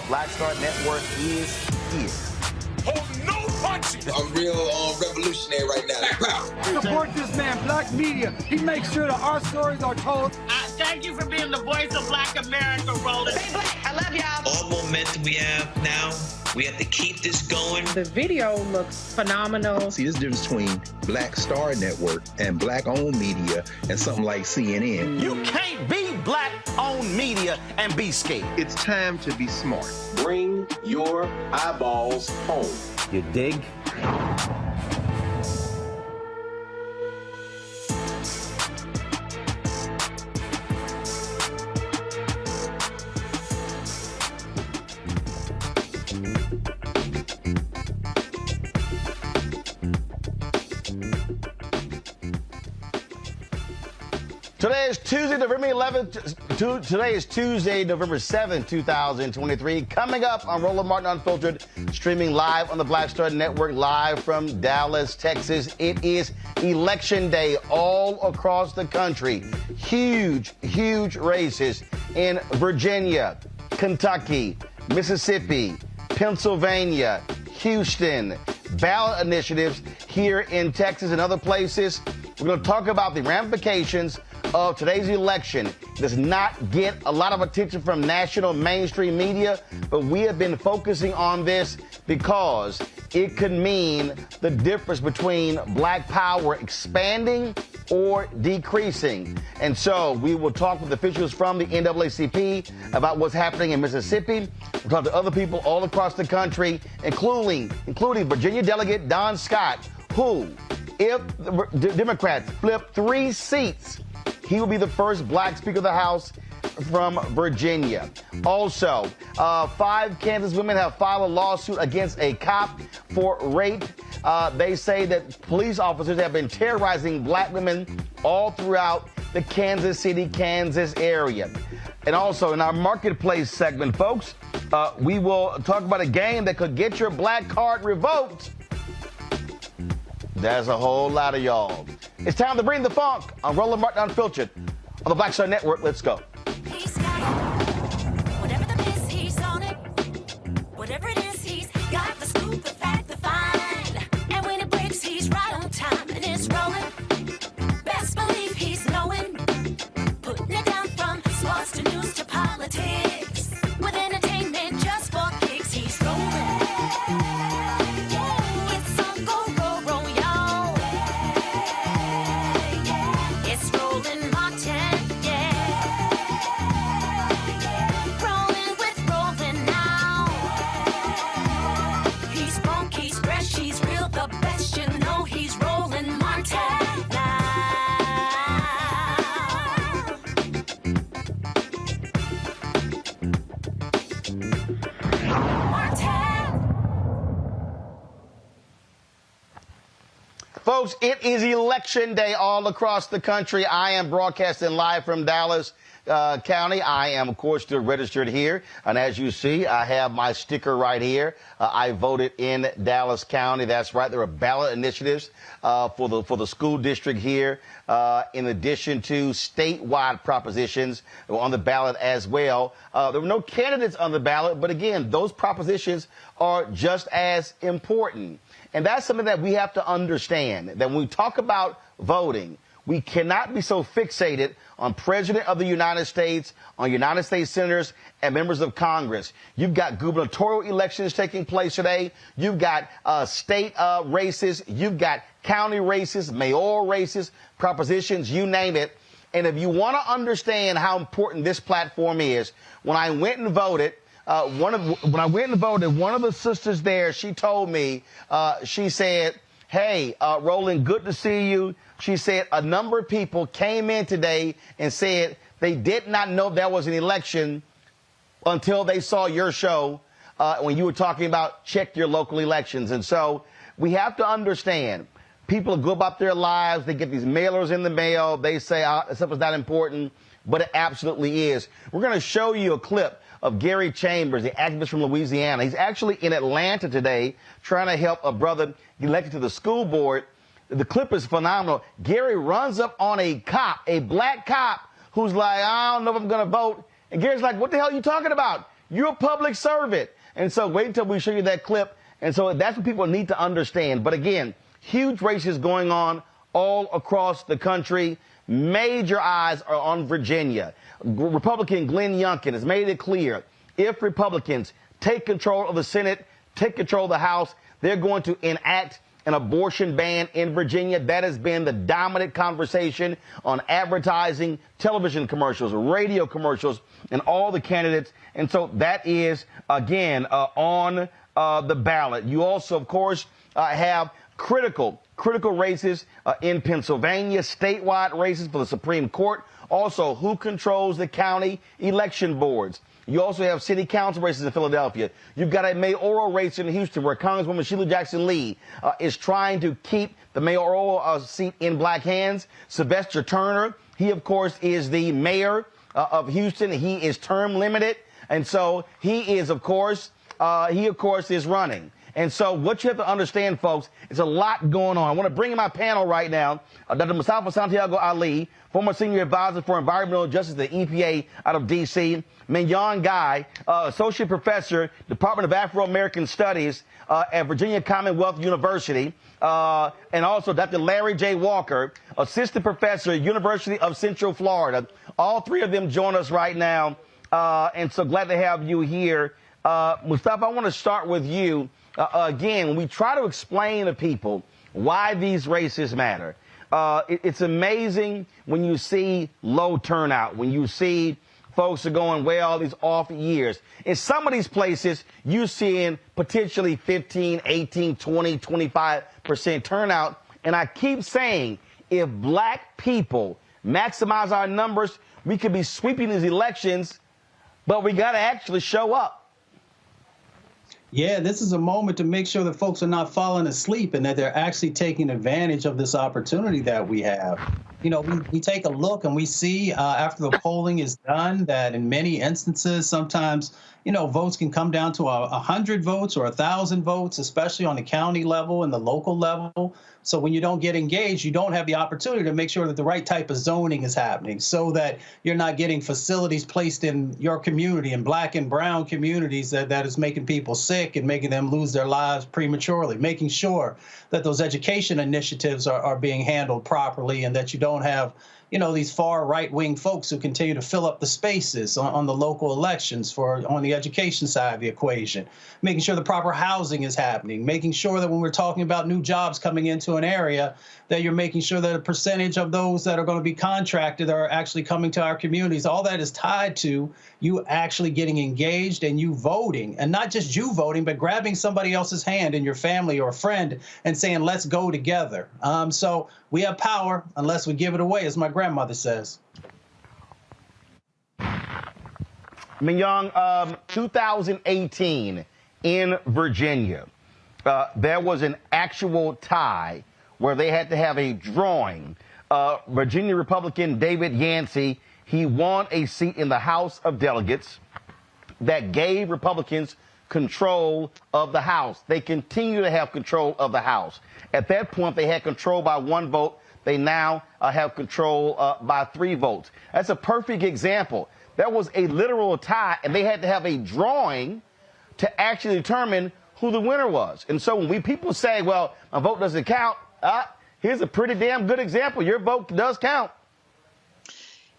Black Star Network is here. Hold no punches! I'm real revolutionary right now. Black power. Support this man, Black Media. He makes sure that our stories are told. Thank you for being the voice of Black America, Roland. Stay black. I love y'all. All momentum we have now, we have to keep this going. The video looks phenomenal. See, this difference between Black Star Network and black-owned media and something like CNN. You can't be black-owned media and be scared. It's time to be smart. Bring your eyeballs home. You dig? Today is Tuesday, November 11th. Today is Tuesday, November 7th, 2023. Coming up on Roland Martin Unfiltered, streaming live on the Black Star Network, live from Dallas, Texas. It is Election Day all across the country. Huge, huge races in Virginia, Kentucky, Mississippi, Pennsylvania, Houston, ballot initiatives here in Texas and other places. We're going to talk about the ramifications of today's election. It does not get a lot of attention from national mainstream media, but we have been focusing on this because it could mean the difference between black power expanding or decreasing. And so we will talk with officials from the NAACP about what's happening in Mississippi. We'll talk to other people all across the country, including Virginia Delegate Don Scott, who, if the Democrats flip 3 seats, he will be the first black Speaker of the House from Virginia. Also, 5 Kansas women have filed a lawsuit against a cop for rape. They say that police officers have been terrorizing black women all throughout the Kansas City, Kansas area. And also in our marketplace segment, folks, we will talk about a game that could get your black card revoked. There's a whole lot of y'all. It's time to bring the funk on Roland Martin Unfiltered on the Black Star Network. Let's go. He's got it. Whatever the piss, he's on it. Whatever it is, he's got the scoop, the fact, the find. And when it breaks, he's right on time and it's rolling. Best believe he's knowing. Putting it down from sports to news to politics. With entertainment just for kicks, he's rolling. Folks, it is Election Day all across the country. I am broadcasting live from Dallas County. I am, of course, still registered here. And as you see, I have my sticker right here. I voted in Dallas County. That's right. There are ballot initiatives for the school district here, in addition to statewide propositions on the ballot as well. There were no candidates on the ballot, but again, those propositions are just as important. And that's something that we have to understand, that when we talk about voting, we cannot be so fixated on President of the United States, on United States senators and members of Congress. You've got gubernatorial elections taking place today. You've got state races. You've got county races, mayoral races, propositions, you name it. And if you want to understand how important this platform is, when I went and voted, one of the sisters there, she told me, she said, hey, Roland, good to see you. She said a number of people came in today and said they did not know there was an election until they saw your show when you were talking about check your local elections. And so we have to understand, people go about their lives, they get these mailers in the mail, they say something's not important, but it absolutely is. We're going to show you a clip of Gary Chambers, the activist from Louisiana. He's actually in Atlanta today trying to help a brother get elected to the school board. The clip is phenomenal. Gary runs up on a cop, a black cop, who's like, I don't know if I'm going to vote. And Gary's like, what the hell are you talking about? You're a public servant. And so wait until we show you that clip. And so that's what people need to understand. But again, huge races going on all across the country. Major eyes are on Virginia. Republican Glenn Youngkin has made it clear, if Republicans take control of the Senate, take control of the House, they're going to enact an abortion ban in Virginia. That has been the dominant conversation on advertising, television commercials, radio commercials, and all the candidates. And so that is, again, on the ballot. You also, of course, have critical races in Pennsylvania, statewide races for the Supreme Court. Also, who controls the county election boards? You also have city council races in Philadelphia. You've got a mayoral race in Houston where Congresswoman Sheila Jackson Lee is trying to keep the mayoral seat in black hands. Sylvester Turner, he, of course, is the mayor of Houston. He is term limited. And so he is, of course, is running. And so what you have to understand, folks, is a lot going on. I want to bring in my panel right now, Dr. Mustafa Santiago Ali, former senior advisor for environmental justice at the EPA out of D.C., Mignon Guy, associate professor, Department of Afro-American Studies at Virginia Commonwealth University, and also Dr. Larry J. Walker, assistant professor, University of Central Florida. All three of them join us right now, and so glad to have you here. Mustafa, I want to start with you. Again, we try to explain to people why these races matter. It's amazing when you see low turnout, when you see folks are going, well, these off years. In some of these places, you're seeing potentially 15, 18, 20, 25% turnout. And I keep saying, if black people maximize our numbers, we could be sweeping these elections, but we got to actually show up. Yeah, this is a moment to make sure that folks are not falling asleep and that they're actually taking advantage of this opportunity that we have. You know, we take a look and we see after the polling is done that in many instances, sometimes, you know, votes can come down to 100 votes or 1,000 votes, especially on the county level and the local level. So when you don't get engaged, you don't have the opportunity to make sure that the right type of zoning is happening so that you're not getting facilities placed in your community, in black and brown communities that is making people sick and making them lose their lives prematurely, making sure that those education initiatives are being handled properly and that you don't have, you know, these far right-wing folks who continue to fill up the spaces on the local elections on the education side of the equation, making sure the proper housing is happening, making sure that when we're talking about new jobs coming into an area, that you're making sure that a percentage of those that are going to be contracted are actually coming to our communities. All that is tied to you actually getting engaged and you voting, and not just you voting, but grabbing somebody else's hand in your family or a friend and saying, let's go together. So we have power unless we give it away, as my grandmother says. Mignon, 2018 in Virginia, there was an actual tie where they had to have a drawing. Virginia Republican David Yancey, he won a seat in the House of Delegates that gave Republicans control of the House. They continue to have control of the House. At that point, they had control by 1 vote. They now have control by 3 votes. That's a perfect example. That was a literal tie, and they had to have a drawing to actually determine who the winner was. And so when people say, well, my vote doesn't count, here's a pretty damn good example. Your vote does count.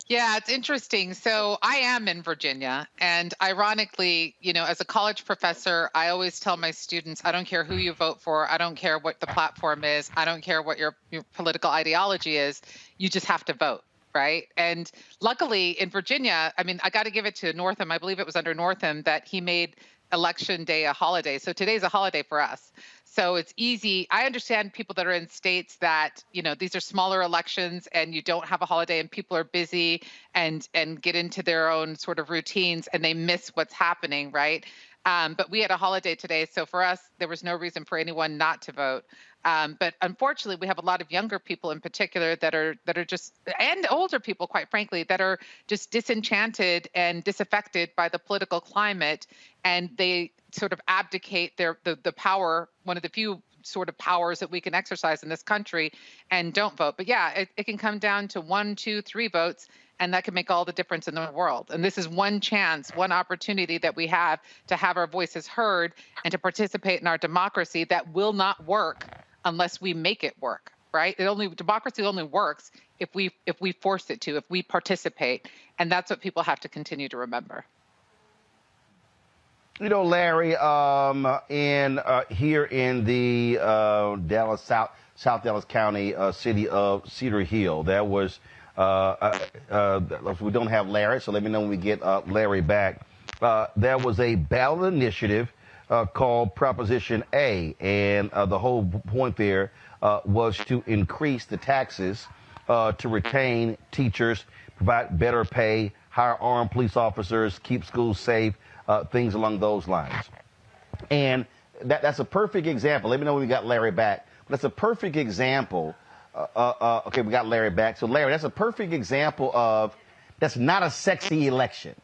Yeah, it's interesting. So I am in Virginia, and ironically, you know, as a college professor, I always tell my students, I don't care who you vote for. I don't care what the platform is. I don't care what your political ideology is. You just have to vote, right? And luckily in Virginia, I mean, I got to give it to Northam. I believe it was under Northam that he made Election Day a holiday. So today's a holiday for us. So it's easy. I understand people that are in states that, you know, these are smaller elections and you don't have a holiday and people are busy and get into their own sort of routines and they miss what's happening, right? But we had a holiday today. So for us, there was no reason for anyone not to vote. But unfortunately, we have a lot of younger people in particular that are just, and older people, quite frankly, that are just disenchanted and disaffected by the political climate. And they sort of abdicate the power, one of the few sort of powers that we can exercise in this country, and don't vote. But yeah, it can come down to 1, 2, 3 votes, And that can make all the difference in the world. And this is one chance, one opportunity that we have to have our voices heard and to participate in our democracy that will not work unless we make it work, right? Democracy only works if we force it to, if we participate. And that's what people have to continue to remember. You know, Larry, here in the Dallas South Dallas County city of Cedar Hill, there was we don't have Larry, so let me know when we get Larry back. There was a ballot initiative called Proposition A, and the whole point there was to increase the taxes to retain teachers, provide better pay, hire armed police officers, keep schools safe, things along those lines. And that's a perfect example. Let me know when we got Larry back. That's a perfect example. Okay, we got Larry back. So, Larry, that's a perfect example of that's not a sexy election.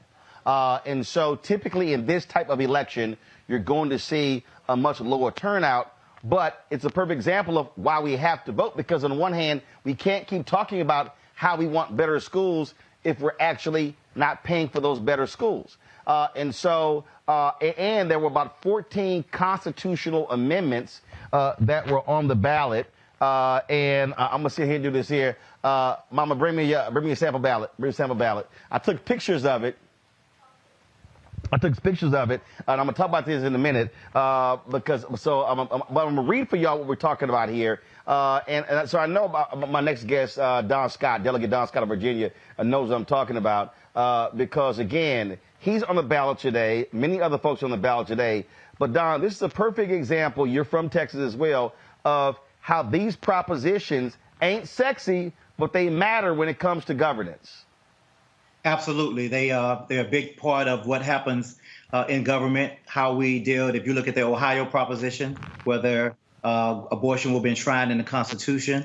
And so typically in this type of election, you're going to see a much lower turnout. But it's a perfect example of why we have to vote, because on one hand, we can't keep talking about how we want better schools if we're actually not paying for those better schools. And there were about 14 constitutional amendments that were on the ballot. I'm going to sit here and do this here. Mama, bring me a sample ballot. Bring a sample ballot. I took pictures of it. And I'm going to talk about this in a minute, I'm going to read for y'all what we're talking about here. And so I know about my next guest, Don Scott, Delegate Don Scott of Virginia, knows what I'm talking about, because, again, he's on the ballot today. Many other folks are on the ballot today. But, Don, this is a perfect example, you're from Texas as well, of how these propositions ain't sexy, but they matter when it comes to governance. Absolutely. They're a big part of what happens in government, how we deal. If you look at the Ohio proposition, whether abortion will be enshrined in the Constitution,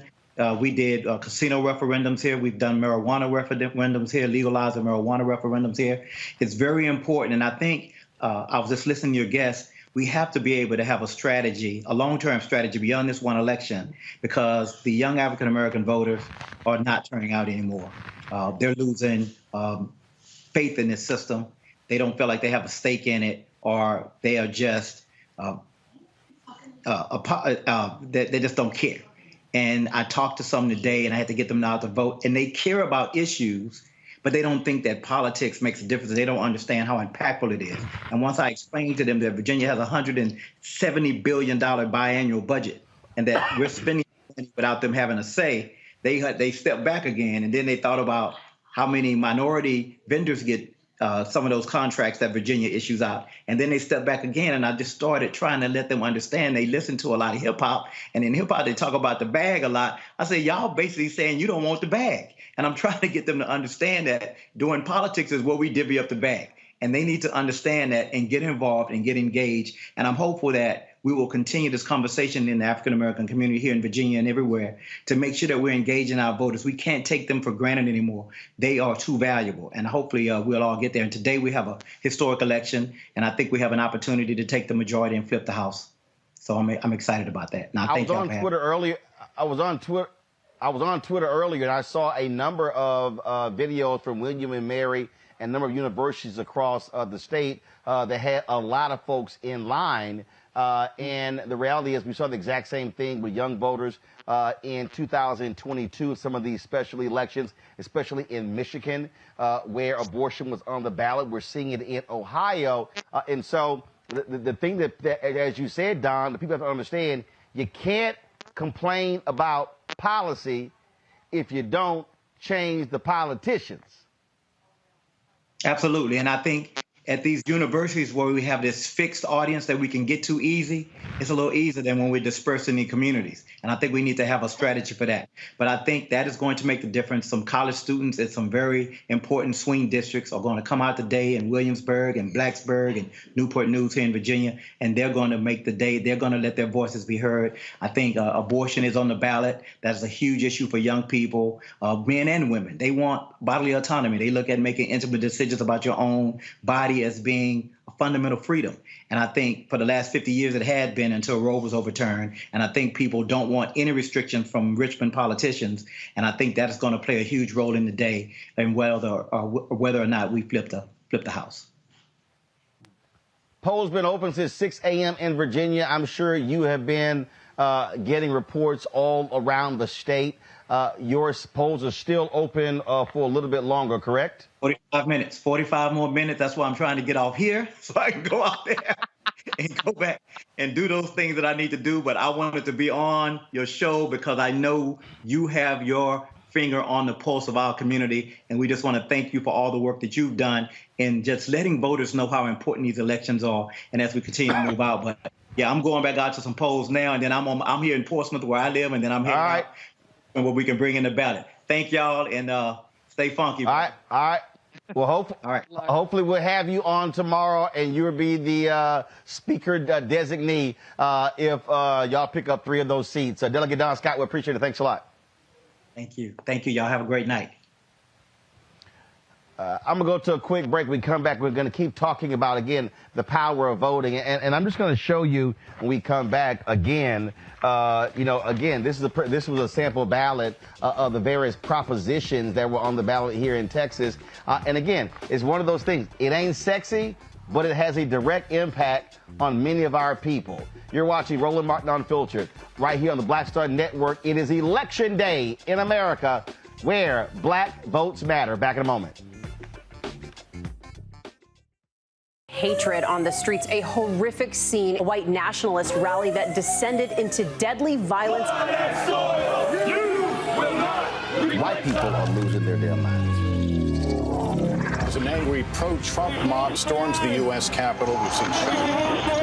we did casino referendums here. We've done marijuana referendums here, legalizing marijuana referendums here. It's very important. And I think I was just listening to your guest. We have to be able to have a strategy, a long-term strategy beyond this one election, because the young African-American voters are not turning out anymore. They're losing faith in this system. They don't feel like they have a stake in it, or they are just they just don't care. And I talked to some today, and I had to get them out to vote, and they care about issues, but they don't think that politics makes a difference. They don't understand how impactful it is. And once I explained to them that Virginia has a $170 billion biannual budget, and that we're spending money without them having a say, they stepped back again, and then they thought about how many minority vendors get some of those contracts that Virginia issues out. And then they stepped back again, and I just started trying to let them understand. They listen to a lot of hip hop, and in hip hop, they talk about the bag a lot. I say, y'all basically saying you don't want the bag. And I'm trying to get them to understand that doing politics is where we divvy up the bag. And they need to understand that and get involved and get engaged. And I'm hopeful that we will continue this conversation in the African-American community here in Virginia and everywhere to make sure that we're engaging our voters. We can't take them for granted anymore. They are too valuable. And hopefully we'll all get there. And today we have a historic election, and I think we have an opportunity to take the majority and flip the House. So I'm excited about that. Now, I was on Twitter earlier. I was on Twitter earlier, and I saw a number of videos from William and Mary and a number of universities across the state that had a lot of folks in line. And the reality is we saw the exact same thing with young voters in 2022, some of these special elections, especially in Michigan, where abortion was on the ballot. We're seeing it in Ohio. And so the thing that, as you said, Don, the people have to understand, you can't complain about policy if you don't change the politicians. Absolutely. And I think at these universities where we have this fixed audience that we can get to easy, it's a little easier than when we're dispersing in communities. And I think we need to have a strategy for that. But I think that is going to make the difference. Some college students at some very important swing districts are going to come out today in Williamsburg and Blacksburg and Newport News here in Virginia, and they're going to make the day. They're going to let their voices be heard. I think abortion is on the ballot. That's a huge issue for young people, men and women. They want bodily autonomy. They look at making intimate decisions about your own body body as being a fundamental freedom. And I think for the last 50 years it had been until Roe was overturned. And I think people don't want any restriction from Richmond politicians. And I think that is going to play a huge role in the day and whether or not we flip the House. Polls been open since 6 a.m. in Virginia. I'm sure you have been getting reports all around the state. Your polls are still open for a little bit longer, correct? 45 minutes, 45 more minutes. That's why I'm trying to get off here so I can go out there and go back and do those things that I need to do. But I wanted to be on your show because I know you have your finger on the pulse of our community. And we just want to thank you for all the work that you've done in just letting voters know how important these elections are. And as we continue to move out, but yeah, I'm going back out to some polls now, and then I'm here in Portsmouth where I live, and then I'm here out and what we can bring in the ballot. Thank y'all, and stay funky. All right. Well, hopefully we'll have you on tomorrow, and you'll be the speaker designee if y'all pick up 3 of those seats. Delegate Don Scott, we appreciate it. Thanks a lot. Thank you. Thank you. Y'all have a great night. I'm going to go to a quick break. When we come back, we're going to keep talking about, again, the power of voting. And I'm just going to show you when we come back again, again, this was a sample ballot of the various propositions that were on the ballot here in Texas. And again, it's one of those things. It ain't sexy, but it has a direct impact on many of our people. You're watching Roland Martin Unfiltered right here on the Black Star Network. It is Election Day in America, where black votes matter. Back in a moment. Hatred on the streets, a horrific scene, a white nationalist rally that descended into deadly violence. White people are losing their damn minds. An angry pro-Trump mob storms the U.S. Capitol. We've seen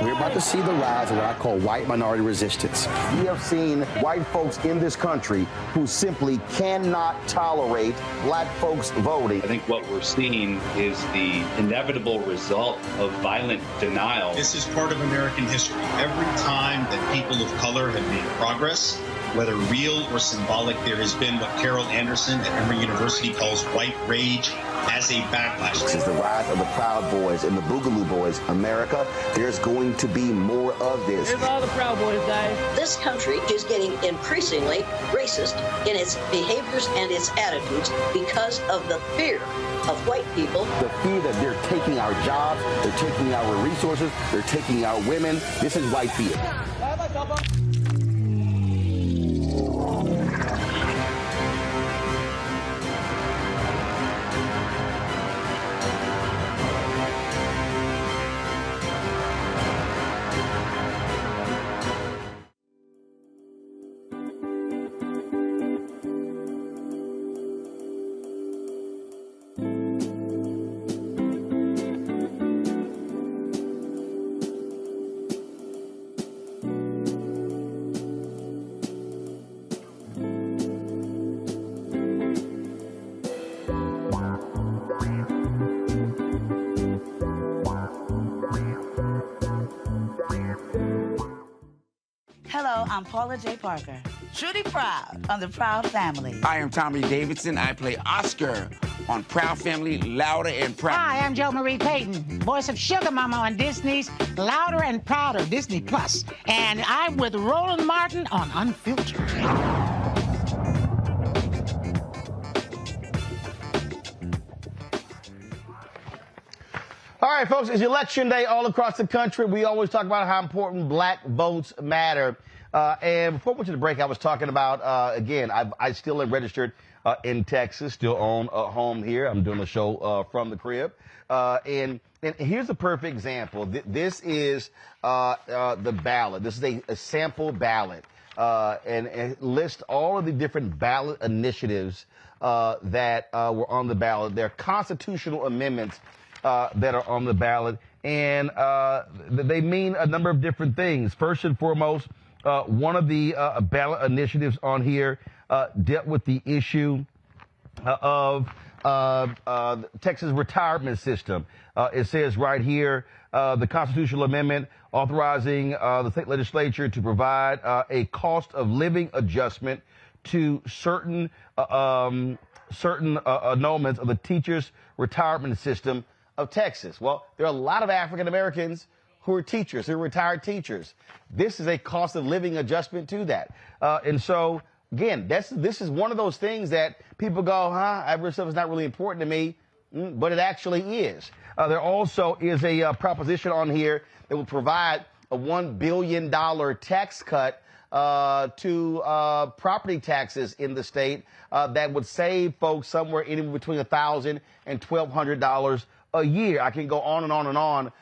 We're about to see the rise of what I call white minority resistance. We have seen white folks in this country who simply cannot tolerate black folks voting. I think what we're seeing is the inevitable result of violent denial. This is part of American history. Every time that people of color have made progress, whether real or symbolic, there has been what Carol Anderson at Emory University calls white rage as a backlash. This is the rise of the Proud Boys and the Boogaloo Boys. America, there's going to be more of this. Here's all the Proud Boys, guys. This country is getting increasingly racist in its behaviors and its attitudes because of the fear of white people. The fear that they're taking our jobs, they're taking our resources, they're taking our women. This is white fear. Hello, I'm Paula J. Parker. Truly proud on the Proud Family. I am Tommy Davidson. I play Oscar on Proud Family, Louder and Proud. Hi, I'm Jo Marie Payton, voice of Sugar Mama on Disney's Louder and Prouder, Disney Plus. And I'm with Roland Martin on Unfiltered. All right, folks, it's Election Day all across the country. We always talk about how important black votes matter. And before we went to the break, I was talking about, again, I still am registered in Texas, still own a home here. I'm doing a show from the crib. And here's a perfect example. This is the ballot. This is a sample ballot. And it lists all of the different ballot initiatives that were on the ballot. They're constitutional amendments that are on the ballot, and they mean a number of different things. First and foremost, one of the ballot initiatives on here dealt with the issue of Texas retirement system. It says right here, the constitutional amendment authorizing the state legislature to provide a cost of living adjustment to certain annulments of the teachers' retirement system of Texas? Well, there are a lot of African Americans who are teachers, who are retired teachers. This is a cost of living adjustment to that. And so, again, this is one of those things that people go, that stuff is not really important to me, but it actually is. There also is a proposition on here that will provide a $1 billion tax cut to property taxes in the state that would save folks somewhere anywhere between $1,000 and $1,200 a year. I can go on and on and on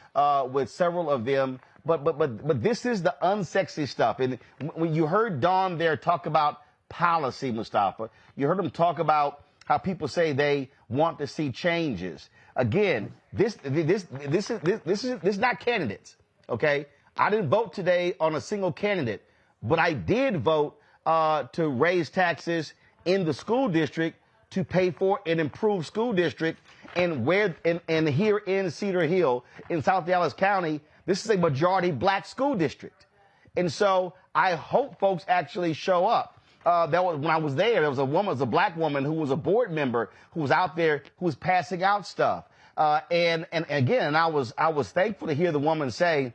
with several of them, but this is the unsexy stuff. And when you heard Dawn there talk about policy, Mustafa, you heard him talk about how people say they want to see changes. Again, this is not candidates. Okay, I didn't vote today on a single candidate, but I did vote to raise taxes in the school district to pay for an improved school district. And here in Cedar Hill, in South Dallas County, this is a majority black school district. And so I hope folks actually show up. When I was there was a black woman who was a board member who was out there who was passing out stuff. And again, I was thankful to hear the woman say,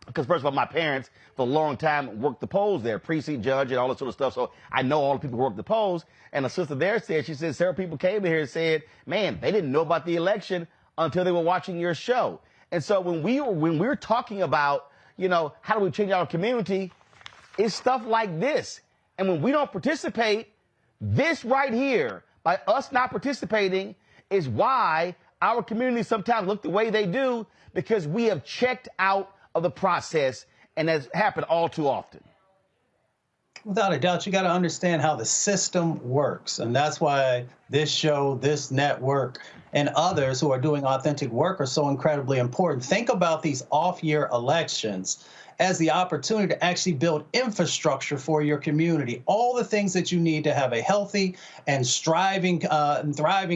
because first of all, my parents for a long time worked the polls there, precinct judge and all that sort of stuff. So I know all the people who work the polls. And a sister there said, she said, several people came in here and said, man, they didn't know about the election until they were watching your show. And so when we're talking about, how do we change our community, it's stuff like this. And when we don't participate, this right here, by us not participating, is why our communities sometimes look the way they do, because we have checked out of the process, and that's happened all too often. Without a doubt, you got to understand how the system works. And that's why this show, this network, and others who are doing authentic work are so incredibly important. Think about these off-year elections as the opportunity to actually build infrastructure for your community. All the things that you need to have a healthy and thriving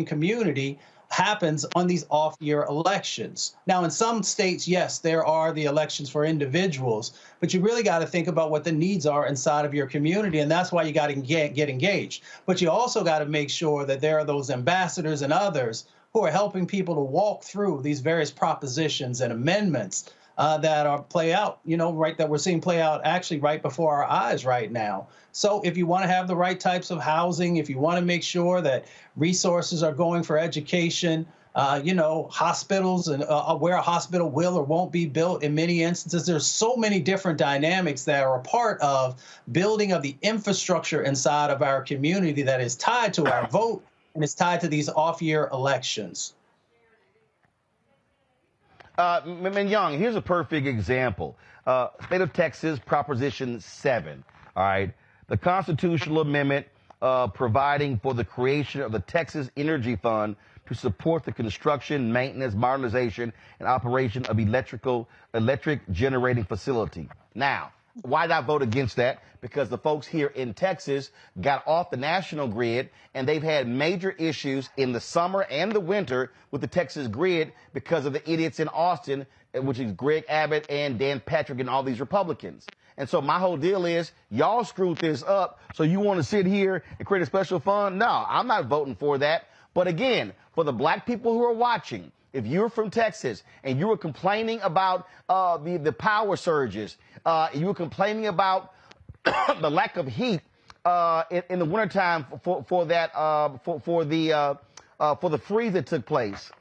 community happens on these off-year elections. Now, in some states, yes, there are the elections for individuals, but you really got to think about what the needs are inside of your community, and that's why you got to get engaged. But you also got to make sure that there are those ambassadors and others who are helping people to walk through these various propositions and amendments that are that we're seeing play out actually right before our eyes right now. So if you want to have the right types of housing, if you want to make sure that resources are going for education, hospitals and where a hospital will or won't be built in many instances, there's so many different dynamics that are a part of building of the infrastructure inside of our community that is tied to our vote and it's tied to these off-year elections. Young, here's a perfect example. State of Texas, Proposition 7, all right? The constitutional amendment providing for the creation of the Texas Energy Fund to support the construction, maintenance, modernization, and operation of electric generating facility. Now, why did I vote against that? Because the folks here in Texas got off the national grid, and they've had major issues in the summer and the winter with the Texas grid because of the idiots in Austin, which is Greg Abbott and Dan Patrick and all these Republicans. And so my whole deal is, y'all screwed this up, so you want to sit here and create a special fund? No, I'm not voting for that. But again, for the black people who are watching, if you're from Texas and you were complaining about the power surges, you were complaining about the lack of heat in the wintertime for the freeze that took place,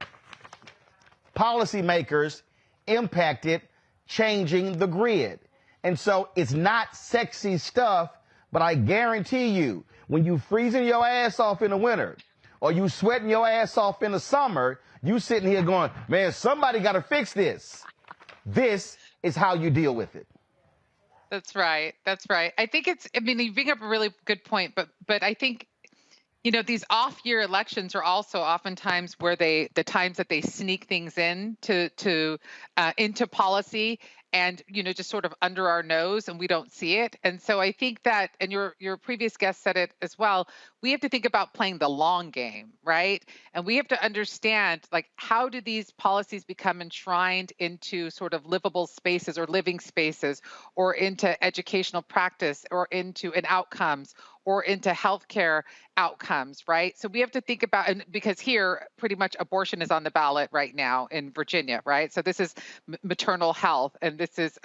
policymakers impacted changing the grid. And so it's not sexy stuff, but I guarantee you, when you freezing your ass off in the winter or you sweating your ass off in the summer, you sitting here going, man, somebody got to fix this. This is how you deal with it. That's right. That's right. I think you bring up a really good point, but I think, these off-year elections are also oftentimes where the times that they sneak things into policy and, just sort of under our nose and we don't see it. And so I think that, and your previous guest said it as well, we have to think about playing the long game, right? And we have to understand, how do these policies become enshrined into sort of livable spaces or living spaces or into educational practice or into outcomes or into healthcare outcomes, right? So we have to think about, and because here pretty much abortion is on the ballot right now in Virginia, right? So this is maternal health, and this is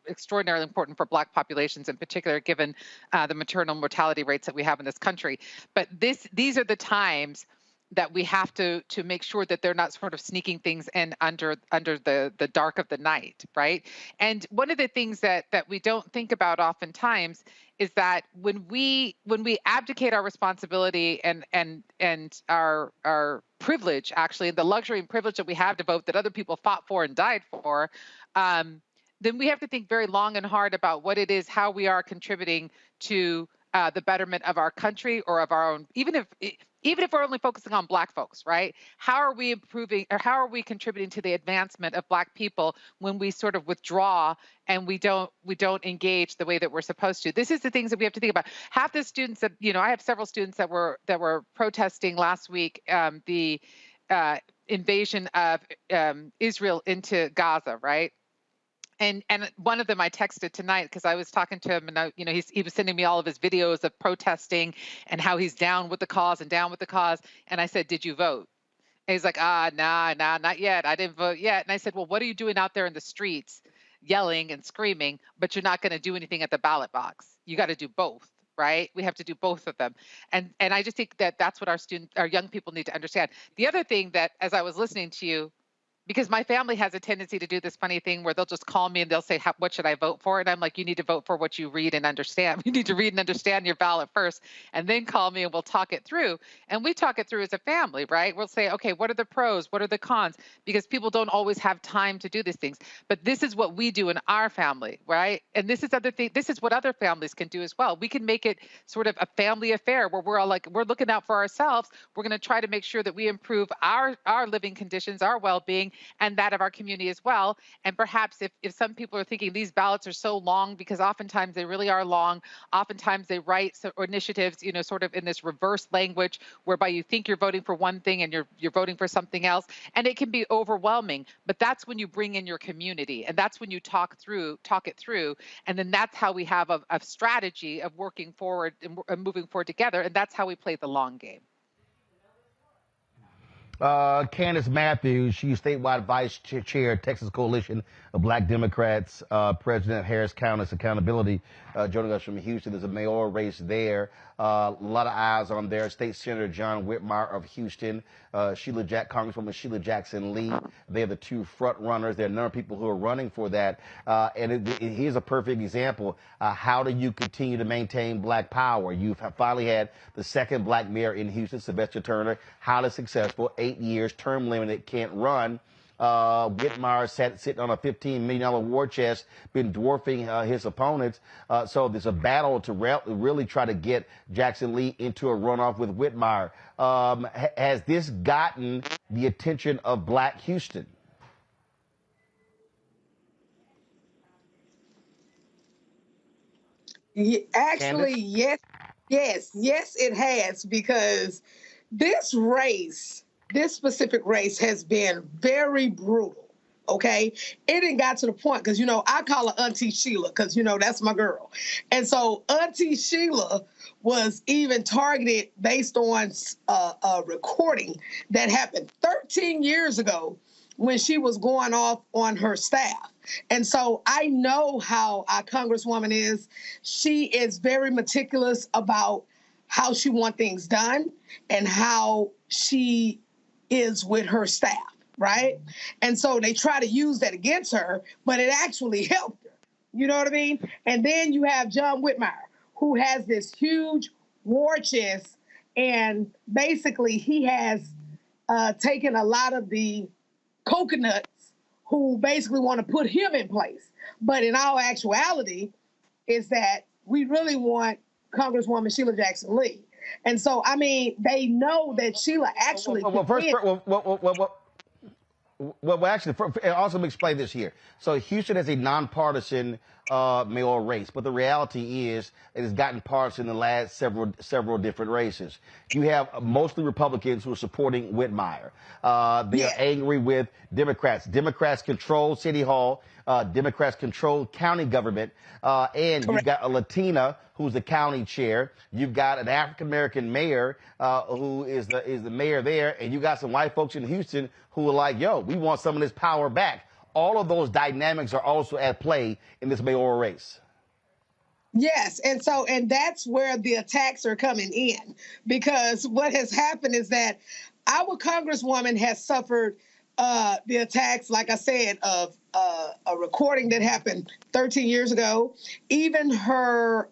extraordinarily important for Black populations in particular, given the maternal mortality rates that we have in this country. But these are the times that we have to make sure that they're not sort of sneaking things in under the dark of the night, right? And one of the things that we don't think about oftentimes is that when we abdicate our responsibility and our privilege, actually, the luxury and privilege that we have to vote that other people fought for and died for, then we have to think very long and hard about what it is, how we are contributing to the betterment of our country or of our own, even if we're only focusing on Black folks, right? How are we improving, or how are we contributing to the advancement of Black people when we sort of withdraw and we don't engage the way that we're supposed to? This is the things that we have to think about. Half the students that, I have several students that were protesting last week the invasion of Israel into Gaza, right? And one of them I texted tonight because I was talking to him, and he was sending me all of his videos of protesting and how he's down with the cause and down with the cause. And I said, "Did you vote?" And he's like, nah, not yet. I didn't vote yet. And I said, "Well, what are you doing out there in the streets, yelling and screaming, but you're not going to do anything at the ballot box? You got to do both." Right? We have to do both of them. And I just think that that's what our young people need to understand. The other thing that, as I was listening to you, because my family has a tendency to do this funny thing where they'll just call me and they'll say, "What should I vote for?" And I'm like, "You need to vote for what you read and understand. You need to read and understand your ballot first, and then call me and we'll talk it through." And we talk it through as a family, right? We'll say, "Okay, what are the pros? What are the cons?" Because people don't always have time to do these things. But this is what we do in our family, right? And this is what other families can do as well. We can make it sort of a family affair where we're all like, we're looking out for ourselves. We're going to try to make sure that we improve our living conditions, our well-being, and that of our community as well. And perhaps if some people are thinking these ballots are so long, because oftentimes they really are long, oftentimes they write initiatives, sort of in this reverse language, whereby you think you're voting for one thing and you're voting for something else, and it can be overwhelming. But that's when you bring in your community, and that's when you talk it through, and then that's how we have a strategy of working forward and moving forward together, and that's how we play the long game. Candace Matthews, she's statewide vice chair, Texas Coalition of Black Democrats, president of Harris County's Accountability, joining us from Houston. There's a mayoral race there. A lot of eyes on there. State Senator John Whitmire of Houston, Congresswoman Sheila Jackson Lee. They're the two front runners. There are a number of people who are running for that. And here's a perfect example. How do you continue to maintain Black power? You've finally had the second Black mayor in Houston, Sylvester Turner, highly successful, 8 years, term limited, can't run. Whitmire sitting on a $15 million war chest, been dwarfing his opponents. So there's a battle to really try to get Jackson Lee into a runoff with Whitmire. Has this gotten the attention of Black Houston? Actually, yes, it has, because this specific race has been very brutal, okay? It didn't got to the point, because, I call her Auntie Sheila, because, that's my girl. And so Auntie Sheila was even targeted based on a recording that happened 13 years ago when she was going off on her staff. And so I know how our Congresswoman is. She is very meticulous about how she wants things done and how she is with her staff, right? And so they try to use that against her, but it actually helped her. You know what I mean? And then you have John Whitmire, who has this huge war chest, and basically he has taken a lot of the coconuts who basically want to put him in place. But in all actuality, is that we really want Congresswoman Sheila Jackson Lee. And so, I mean, they know that Sheila actually Well, actually, also let me explain this here. So Houston has a nonpartisan mayoral race. But the reality is it has gotten parts in the last several different races. You have mostly Republicans who are supporting Whitmire. They are angry with Democrats. Democrats control City Hall. Democrats control county government. And you've got a Latina who's the county chair. You've got an African-American mayor who is the mayor there. And you got some white folks in Houston who are like, yo, we want some of this power back. All of those dynamics are also at play in this mayoral race. Yes, and that's where the attacks are coming in, because what has happened is that our Congresswoman has suffered the attacks, like I said, of a recording that happened 13 years ago. Even her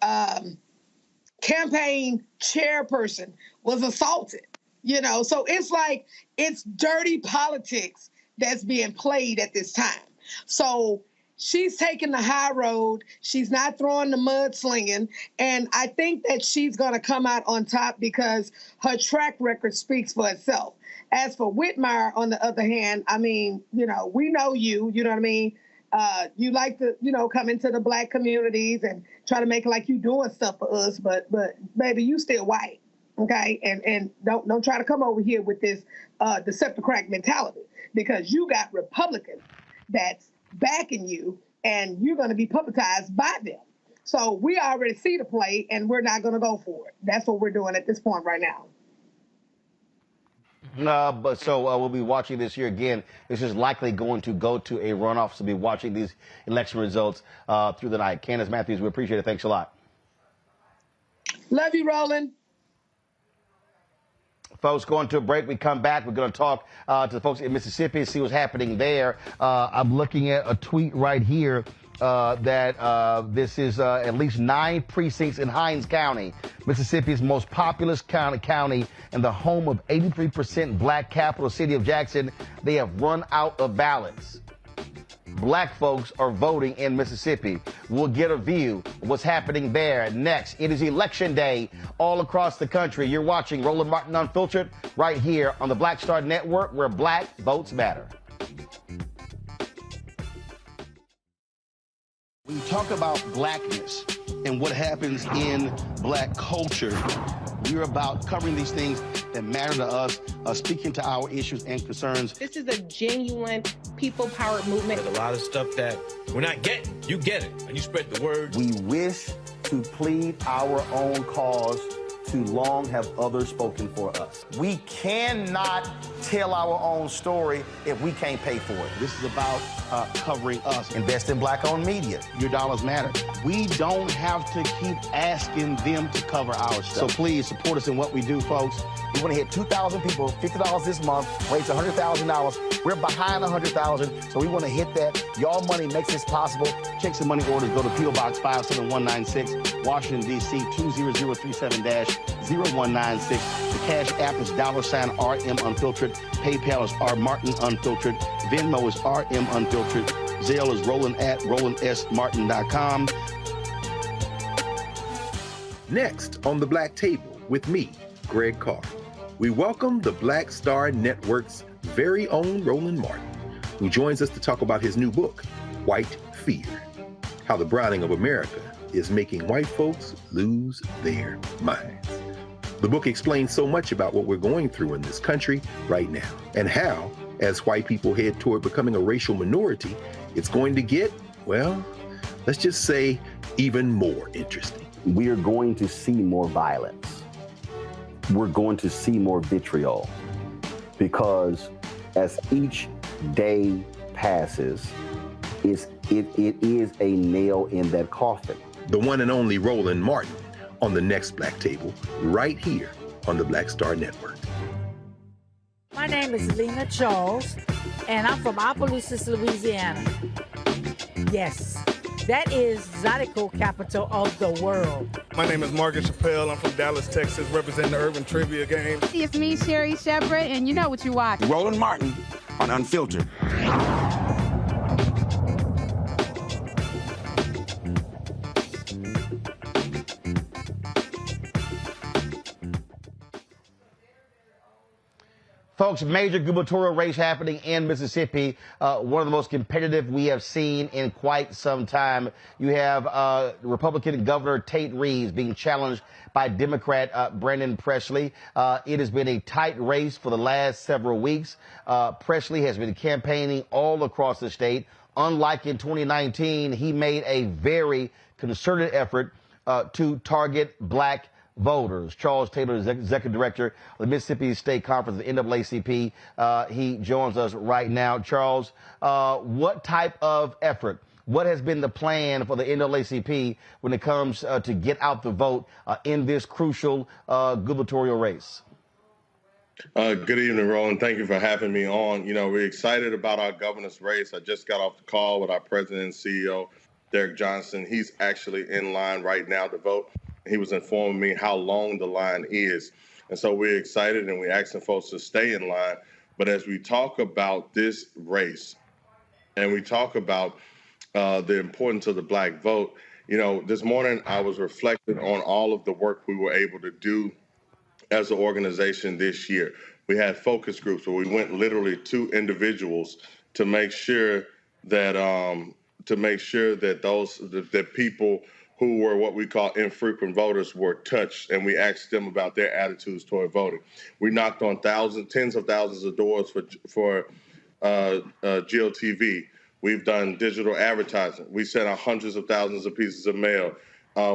campaign chairperson was assaulted, so it's like it's dirty politics that's being played at this time. So she's taking the high road. She's not throwing the mudslinging. And I think that she's going to come out on top because her track record speaks for itself. As for Whitmire, on the other hand, I mean, we know you know what I mean? You like to, come into the Black communities and try to make it like you doing stuff for us. But baby, you still white. Okay. And don't try to come over here with this Decepticrack mentality, because you got Republicans that's backing you and you're going to be publicized by them. So we already see the play and we're not going to go for it. That's what we're doing at this point right now. We'll be watching this here again. This is likely going to go to a runoff. So we'll be watching these election results through the night. Candace Matthews, we appreciate it. Thanks a lot. Love you, Roland. Folks, going to a break. We come back. We're going to talk to the folks in Mississippi, see what's happening there. I'm looking at a tweet right here that this is at least 9 precincts in Hinds County, Mississippi's most populous county and the home of 83% Black capital city of Jackson. They have run out of ballots. Black folks are voting in Mississippi. We'll get a view of what's happening there next. It is election day all across the country. You're watching Roland Martin Unfiltered right here on the Black Star Network, where Black votes matter. When you talk about blackness and what happens in Black culture, we're about covering these things that matter to us, speaking to our issues and concerns. This is a genuine people-powered movement. There's a lot of stuff that we're not getting. You get it, and you spread the word. We wish to plead our own cause. Too long have others spoken for us. We cannot tell our own story if we can't pay for it. This is about covering us. Invest in Black-owned media. Your dollars matter. We don't have to keep asking them to cover our stuff. So please support us in what we do, folks. We want to hit 2,000 people, $50 this month, raise $100,000. We're behind 100,000, so we want to hit that. Y'all money makes this possible. Check some money orders. Go to P.O. Box 57196, Washington, D.C. 20037-0196. The Cash App is $RM Unfiltered. PayPal is R Martin Unfiltered. Venmo is RM Unfiltered. Zelle is Roland at RolandSMartin.com. Next on the Black Table with me, Greg Carr, we welcome the Black Star Network's very own Roland Martin, who joins us to talk about his new book, White Fear: How the Browning of America is Making White Folks Lose Their Minds. The book explains so much about what we're going through in this country right now, and how, as white people head toward becoming a racial minority, it's going to get, well, let's just say, even more interesting. We are going to see more violence. We're going to see more vitriol, because as each day passes, it is a nail in that coffin. The one and only Roland Martin on the next Black Table, right here on the Black Star Network. My name is Lena Charles, and I'm from Opelousas, Louisiana. Yes, that is Zydeco capital of the world. My name is Margaret Chappelle. I'm from Dallas, Texas, representing the Urban Trivia Game. It's me, Sherry Shepard, and you know what you watch. Roland Martin on Unfiltered. Folks, folks, major gubernatorial race happening in Mississippi, one of the most competitive we have seen in quite some time. You have Republican Governor Tate Reeves being challenged by Democrat Brandon Presley. It has been a tight race for the last several weeks. Presley has been campaigning all across the state. Unlike in 2019, he made a very concerted effort to target black voters. Charles Taylor, Executive Director of the Mississippi State Conference, the NAACP, he joins us right now. Charles, what type of effort, what has been the plan for the NAACP when it comes to get out the vote in this crucial gubernatorial race? Good evening, Roland. Thank you for having me on. You know, we're excited about our governor's race. I just got off the call with our president and CEO, Derek Johnson. He's actually in line right now to vote. He was informing me how long the line is. And so we're excited and we're asking folks to stay in line. But as we talk about this race and we talk about the importance of the black vote, you know, this morning I was reflecting on all of the work we were able to do as an organization this year. We had focus groups where we went literally to individuals to make sure that that people who were what we call infrequent voters were touched, and we asked them about their attitudes toward voting. We knocked on tens of thousands of doors for GOTV. We've done digital advertising. We sent out hundreds of thousands of pieces of mail.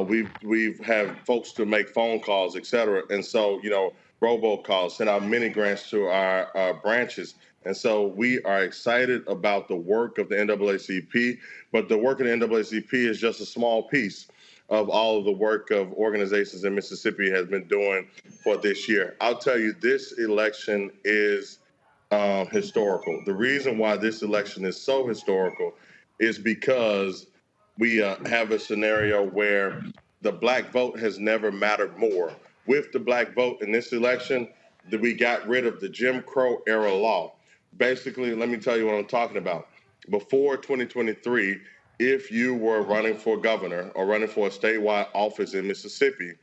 We've had folks to make phone calls, et cetera. And so, you know, robocalls, sent out mini grants to our branches. And so we are excited about the work of the NAACP, but the work of the NAACP is just a small piece of all of the work of organizations in Mississippi has been doing for this year. I'll tell you, this election is historical. The reason why this election is so historical is because we have a scenario where the black vote has never mattered more. With the black vote in this election, that we got rid of the Jim Crow era law. Basically, let me tell you what I'm talking about. Before 2023, if you were running for governor or running for a statewide office in Mississippi,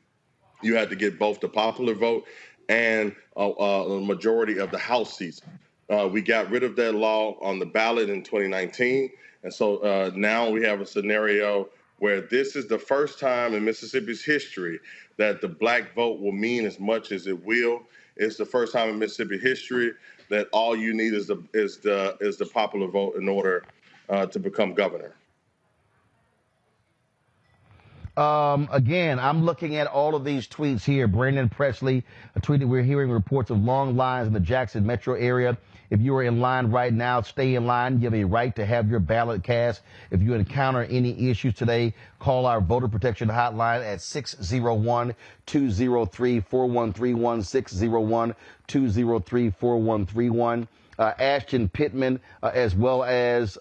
you had to get both the popular vote and a majority of the House seats. We got rid of that law on the ballot in 2019. And so now we have a scenario where this is the first time in Mississippi's history that the black vote will mean as much as it will. It's the first time in Mississippi history that all you need is the popular vote in order to become governor. Again, I'm looking at all of these tweets here. Brandon Presley tweeted, "We're hearing reports of long lines in the Jackson metro area. If you are in line right now, stay in line. You have a right to have your ballot cast. If you encounter any issues today, call our voter protection hotline at 601-203-4131, 601-203-4131. Ashton Pittman, as well as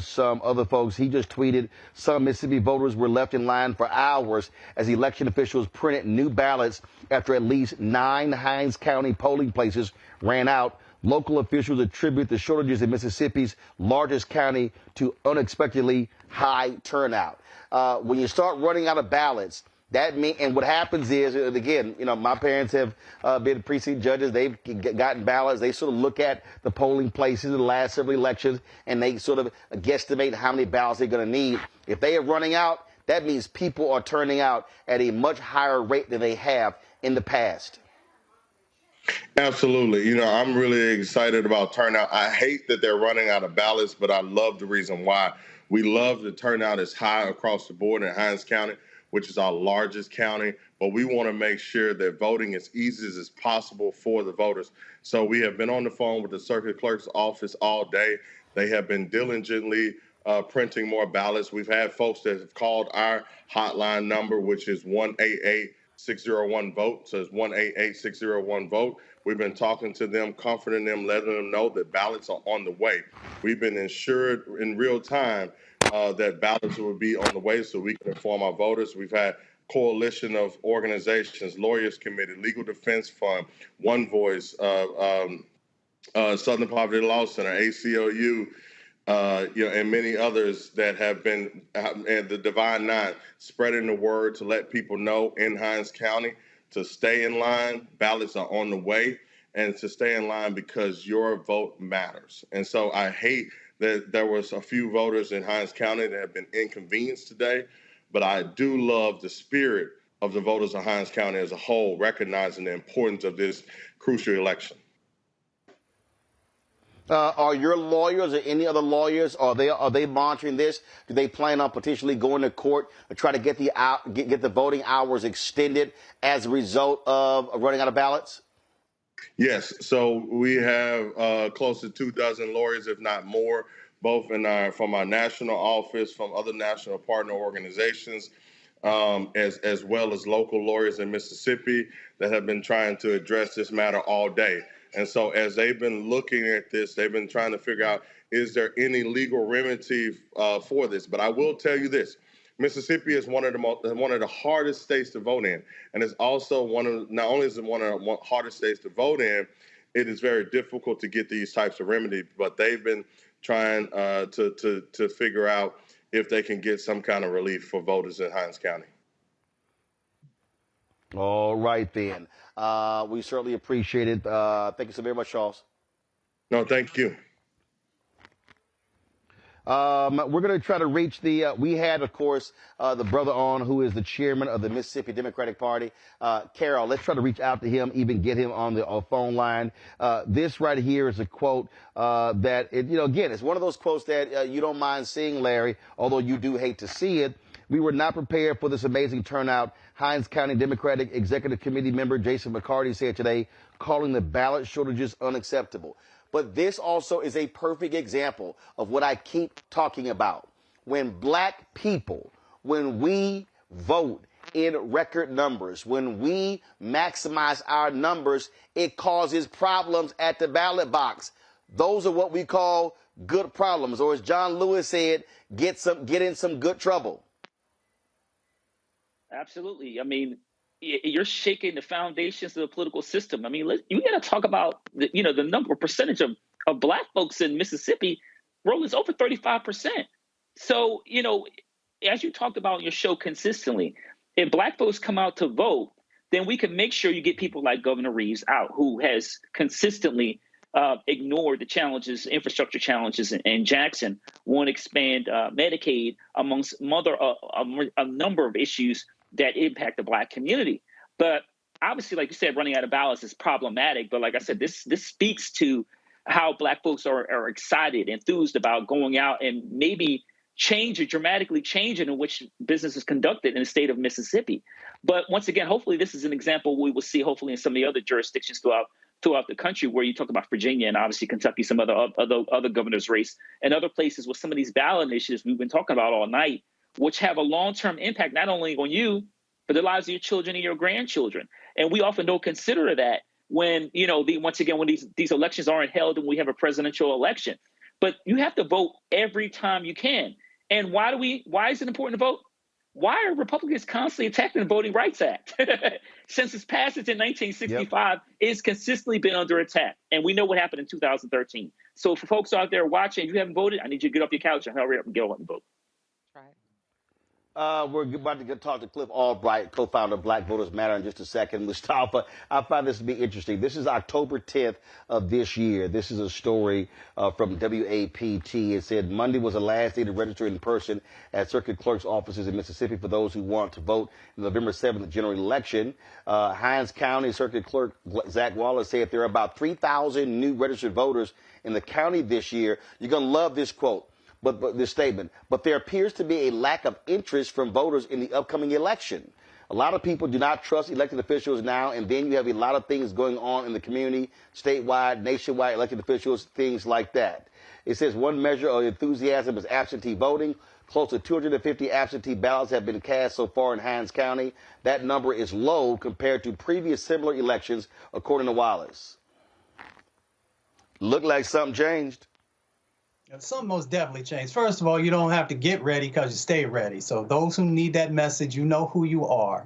some other folks. He just tweeted, some Mississippi voters were left in line for hours as election officials printed new ballots after at least 9 Hinds County polling places ran out. Local officials attribute the shortages in Mississippi's largest county to unexpectedly high turnout." When you start running out of ballots, that means, and what happens is, again, you know, my parents have been precinct judges. They've gotten ballots. They sort of look at the polling places in the last several elections, and they sort of guesstimate how many ballots they're going to need. If they are running out, that means people are turning out at a much higher rate than they have in the past. Absolutely. You know, I'm really excited about turnout. I hate that they're running out of ballots, but I love the reason why. We love the turnout is high across the board in Hinds County, which is our largest county, but we want to make sure that voting is easy as possible for the voters. So we have been on the phone with the circuit clerk's office all day. They have been diligently printing more ballots. We've had folks that have called our hotline number, which is 1-888-601-VOTE. So it's 1-888-601-VOTE. We've been talking to them, comforting them, letting them know that ballots are on the way. We've been ensured in real time that ballots will be on the way so we can inform our voters. We've had coalition of organizations, Lawyers Committee, Legal Defense Fund, One Voice, Southern Poverty Law Center, ACLU, and many others that have been, and the Divine Nine, spreading the word to let people know in Hinds County to stay in line. Ballots are on the way. and to stay in line because your vote matters. And so I hate that there was a few voters in Hinds County that have been inconvenienced today, but I do love the spirit of the voters of Hinds County as a whole, recognizing the importance of this crucial election. Are your lawyers or any other lawyers, are they monitoring this? Do they plan on potentially going to court to try to get the voting hours extended as a result of running out of ballots? Yes. So we have close to 24 lawyers, if not more, both from our national office, from other national partner organizations, as well as local lawyers in Mississippi that have been trying to address this matter all day. And so as they've been looking at this, they've been trying to figure out, is there any legal remedy for this? But I will tell you this. Mississippi is one of the hardest states to vote in, and it's also not only is it one of the hardest states to vote in, it is very difficult to get these types of remedies. But they've been trying to figure out if they can get some kind of relief for voters in Hinds County. All right, then. We certainly appreciate it. Thank you so very much, Charles. No, thank you. We're going to try to reach we had, of course, the brother on who is the chairman of the Mississippi Democratic Party. Carol, let's try to reach out to him, even get him on the phone line. This right here is a quote that, again, it's one of those quotes that you don't mind seeing, Larry, although you do hate to see it. We were not prepared for this amazing turnout. Hinds County Democratic Executive Committee member Jason McCarty said today, calling the ballot shortages unacceptable. But this also is a perfect example of what I keep talking about. When black people, when we vote in record numbers, when we maximize our numbers, it causes problems at the ballot box. Those are what we call good problems, or as John Lewis said, get in some good trouble. Absolutely. I mean, you're shaking the foundations of the political system. I mean, you got to talk about the percentage of black folks in Mississippi. Is over 35%. So, as you talked about on your show consistently, if black folks come out to vote, then we can make sure you get people like Governor Reeves out, who has consistently ignored the challenges, infrastructure challenges in Jackson, won't expand Medicaid, amongst a number of issues that impact the black community. But obviously, like you said, running out of ballots is problematic. But like I said, this speaks to how black folks are excited, enthused about going out and maybe dramatically changing in which business is conducted in the state of Mississippi. But once again, hopefully this is an example we will see hopefully in some of the other jurisdictions throughout the country, where you talk about Virginia and obviously Kentucky, some other governor's race, and other places with some of these ballot initiatives we've been talking about all night, which have a long-term impact not only on you, but the lives of your children and your grandchildren. And we often don't consider that when, once again, when these elections aren't held and we have a presidential election. But you have to vote every time you can. And why is it important to vote? Why are Republicans constantly attacking the Voting Rights Act? Since its passage in 1965, it's consistently been under attack. And we know what happened in 2013. So for folks out there watching, if you haven't voted, I need you to get off your couch and hurry up and get on and vote. We're about to talk to Cliff Albright, co-founder of Black Voters Matter, in just a second. Mustafa, I find this to be interesting. This is October 10th of this year. This is a story from WAPT. It said Monday was the last day to register in person at circuit clerk's offices in Mississippi for those who want to vote in the November 7th general election. Hinds County Circuit Clerk Zach Wallace said there are about 3,000 new registered voters in the county this year. You're going to love this quote. But this statement, but there appears to be a lack of interest from voters in the upcoming election. A lot of people do not trust elected officials now, and then you have a lot of things going on in the community, statewide, nationwide elected officials, things like that. It says one measure of enthusiasm is absentee voting. Close to 250 absentee ballots have been cast so far in Hinds County. That number is low compared to previous similar elections, according to Wallace. Looked like something changed. Something most definitely changed. First of all, you don't have to get ready because you stay ready. So those who need that message, you know who you are.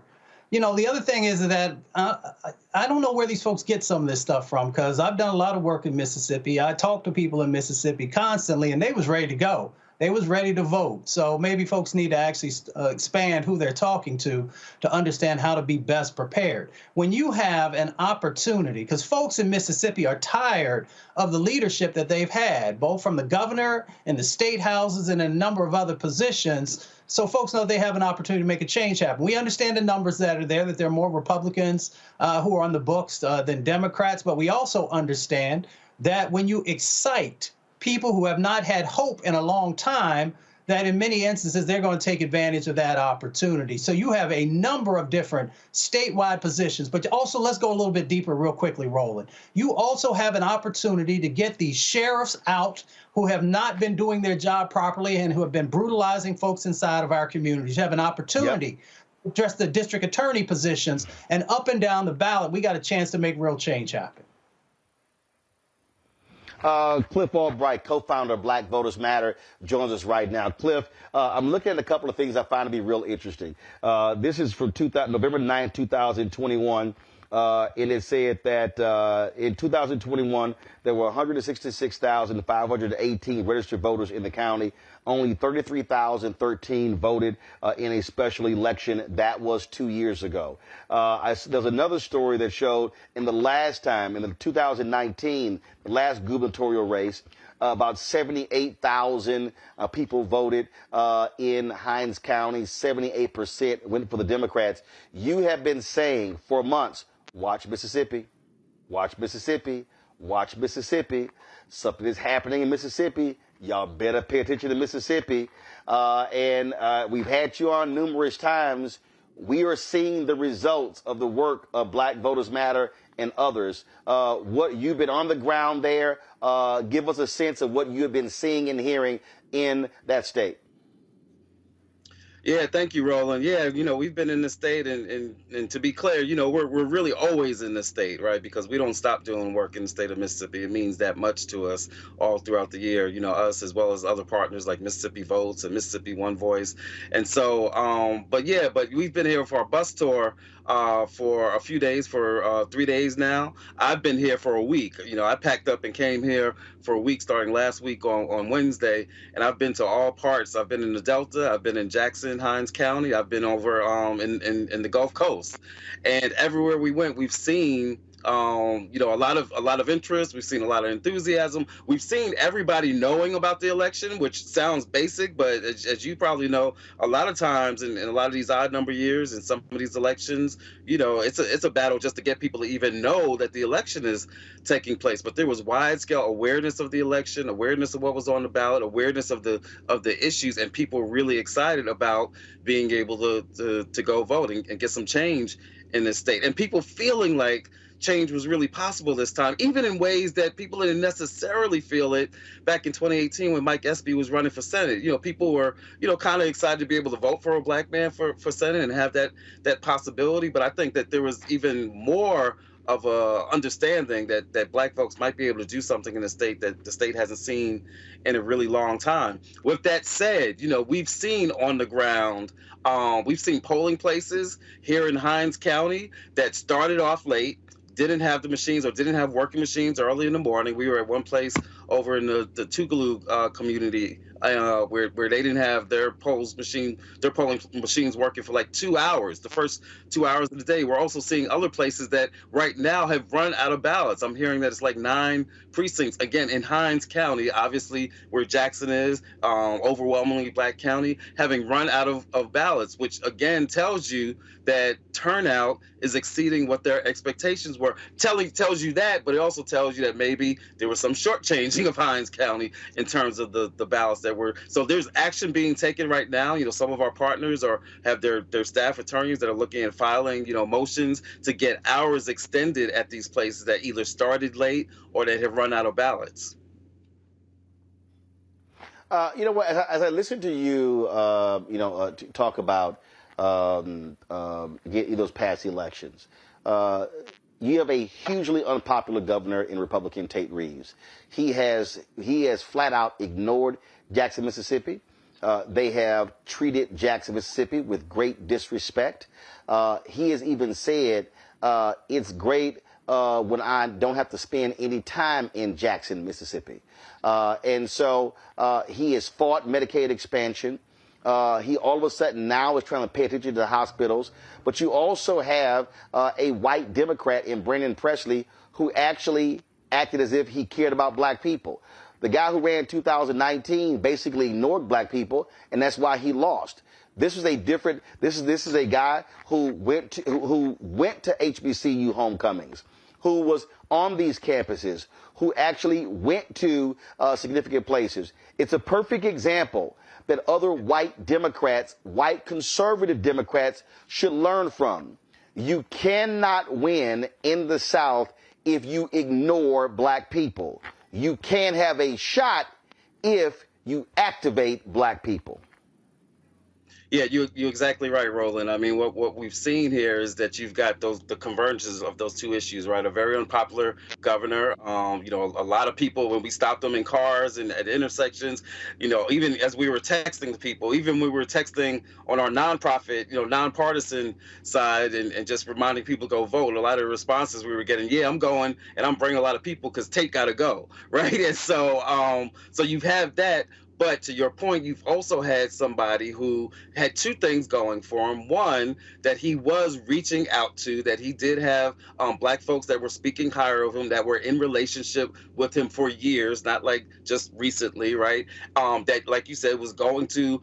The other thing is that I don't know where these folks get some of this stuff from, because I've done a lot of work in Mississippi. I talk to people in Mississippi constantly, and they was ready to go. They was ready to vote. So maybe folks need to actually expand who they're talking to understand how to be best prepared. When you have an opportunity, because folks in Mississippi are tired of the leadership that they've had, both from the governor and the state houses and a number of other positions. So folks know they have an opportunity to make a change happen. We understand the numbers that are there, that there are more Republicans who are on the books than Democrats, but we also understand that when you excite people who have not had hope in a long time, that in many instances, they're going to take advantage of that opportunity. So you have a number of different statewide positions, but also let's go a little bit deeper real quickly, Roland. You also have an opportunity to get these sheriffs out who have not been doing their job properly and who have been brutalizing folks inside of our communities. You have an opportunity to address the district attorney positions, and up and down the ballot, we got a chance to make real change happen. Cliff Albright, co-founder of Black Voters Matter, joins us right now. Cliff, I'm looking at a couple of things I find to be real interesting. This is from November 9, 2021. And it said that in 2021, there were 166,518 registered voters in the county. Only 33,013 voted in a special election. That was 2 years ago. There's another story that showed in the last time, in the 2019, the last gubernatorial race, about 78,000 people voted in Hinds County. 78% went for the Democrats. You have been saying for months, watch Mississippi, watch Mississippi, watch Mississippi. Something is happening in Mississippi. Y'all better pay attention to Mississippi. And we've had you on numerous times. We are seeing the results of the work of Black Voters Matter and others. What you've been on the ground there, give us a sense of what you have been seeing and hearing in that state. Yeah, thank you, Roland. Yeah, we've been in the state, and to be clear, we're really always in the state, right? Because we don't stop doing work in the state of Mississippi. It means that much to us all throughout the year, us as well as other partners like Mississippi Votes and Mississippi One Voice. And so, but we've been here for our bus tour for a few days, for 3 days now. I've been here for a week. I packed up and came here for a week starting last week on Wednesday, and I've been to all parts. I've been in the Delta, I've been in Jackson, Hinds County, I've been over in the Gulf Coast, and everywhere we went, we've seen a lot of interest. We've seen a lot of enthusiasm. We've seen everybody knowing about the election, which sounds basic, but as you probably know, a lot of times in a lot of these odd number years and some of these elections, it's a battle just to get people to even know that the election is taking place. But there was wide scale awareness of the election, awareness of what was on the ballot, awareness of the issues, and people really excited about being able to go vote and get some change in this state, and people feeling like change was really possible this time, even in ways that people didn't necessarily feel it back in 2018 when Mike Espy was running for Senate. People were, kind of excited to be able to vote for a black man for Senate and have that possibility. But I think that there was even more of a understanding that black folks might be able to do something in the state that the state hasn't seen in a really long time. With that said, we've seen on the ground, we've seen polling places here in Hinds County that started off late, didn't have the machines or didn't have working machines early in the morning. We were at one place over in the Tougaloo community where they didn't have their polling machines working for like 2 hours, the first 2 hours of the day. We're also seeing other places that right now have run out of ballots. I'm hearing that it's like 9 precincts, again, in Hinds County, obviously where Jackson is, overwhelmingly black county, having run out of ballots, which again tells you that turnout is exceeding what their expectations were. Tells you that, but it also tells you that maybe there was some shortchanging of Hinds County in terms of the ballots that were. So there's action being taken right now. Some of our partners have their staff attorneys that are looking at filing, motions to get hours extended at these places that either started late or that have run out of ballots. As I listen to you, talk about those past elections, you have a hugely unpopular governor in Republican Tate Reeves. He has flat out ignored Jackson, Mississippi. They have treated Jackson, Mississippi with great disrespect. He has even said it's great when I don't have to spend any time in Jackson, Mississippi. And so he has fought Medicaid expansion. He all of a sudden now is trying to pay attention to the hospitals. But you also have a white Democrat in Brennan Presley who actually acted as if he cared about black people. The guy who ran 2019 basically ignored black people, and that's why he lost. This is a different. This is a guy who went to HBCU homecomings, who was on these campuses, who actually went to significant places. It's a perfect example that other white Democrats, white conservative Democrats, should learn from. You cannot win in the South if you ignore black people. You can have a shot if you activate black people. Yeah, you're exactly right, Roland. I mean, what we've seen here is that you've got the convergences of those two issues, right? A very unpopular governor. You know, a lot of people, when we stopped them in cars and at intersections, you know, even as we were texting the people, even when we were texting on our nonprofit, you know, nonpartisan side and just reminding people to go vote, a lot of the responses we were getting, yeah, I'm going and I'm bringing a lot of people because Tate got to go, right? And so, so you've had that. But to your point, you've also had somebody who had two things going for him. One, that he was reaching out to, that he did have black folks that were speaking higher of him, that were in relationship with him for years, not like just recently, right? That, like you said, was going to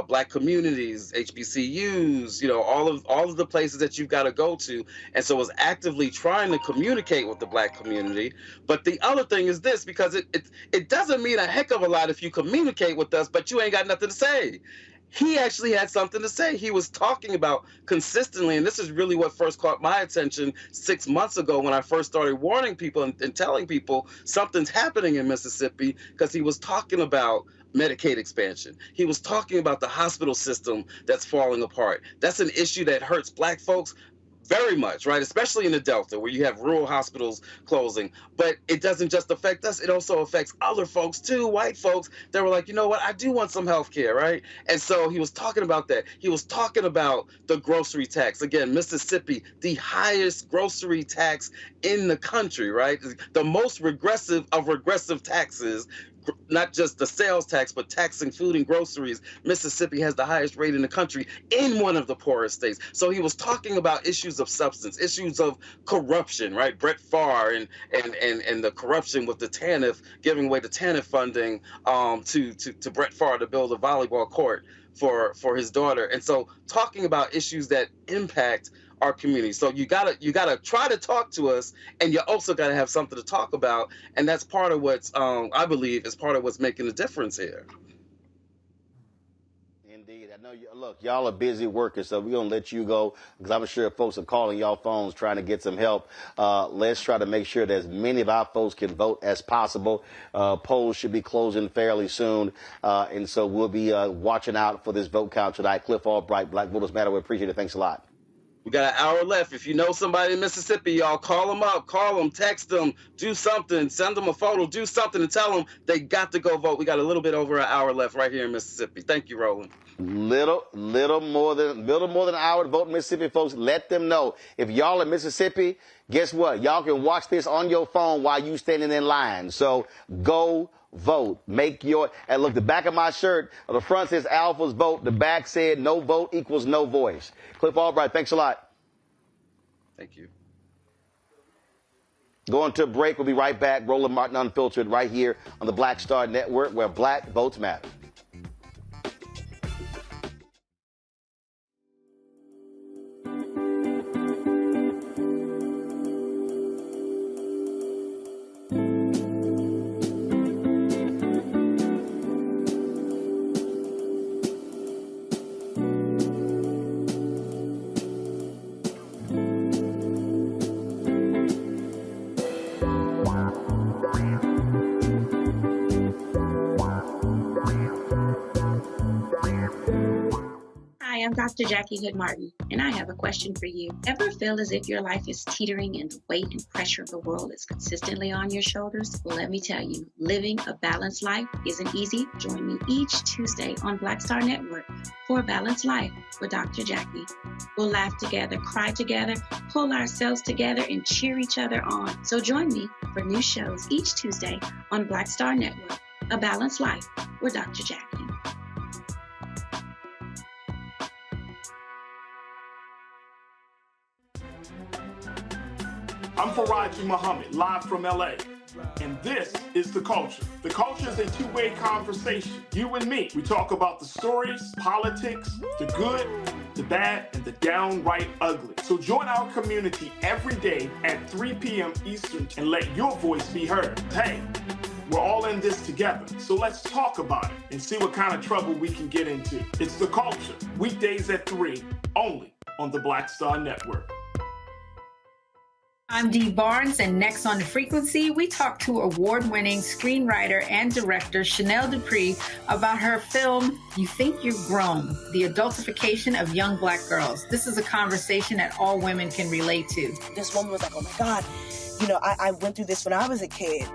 black communities, HBCUs, you know, all of the places that you've got to go to. And so was actively trying to communicate with the black community. But the other thing is this, because it doesn't mean a heck of a lot if you communicate with us, but you ain't got nothing to say. He actually had something to say. He was talking about consistently, and this is really what first caught my attention 6 months ago when I first started warning people and telling people something's happening in Mississippi, because he was talking about Medicaid expansion. He was talking about the hospital system that's falling apart. That's an issue that hurts black folks very much, right? Especially in the Delta, where you have rural hospitals closing. But it doesn't just affect us. It also affects other folks too, white folks that were like, you know what, I do want some health care, right? And so he was talking about that. He was talking about the grocery tax. Again, Mississippi, the highest grocery tax in the country, right? The most regressive of regressive taxes, not just the sales tax, but taxing food and groceries. Mississippi has the highest rate in the country in one of the poorest states. So he was talking about issues of substance, issues of corruption, right? Brett Favre and the corruption with the TANF, giving away the TANF funding to Brett Favre to build a volleyball court for his daughter. And so talking about issues that impact our community. So you gotta try to talk to us, and you also gotta have something to talk about, and that's part of what's I believe is part of what's making the difference here. Indeed, I know. Look, y'all are busy workers, so we're gonna let you go because I'm sure folks are calling y'all phones trying to get some help. Let's try to make sure that as many of our folks can vote as possible. Polls should be closing fairly soon, and so we'll be watching out for this vote count tonight. Cliff Albright, Black Voters Matter. We appreciate it. Thanks a lot. We got an hour left. If you know somebody in Mississippi, y'all call them up, call them, text them, do something, send them a photo, do something and tell them they got to go vote. We got a little bit over an hour left right here in Mississippi. Thank you, Roland. Little more than an hour to vote in Mississippi, folks. Let them know. If y'all in Mississippi, guess what? Y'all can watch this on your phone while you standing in line. So go vote. Make your, and look, the back of my shirt, the front says Alpha's vote. The back said no vote equals no voice. Cliff Albright, thanks a lot. Thank you. Going to a break. We'll be right back. Roland Martin Unfiltered right here on the Black Star Network, where black votes matter. Dr. Jackie Hood Martin, and I have a question for you. Ever feel as if your life is teetering and the weight and pressure of the world is consistently on your shoulders? Well, let me tell you, living a balanced life isn't easy. Join me each Tuesday on Black Star Network for A Balanced Life with Dr. Jackie. We'll laugh together, cry together, pull ourselves together, and cheer each other on. So join me for new shows each Tuesday on Black Star Network, A Balanced Life with Dr. Jackie. I'm Faraji Muhammad, live from LA. And this is The Culture. The Culture is a two-way conversation. You and me. We talk about the stories, politics, the good, the bad, and the downright ugly. So join our community every day at 3 p.m. Eastern and let your voice be heard. Hey, we're all in this together. So let's talk about it and see what kind of trouble we can get into. It's The Culture, weekdays at 3, only on the Black Star Network. I'm Dee Barnes, and next on The Frequency, we talk to award-winning screenwriter and director Chanel Dupree about her film, You Think You've Grown, the adultification of young Black girls. This is a conversation that all women can relate to. This woman was like, oh my God, you know, I went through this when I was a kid.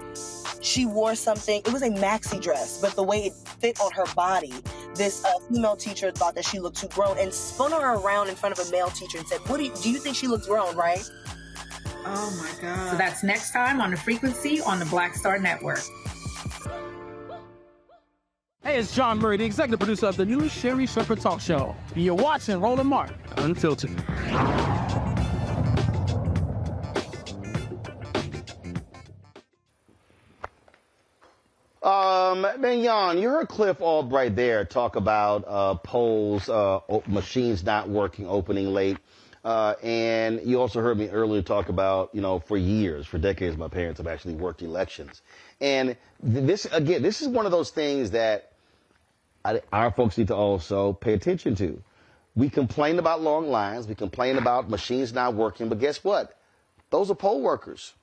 She wore something, it was a maxi dress, but the way it fit on her body, this female teacher thought that she looked too grown and spun her around in front of a male teacher and said, do you think she looks grown, right? Oh my God. So that's next time on The Frequency on the Black Star Network. Hey, it's John Murray, the executive producer of the new Sherry Shepherd Talk Show. And you're watching Roland Martin Unfiltered. Mignon, you heard Cliff Albright there talk about polls, machines not working, opening late. And you also heard me earlier talk about, for decades, my parents have actually worked elections. And this is one of those things that our folks need to also pay attention to. We complain about long lines. We complain about machines not working. But guess what? Those are poll workers.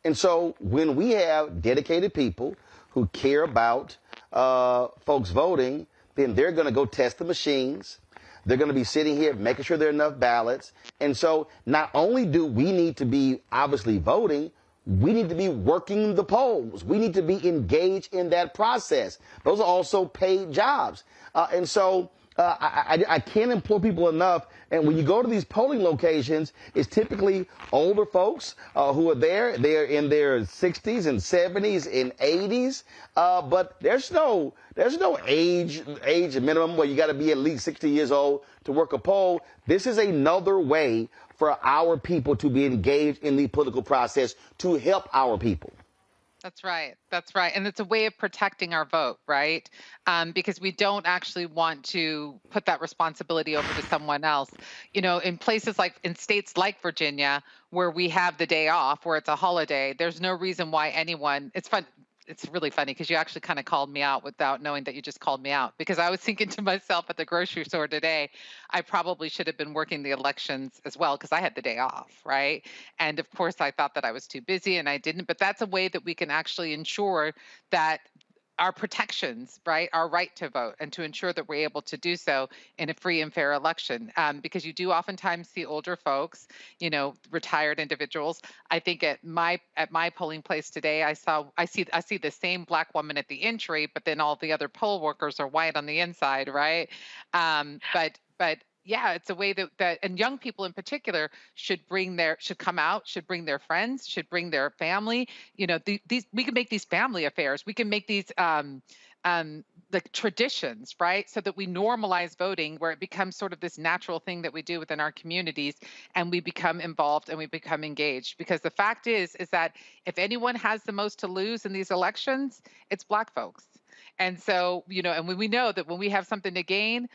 And so when we have dedicated people who care about folks voting, then they're going to go test the machines. They're going to be sitting here making sure there are enough ballots. And so not only do we need to be obviously voting, we need to be working the polls. We need to be engaged in that process. Those are also paid jobs. And so I can't implore people enough. And when you go to these polling locations, it's typically older folks who are there. They're in their 60s and 70s and 80s. But there's no age minimum where you got to be at least 60 years old to work a poll. This is another way for our people to be engaged in the political process to help our people. That's right. That's right. And it's a way of protecting our vote, right? Because we don't actually want to put that responsibility over to someone else. In places in states like Virginia, where we have the day off, where it's a holiday, there's no reason why anyone, it's fun. It's really funny because you actually kind of called me out without knowing that you just called me out, because I was thinking to myself at the grocery store today, I probably should have been working the elections as well because I had the day off, right? And of course, I thought that I was too busy and I didn't. But that's a way that we can actually ensure that our protections, right, our right to vote, and to ensure that we're able to do so in a free and fair election. Because you do oftentimes see older folks, retired individuals. I think at my polling place today, I see the same Black woman at the entry, but then all the other poll workers are white on the inside, right? But yeah, it's a way that and young people in particular should come out, should bring their friends, should bring their family. These we can make these family affairs. We can make these traditions, right? So that we normalize voting, where it becomes sort of this natural thing that we do within our communities, and we become involved and we become engaged. Because the fact is that if anyone has the most to lose in these elections, it's Black folks. And so, and when we know that when we have something to gain,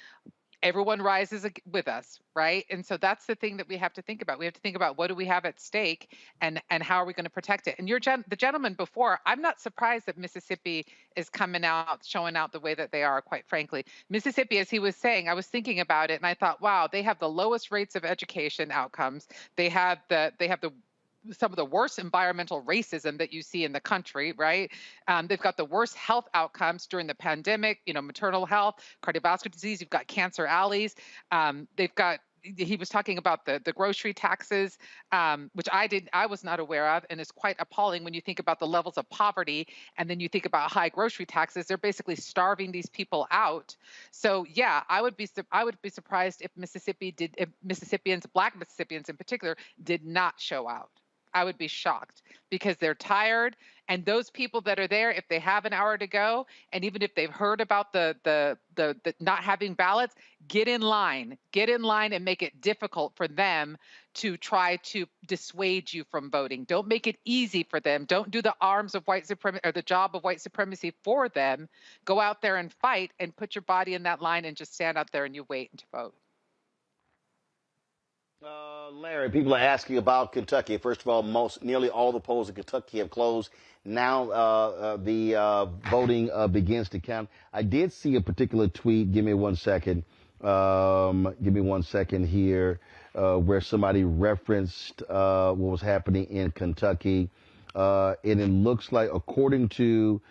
everyone rises with us, right? And so that's the thing that we have to think about. We have to think about what do we have at stake and how are we going to protect it? And the gentleman before, I'm not surprised that Mississippi is coming out, showing out the way that they are, quite frankly. Mississippi, as he was saying, I was thinking about it and I thought, wow, they have the lowest rates of education outcomes. They have the some of the worst environmental racism that you see in the country, right? They've got the worst health outcomes during the pandemic, maternal health, cardiovascular disease. You've got cancer alleys. He was talking about the grocery taxes, which I was not aware of, and is quite appalling when you think about the levels of poverty, and then you think about high grocery taxes. They're basically starving these people out. So yeah, I would be surprised if Mississippians, Black Mississippians in particular, did not show out. I would be shocked because they're tired. And those people that are there, if they have an hour to go, and even if they've heard about the not having ballots, get in line and make it difficult for them to try to dissuade you from voting. Don't make it easy for them. Don't do the arms of white supremacy or the job of white supremacy for them. Go out there and fight and put your body in that line and just stand out there and you wait to vote. Larry, people are asking about Kentucky. First of all, nearly all the polls in Kentucky have closed. Now the voting begins to count. I did see a particular tweet. Give me 1 second. Give me 1 second here, where somebody referenced what was happening in Kentucky. And it looks like, according to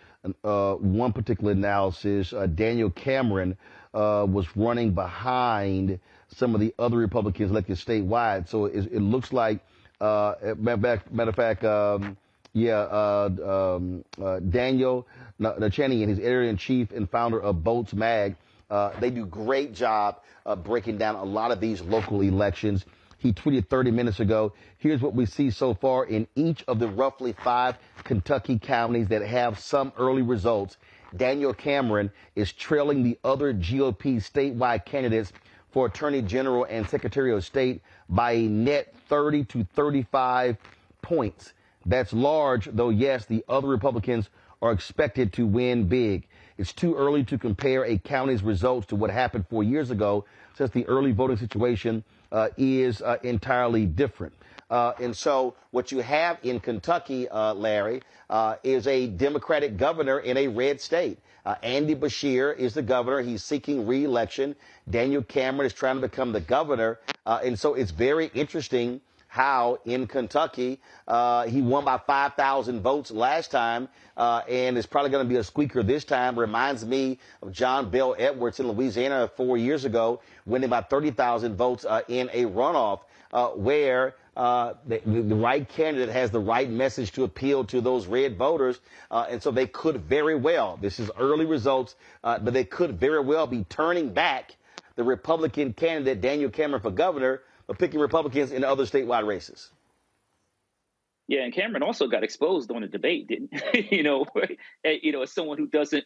one particular analysis, Daniel Cameron was running behind some of the other Republicans elected statewide. So it looks like, matter of fact, Daniel Nachanian, his editor-in-chief and founder of Bolts Mag, they do great job breaking down a lot of these local elections. He tweeted 30 minutes ago, here's what we see so far in each of the roughly 5 Kentucky counties that have some early results. Daniel Cameron is trailing the other GOP statewide candidates for Attorney General and Secretary of State by a net 30 to 35 points. That's large, though, yes, the other Republicans are expected to win big. It's too early to compare a county's results to what happened 4 years ago, since the early voting situation is entirely different. And so what you have in Kentucky, Larry, is a Democratic governor in a red state. Andy Beshear is the governor. He's seeking re-election. Daniel Cameron is trying to become the governor. And so it's very interesting how in Kentucky he won by 5,000 votes last time, and it's probably going to be a squeaker this time. Reminds me of John Bell Edwards in Louisiana 4 years ago, winning by 30,000 votes in a runoff where the right candidate has the right message to appeal to those red voters. And so they could very well, this is early results, but they could very well be turning back the Republican candidate, Daniel Cameron, for governor, but picking Republicans in other statewide races. Yeah, and Cameron also got exposed on the debate, didn't as someone who doesn't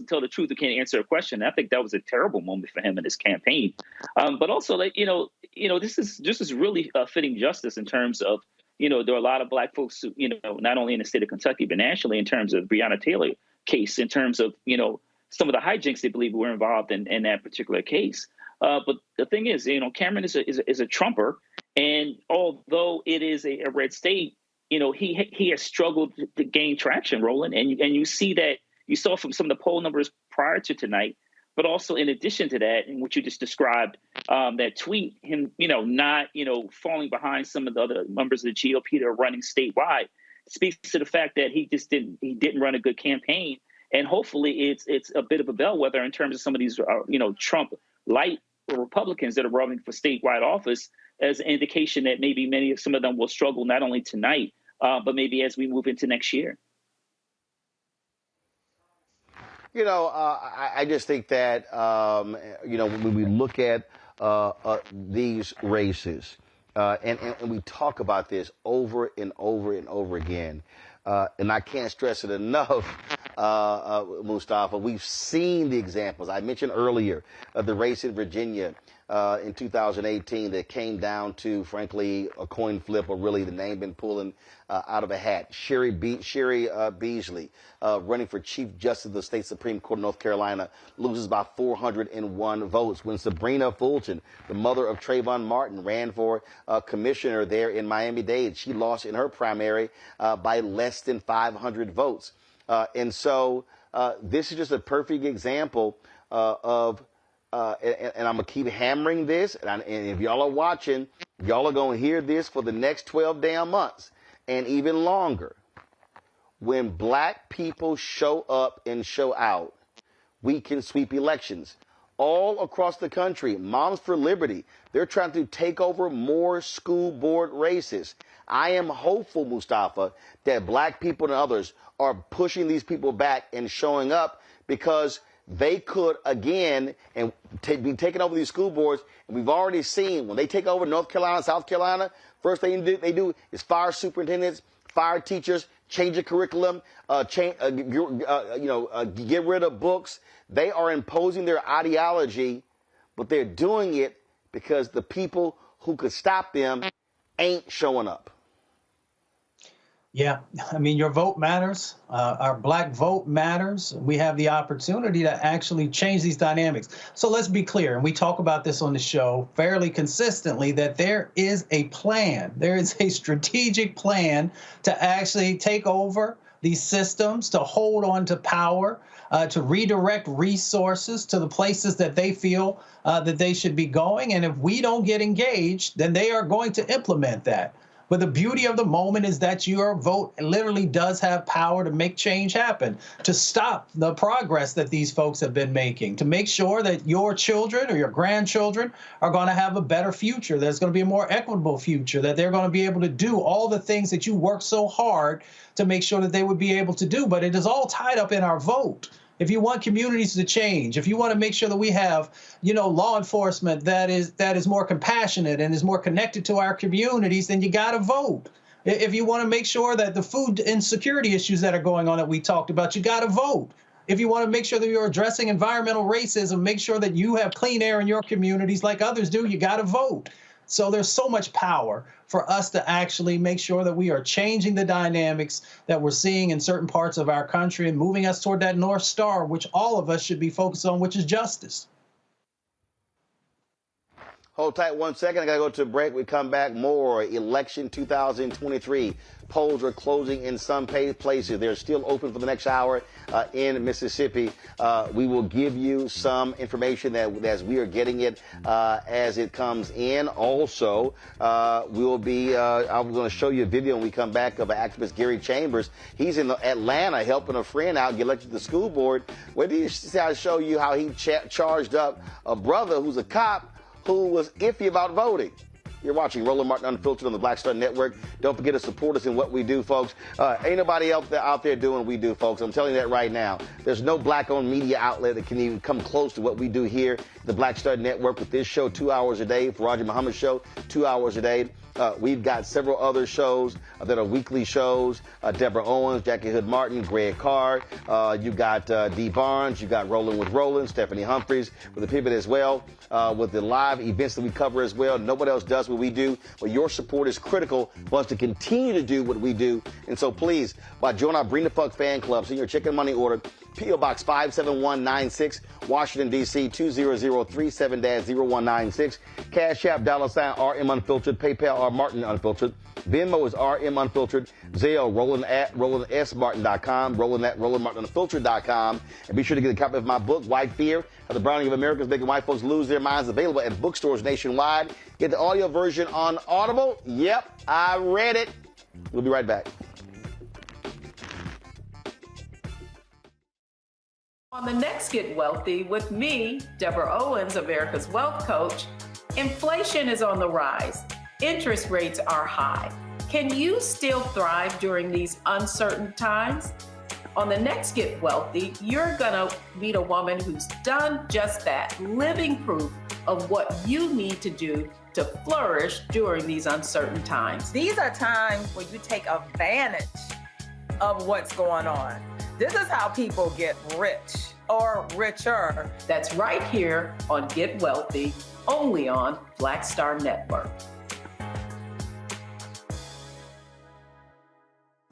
tell the truth, who can't answer a question. I think that was a terrible moment for him in his campaign. But also, this is really fitting justice in terms of, there are a lot of Black folks who, not only in the state of Kentucky, but nationally in terms of Breonna Taylor case, in terms of, some of the hijinks they believe were involved in that particular case. But the thing is, Cameron is a Trumper, and although it is a red state, he has struggled to gain traction, Roland, and you see that, you saw from some of the poll numbers prior to tonight, but also in addition to that, in what you just described, that tweet, him, not, falling behind some of the other members of the GOP that are running statewide, speaks to the fact that he didn't run a good campaign, and hopefully it's a bit of a bellwether in terms of some of these, Trump light Republicans that are running for statewide office, as an indication that maybe some of them will struggle not only tonight, but maybe as we move into next year. I just think that, when we look at these races, and we talk about this over and over and over again, and I can't stress it enough, Mustafa, we've seen the examples. I mentioned earlier the race in Virginia in 2018 that came down to, frankly, a coin flip, or really the name been pulling out of a hat. Sherry Beasley, running for Chief Justice of the State Supreme Court of North Carolina, loses by 401 votes. When Sabrina Fulton, the mother of Trayvon Martin, ran for commissioner there in Miami-Dade, she lost in her primary by less than 500 votes. And so this is just a perfect example of and I'm going to keep hammering this, and if y'all are watching, y'all are going to hear this for the next 12 damn months. and even longer. When black people show up and show out, we can sweep elections. All across the country, Moms for Liberty, they're trying to take over more school board races. I am hopeful, Mustafa, that black people and others are pushing these people back and showing up, because they could, again, and be taking over these school boards. And we've already seen when they take over North Carolina, South Carolina, first thing they do is fire superintendents, fire teachers, change the curriculum, get rid of books. They are imposing their ideology, but they're doing it because the people who could stop them ain't showing up. Yeah, I mean, your vote matters. Our black vote matters. We have the opportunity to actually change these dynamics. So let's be clear, and we talk about this on the show fairly consistently, that there is a plan. There is a strategic plan to actually take over these systems, to hold on to power, to redirect resources to the places that they feel that they should be going. And if we don't get engaged, then they are going to implement that. But the beauty of the moment is that your vote literally does have power to make change happen, to stop the progress that these folks have been making, to make sure that your children or your grandchildren are going to have a better future. There's going to be a more equitable future, that they're going to be able to do all the things that you work so hard to make sure that they would be able to do. But it is all tied up in our vote. If you want communities to change, if you want to make sure that we have, law enforcement that is more compassionate and is more connected to our communities, then you got to vote. If you want to make sure that the food insecurity issues that are going on that we talked about, you got to vote. If you want to make sure that you're addressing environmental racism, make sure that you have clean air in your communities like others do, you got to vote. So there's so much power for us to actually make sure that we are changing the dynamics that we're seeing in certain parts of our country and moving us toward that North Star, which all of us should be focused on, which is justice. Hold tight 1 second. I got to go to a break. We come back. More election 2023. Polls are closing in some places. They're still open for the next hour in Mississippi. We will give you some information that as we are getting it as it comes in. Also, I'm going to show you a video when we come back of activist Gary Chambers. He's in Atlanta helping a friend out get elected to the school board. Where did you see I show you how he charged up a brother who's a cop who was iffy about voting? You're watching Roland Martin Unfiltered on the Black Star Network. Don't forget to support us in what we do, folks. Ain't nobody else out there doing what we do, folks. I'm telling you that right now. There's no black-owned media outlet that can even come close to what we do here, the Black Star Network, with this show 2 hours a day, for Roger Muhammad's show 2 hours a day. We've got several other shows that are weekly shows. Deborah Owens, Jackie Hood Martin, Greg Carr. You got Dee Barnes. You got Rolling with Roland, Stephanie Humphreys with the Pivot as well. With the live events that we cover as well. Nobody else does what we do. But your support is critical for us to continue to do what we do. And so please, join our Bring the Fuck fan club. Send your chicken money order. P.O. Box 57196, Washington, D.C. 20037-0196. Cash App, $RM Unfiltered. PayPal, R Martin Unfiltered. Venmo is RM Unfiltered. Zelle, Roland at RolandSMartin.com. Roland at RolandMartinUnfiltered.com. And be sure to get a copy of my book, White Fear, The Browning of Americans Making White Folks Lose Their Minds, available at bookstores nationwide. Get the audio version on Audible. Yep, I read it. We'll be right back. On the next Get Wealthy with me, Deborah Owens, America's Wealth Coach, inflation is on the rise. Interest rates are high. Can you still thrive during these uncertain times? On the next Get Wealthy, you're gonna meet a woman who's done just that, living proof of what you need to do to flourish during these uncertain times. These are times where you take advantage of what's going on. This is how people get rich or richer. That's right here on Get Wealthy, only on Black Star Network.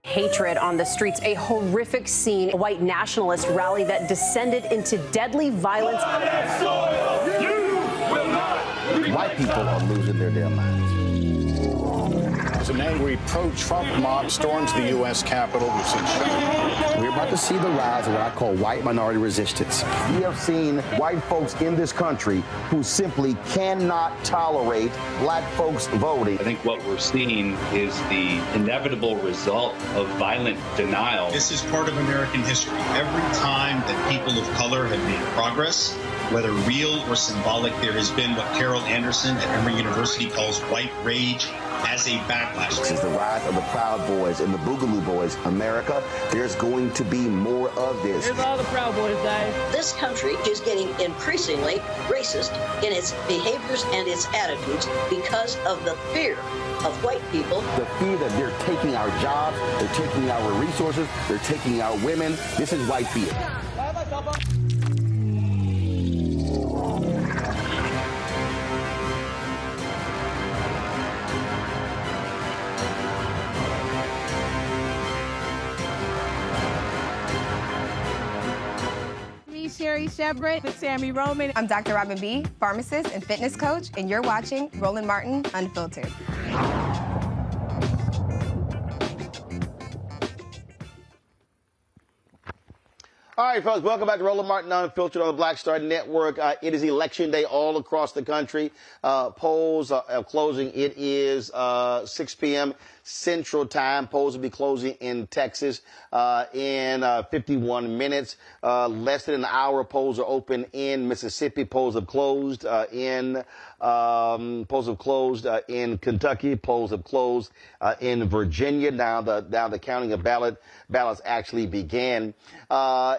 Hatred on the streets, a horrific scene, a white nationalist rally that descended into deadly violence. White people are losing their damn minds. as an angry pro-Trump mob storms the U.S. Capitol. We've seen We're about to see the rise of what I call white minority resistance. We have seen white folks in this country who simply cannot tolerate black folks voting. I think what we're seeing is the inevitable result of violent denial. This is part of American history. Every time that people of color have made progress, whether real or symbolic, there has been what Carol Anderson at Emory University calls white rage as a backlash. This is the rise of the Proud Boys and the Boogaloo Boys. America, there's going to be more of this. Here's all the Proud Boys, guys. This country is getting increasingly racist in its behaviors and its attitudes because of the fear of white people. The fear that they're taking our jobs, they're taking our resources, they're taking our women. This is white fear. Sherry Shepard with Sammy Roman. I'm Dr. Robin B., pharmacist and fitness coach, and you're watching Roland Martin Unfiltered. All right, folks, welcome back to Roland Martin Unfiltered on the Black Star Network. It is election day all across the country. Polls are closing. It is 6 p.m. Central Time. Polls will be closing in Texas in 51 minutes. Less than an hour, polls are open in Mississippi. Polls have closed in Kentucky. Polls have closed in Virginia. Now the counting of ballots actually began.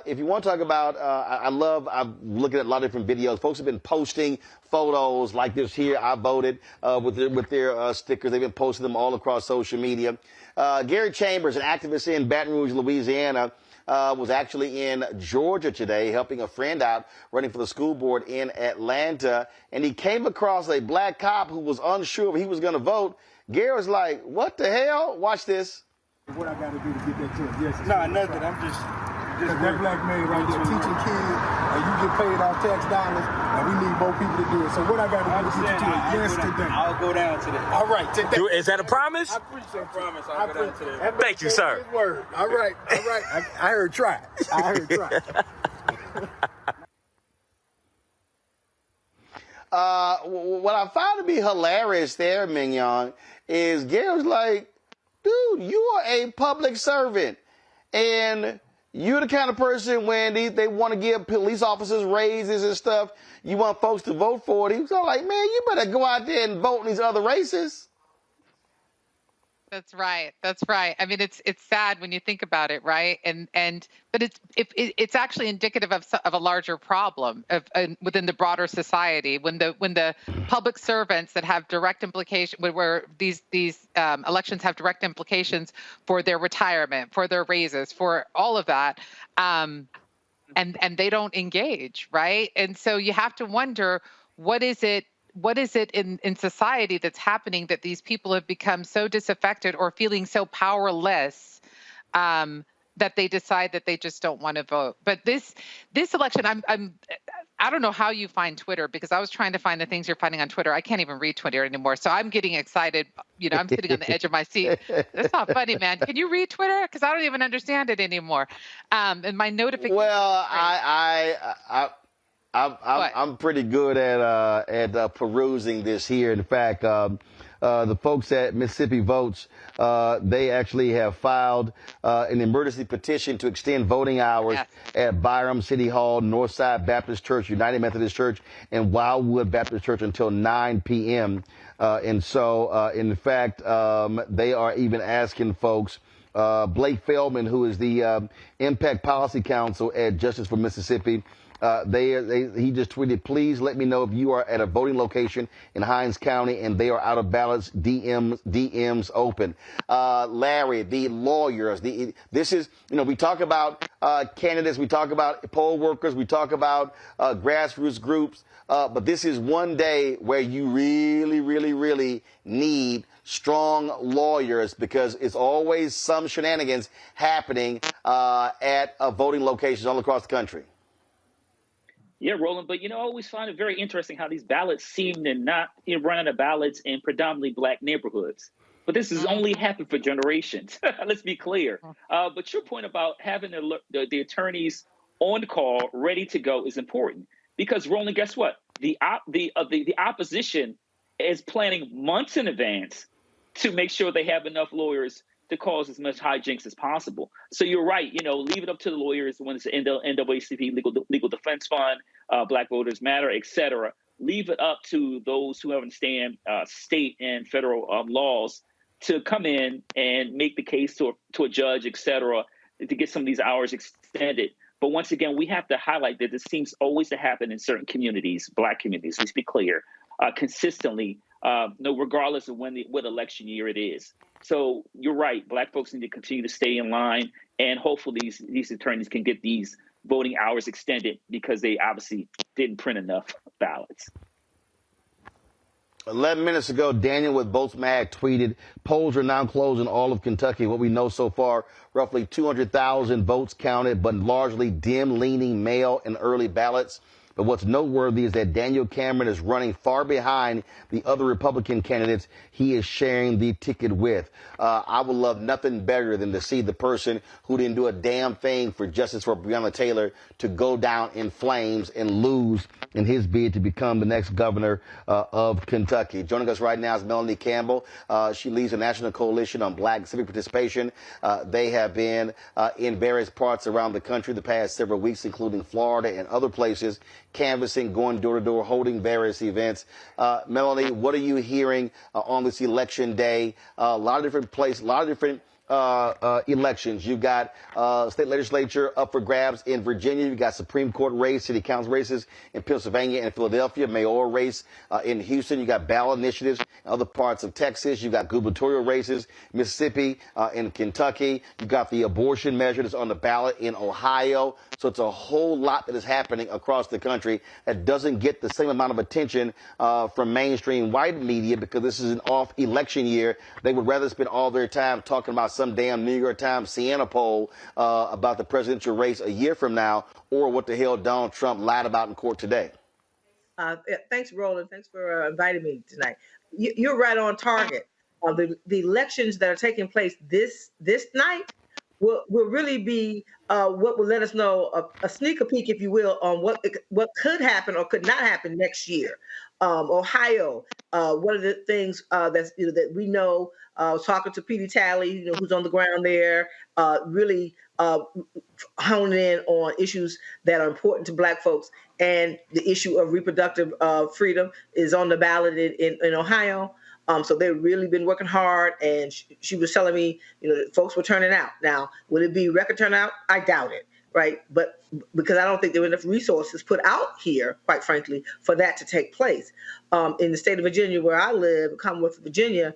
If you want to talk about, I'm looking at a lot of different videos. Folks have been posting photos like this here. I voted with their stickers. They've been posting them all across social media. Gary Chambers, an activist in Baton Rouge, Louisiana, was actually in Georgia today helping a friend out running for the school board in Atlanta. And he came across a black cop who was unsure if he was going to vote. Gary was like, what the hell? Watch this. What I got to do to get that to yes? No, nothing. I'm just that black man right there teaching kids, and you get paid off tax dollars, and we need more people to do it. So what I got to do to get you to it? Yes, today. I'll go down to that. All right, today. Is that a promise? I appreciate the promise. I'll go down to that. Thank you, sir. His word. All right. I heard try. What I found to be hilarious there, Mignon, is Gary was like, dude, you are a public servant. And you're the kind of person when they want to give police officers raises and stuff, you want folks to vote for it. He was all like, man, you better go out there and vote in these other races. That's right. That's right. I mean, it's sad when you think about it, right? But it's actually indicative of a larger problem within the broader society. When the public servants that have direct implication, where these elections have direct implications for their retirement, for their raises, for all of that, and they don't engage, right? And so you have to wonder, what is it in society that's happening that these people have become so disaffected or feeling so powerless that they decide that they just don't want to vote? But this election, I don't know how you find Twitter, because I was trying to find the things you're finding on Twitter. I can't even read Twitter anymore. So I'm getting excited. You know, I'm sitting on the edge of my seat. That's not funny, man. Can you read Twitter? Because I don't even understand it anymore. And my notifications. Well, I'm pretty good at perusing this here. In fact, the folks at Mississippi Votes, they actually have filed an emergency petition to extend voting hours at Byram City Hall, Northside Baptist Church, United Methodist Church, and Wildwood Baptist Church until 9 p.m. In fact, they are even asking folks, Blake Feldman, who is the Impact Policy Counsel at Justice for Mississippi, he just tweeted, please let me know if you are at a voting location in Hinds County and they are out of ballots, DMs open. Larry, the lawyers, this is, we talk about candidates, we talk about poll workers, we talk about grassroots groups, but this is one day where you really, really, really need strong lawyers, because it's always some shenanigans happening at voting locations all across the country. Yeah, Roland, but I always find it very interesting how these ballots seem to not run out of ballots in predominantly black neighborhoods. But this has only happened for generations. Let's be clear. But your point about having the attorneys on call, ready to go, is important because, Roland, guess what? The opposition is planning months in advance to make sure they have enough lawyers to cause as much hijinks as possible. So you're right. Leave it up to the lawyers when it's the NAACP Legal Defense Fund, Black Voters Matter, et cetera. Leave it up to those who understand state and federal laws to come in and make the case to a judge, et cetera, to get some of these hours extended. But once again, we have to highlight that this seems always to happen in certain communities, Black communities, let's be clear, consistently, regardless of what election year it is. So you're right. Black folks need to continue to stay in line, and hopefully these attorneys can get these voting hours extended because they obviously didn't print enough ballots. 11 minutes ago, Daniel with Votes Mag tweeted, polls are now closed in all of Kentucky. What we know so far, roughly 200,000 votes counted, but largely dim, leaning mail and early ballots. But what's noteworthy is that Daniel Cameron is running far behind the other Republican candidates he is sharing the ticket with. I would love nothing better than to see the person who didn't do a damn thing for justice for Breonna Taylor to go down in flames and lose in his bid to become the next governor of Kentucky. Joining us right now is Melanie Campbell. She leads the National Coalition on Black Civic Participation. They have been in various parts around the country the past several weeks, including Florida and other places, canvassing, going door to door, holding various events. Melanie, what are you hearing on this election day? A lot of different places, a lot of different elections. You've got state legislature up for grabs in Virginia. You've got Supreme Court race, city council races in Pennsylvania and Philadelphia, mayoral race in Houston. You got ballot initiatives in other parts of Texas. You've got gubernatorial races, Mississippi, in Kentucky. You've got the abortion measure that's on the ballot in Ohio. So it's a whole lot that is happening across the country that doesn't get the same amount of attention from mainstream white media because this is an off election year. They would rather spend all their time talking about some damn New York Times Siena poll about the presidential race a year from now, or what the hell Donald Trump lied about in court today. Thanks, Roland. Thanks for inviting me tonight. You're right on target. The elections that are taking place this night will really be what will let us know a sneak peek, if you will, on what could happen or could not happen next year. Ohio, one of the things that we know. Talking to Petey Talley, who's on the ground there, really honing in on issues that are important to Black folks, and the issue of reproductive freedom is on the ballot in Ohio. So they've really been working hard, and she was telling me, folks were turning out. Now, will it be record turnout? I doubt it, right? But because I don't think there were enough resources put out here, quite frankly, for that to take place. In the state of Virginia, where I live, Commonwealth of Virginia,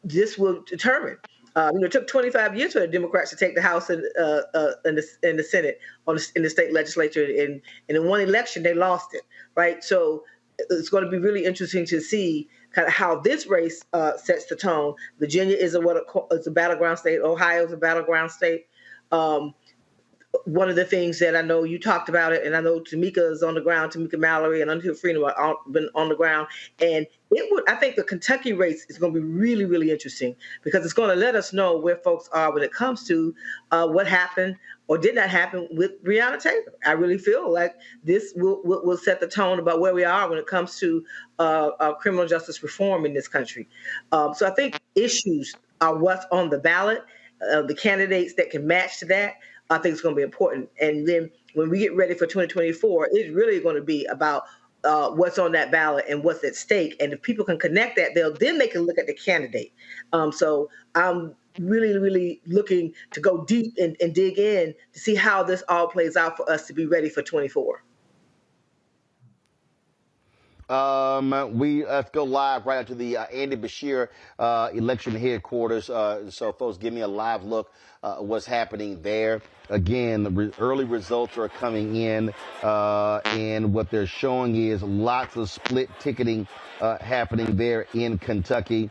this will determine. It took 25 years for the Democrats to take the House and the Senate in the state legislature. And in one election, they lost it, right? So it's going to be really interesting to see kind of how this race sets the tone. Virginia is a battleground state. Ohio is a battleground state. One of the things that I know you talked about it, and I know Tamika is on the ground, Tamika Mallory and Until Freedom have been on the ground. And I think the Kentucky race is going to be really, really interesting because it's going to let us know where folks are when it comes to what happened or did not happen with Breonna Taylor. I really feel like this will set the tone about where we are when it comes to criminal justice reform in this country. So I think issues are what's on the ballot, the candidates that can match to that. I think it's going to be important. And then when we get ready for 2024, it's really going to be about what's on that ballot and what's at stake. And if people can connect that, then they can look at the candidate. So I'm really, really looking to go deep and dig in to see how this all plays out for us to be ready for 24. Let's go live right to the Andy Beshear election headquarters. So folks, give me a live look what's happening there. Again, the early results are coming in, and what they're showing is lots of split ticketing happening there in Kentucky.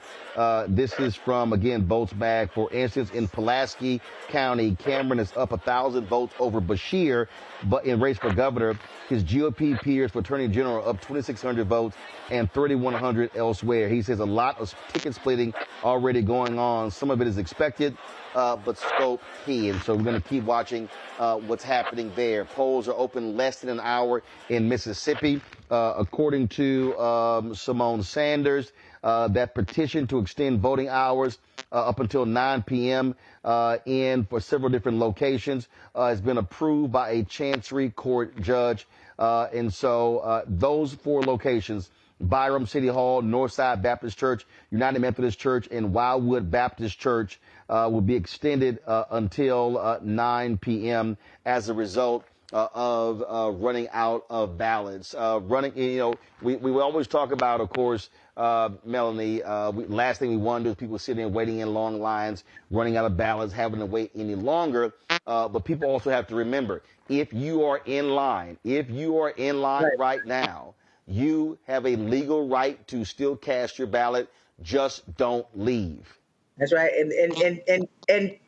This is from, again, Votes Mag. For instance, in Pulaski County, Cameron is up 1,000 votes over Beshear, but in race for governor, his GOP peers for attorney general are up 2,600 votes and 3,100 elsewhere. He says a lot of ticket splitting already going on. Some of it is expected, but scope key. And so we're going to keep watching what's happening there. Polls are open less than an hour in Mississippi. According to Simone Sanders, that petition to extend voting hours up until 9 p.m. For several different locations has been approved by a Chancery Court judge. And so those 4 locations, Byram City Hall, Northside Baptist Church, United Methodist Church, and Wildwood Baptist Church will be extended until 9 p.m. as a result of running out of ballots. We always talk about, of course, Melanie, last thing we want to do is people sitting there waiting in long lines, running out of ballots, having to wait any longer. But people also have to remember, if you are in line right now, you have a legal right to still cast your ballot. Just don't leave. That's right. And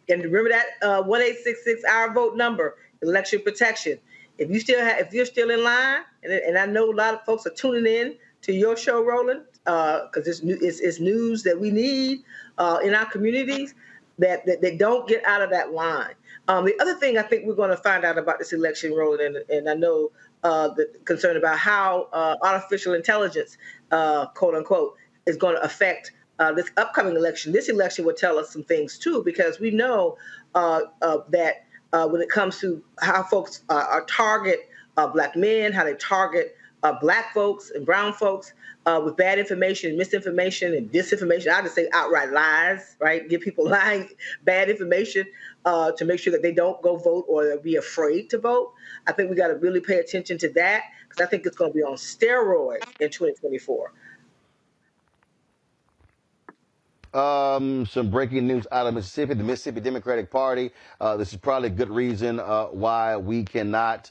remember that 1-866 our vote number, election protection. If you're still in line, and I know a lot of folks are tuning in to your show, Roland, because it's news that we need in our communities, that they don't get out of that line. The other thing I think we're going to find out about this election, Roland, and I know the concern about how artificial intelligence, quote unquote, is going to affect this upcoming election. This election will tell us some things too, because we know that when it comes to how folks target Black men, how they target Black folks and brown folks with bad information, misinformation, and disinformation. I just say outright lies, right? Give people lying, bad information to make sure that they don't go vote or be afraid to vote. I think we got to really pay attention to that, because I think it's going to be on steroids in 2024. Some breaking news out of Mississippi. The Mississippi Democratic Party. This is probably a good reason why we cannot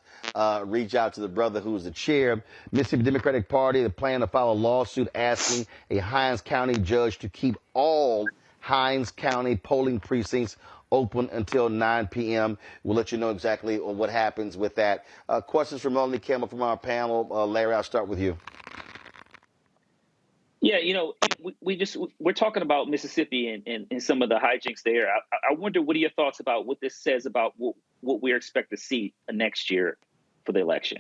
reach out to the brother who's the chair. Mississippi Democratic Party, they plan to file a lawsuit asking a Hinds County judge to keep all Hinds County polling precincts open until 9 p.m. We'll let you know exactly what happens with that. Questions from Melanie Campbell from our panel. Larry, I'll start with you. Yeah, we're talking about Mississippi and some of the hijinks there. I wonder, what are your thoughts about what this says about what we expect to see next year for the election?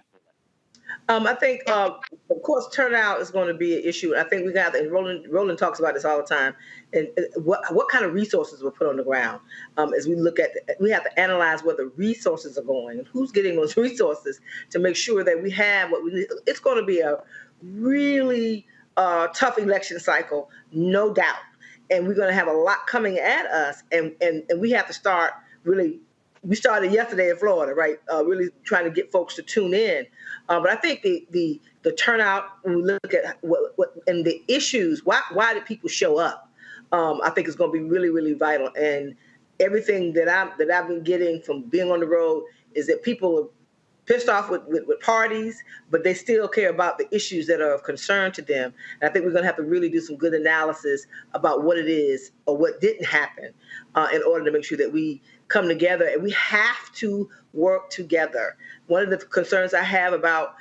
I think, of course, turnout is going to be an issue. I think we got, and Roland talks about this all the time, and what kind of resources were put on the ground. As we look at, we have to analyze where the resources are going and who's getting those resources to make sure that we have what we need. It's going to be a really tough election cycle, no doubt. And we're going to have a lot coming at us. And we have to start really, we started yesterday in Florida, right? Really trying to get folks to tune in. But I think the turnout, when we look at what and the issues, why did people show up? I think it's going to be really, really vital. And everything that I've been getting from being on the road is that people are pissed off with parties, but they still care about the issues that are of concern to them. And I think we're going to have to really do some good analysis about what it is or what didn't happen in order to make sure that we come together. And we have to work together. One of the concerns I have about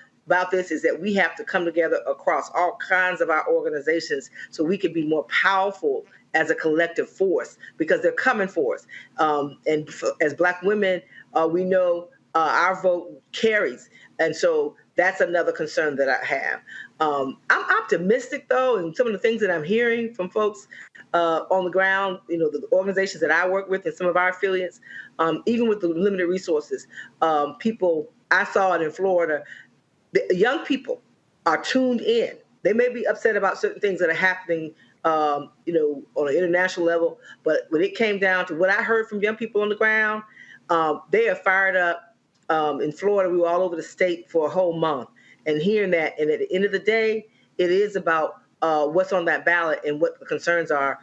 this is that we have to come together across all kinds of our organizations so we can be more powerful as a collective force, because they're coming for us. And as Black women, we know our vote carries. And so that's another concern that I have. I'm optimistic, though, and some of the things that I'm hearing from folks on the ground, the organizations that I work with and some of our affiliates, even with the limited resources, people, I saw it in Florida, the young people are tuned in. They may be upset about certain things that are happening, on an international level, but when it came down to what I heard from young people on the ground, they are fired up. In Florida, we were all over the state for a whole month, and hearing that, and at the end of the day, it is about what's on that ballot and what the concerns are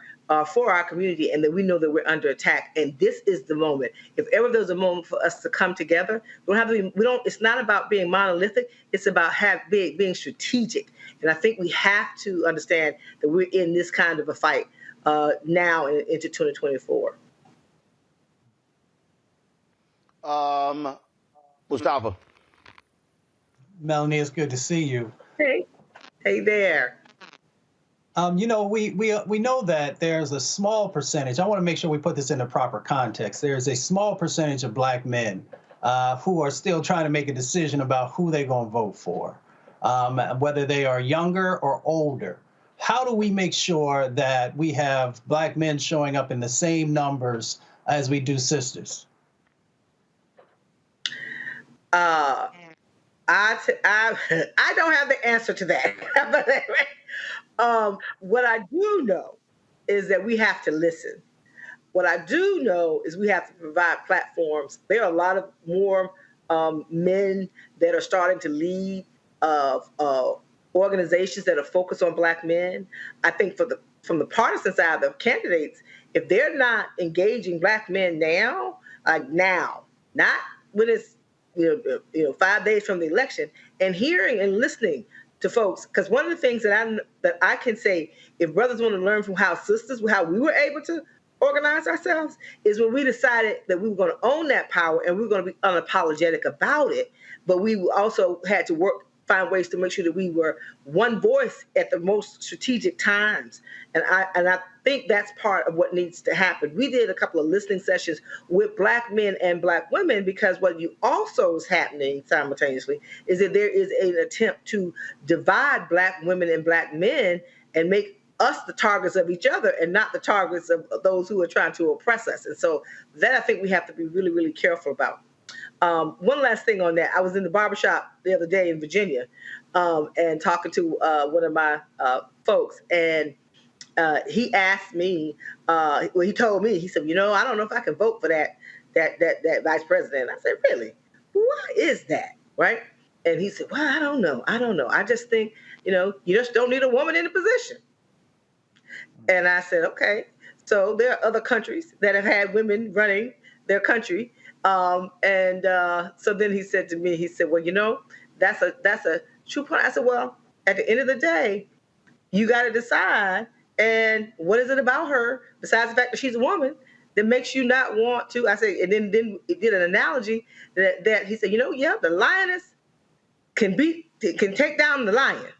for our community, and that we know that we're under attack. And this is the moment. If ever there's a moment for us to come together, it's not about being monolithic. It's about being strategic. And I think we have to understand that we're in this kind of a fight now into 2024. Mustafa. Melanie, it's good to see you. Hey. Hey there. You know, we know that there's a small percentage. I want to make sure we put this in the proper context. There's a small percentage of Black men who are still trying to make a decision about who they're going to vote for, whether they are younger or older. How do we make sure that we have Black men showing up in the same numbers as we do sisters? I don't have the answer to that. What I do know is that we have to listen. What I do know is we have to provide platforms. There are a lot of more men that are starting to lead organizations that are focused on Black men. I think from the partisan side of candidates, if they're not engaging Black men now, like now, not when it's 5 days from the election, and hearing and listening to folks, because one of the things that I can say, if brothers want to learn from how we were able to organize ourselves, is when we decided that we were going to own that power and we were going to be unapologetic about it, but we also had to find ways to make sure that we were one voice at the most strategic times. And I think that's part of what needs to happen. We did a couple of listening sessions with Black men and Black women, because what you also is happening simultaneously is that there is an attempt to divide Black women and Black men and make us the targets of each other and not the targets of those who are trying to oppress us. And so that I think we have to be really, really careful about. One last thing on that. I was in the barbershop the other day in Virginia and talking to one of my folks, and he asked me, he told me, he said, I don't know if I can vote for that vice president. I said, really? Why is that? Right? And he said, well, I don't know. I just think, you just don't need a woman in the position. And I said, okay. So there are other countries that have had women running their country. So then he said to me, he said, well, that's a true point. I said, well, at the end of the day, you got to decide. And what is it about her, besides the fact that she's a woman, that makes you not want to? I said, and then he did an analogy that he said, the lioness can take down the lion.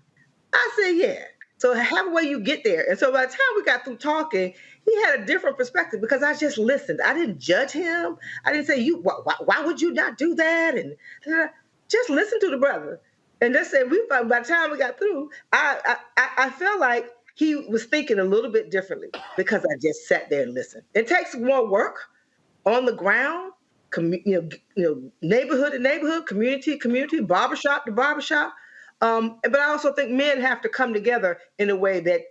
I said, yeah. So have a way you get there. And so by the time we got through talking, he had a different perspective because I just listened. I didn't judge him. I didn't say, why would you not do that? And just listen to the brother. And just say, by the time we got through, I felt like he was thinking a little bit differently because I just sat there and listened. It takes more work on the ground, neighborhood to neighborhood, community to community, barbershop to barbershop. But I also think men have to come together in a way that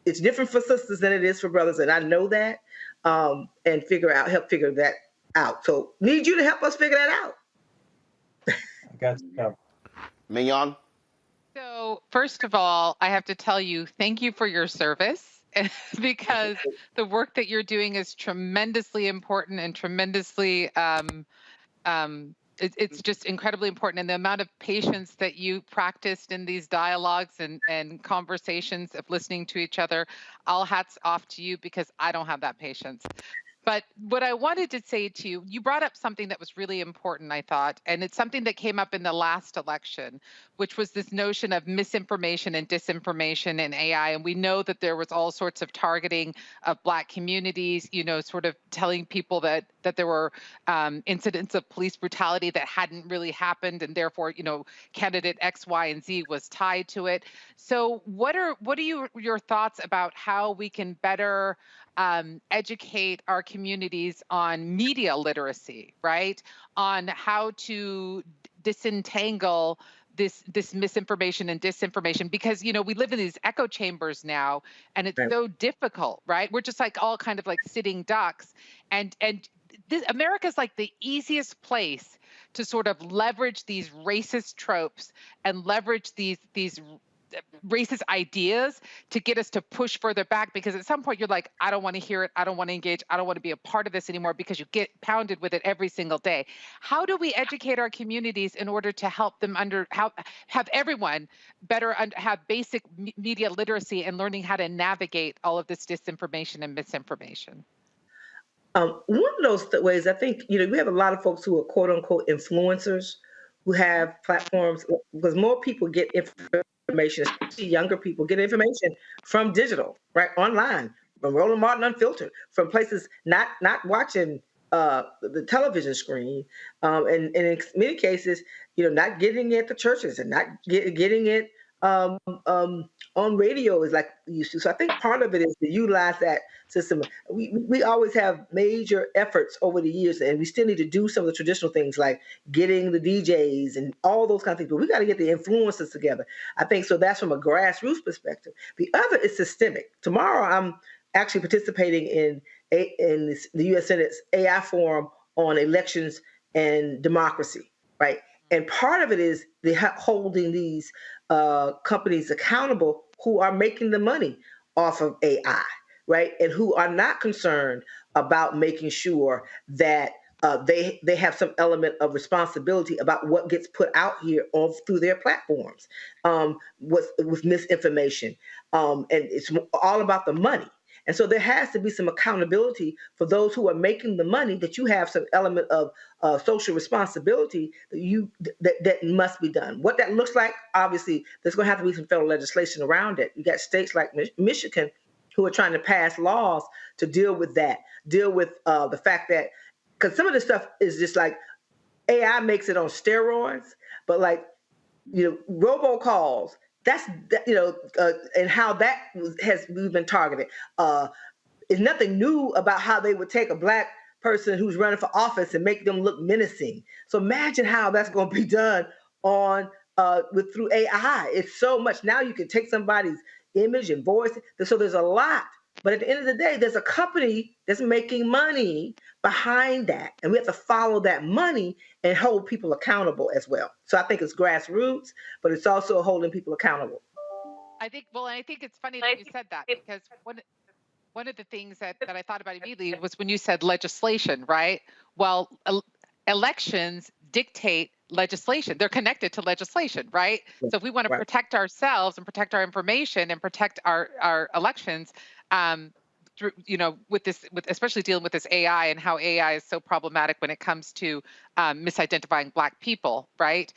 it's different for sisters than it is for brothers. And I know that, and help figure that out. So need you to help us figure that out. I got you. Mignon? So first of all, I have to tell you, thank you for your service, because the work that you're doing is tremendously important and tremendously it's just incredibly important. And the amount of patience that you practiced in these dialogues and conversations of listening to each other, all hats off to you, because I don't have that patience. But what I wanted to say to you, you brought up something that was really important, I thought, and it's something that came up in the last election, which was this notion of misinformation and disinformation in AI. And we know that there was all sorts of targeting of Black communities, sort of telling people that there were incidents of police brutality that hadn't really happened, and therefore, candidate X, Y, and Z was tied to it. So what are your thoughts about how we can better educate our communities on media literacy, right? On how to disentangle this misinformation and disinformation, because we live in these echo chambers now, and it's so difficult, right? We're just like all kind of like sitting ducks, and America's like the easiest place to sort of leverage these racist tropes and leverage these racist ideas to get us to push further back, because at some point you're like, I don't want to hear it, I don't want to engage, I don't want to be a part of this anymore, because you get pounded with it every single day. How do we educate our communities in order to help them have everyone better have basic media literacy and learning how to navigate all of this disinformation and misinformation? One of those ways, I think, we have a lot of folks who are quote unquote influencers who have platforms, because more people get information information, especially younger people, get information from digital, right, online, from Roland Martin Unfiltered, from places not watching the television screen, and in many cases, not getting it at the churches and not getting it on radio is like we used to. So I think part of it is to utilize that system. We always have major efforts over the years, and we still need to do some of the traditional things like getting the DJs and all those kinds of things. But we got to get the influencers together. I think so. That's from a grassroots perspective. The other is systemic. Tomorrow, I'm actually participating in the U.S. Senate's AI Forum on elections and democracy, right? And part of it is holding these companies accountable who are making the money off of AI, right? And who are not concerned about making sure that they have some element of responsibility about what gets put out here through their platforms with misinformation. And it's all about the money. And so there has to be some accountability for those who are making the money, that you have some element of social responsibility that must be done. What that looks like, obviously, there's going to have to be some federal legislation around it. You got states like Michigan who are trying to pass laws to deal with that, deal with the fact that, because some of this stuff is just like AI makes it on steroids, but like, robocalls, and how that has been targeted. Is nothing new about how they would take a Black person who's running for office and make them look menacing. So imagine how that's going to be done through AI. It's so much. Now you can take somebody's image and voice. So there's a lot. But at the end of the day, there's a company that's making money behind that. And we have to follow that money and hold people accountable as well. So I think it's grassroots, but it's also holding people accountable. I think it's funny that you said that, because one of the things that I thought about immediately was when you said legislation, right? Well, elections dictate legislation. They're connected to legislation, right? So if we want to protect ourselves and protect our information and protect our elections, especially dealing with this AI and how AI is so problematic when it comes to misidentifying Black people, right?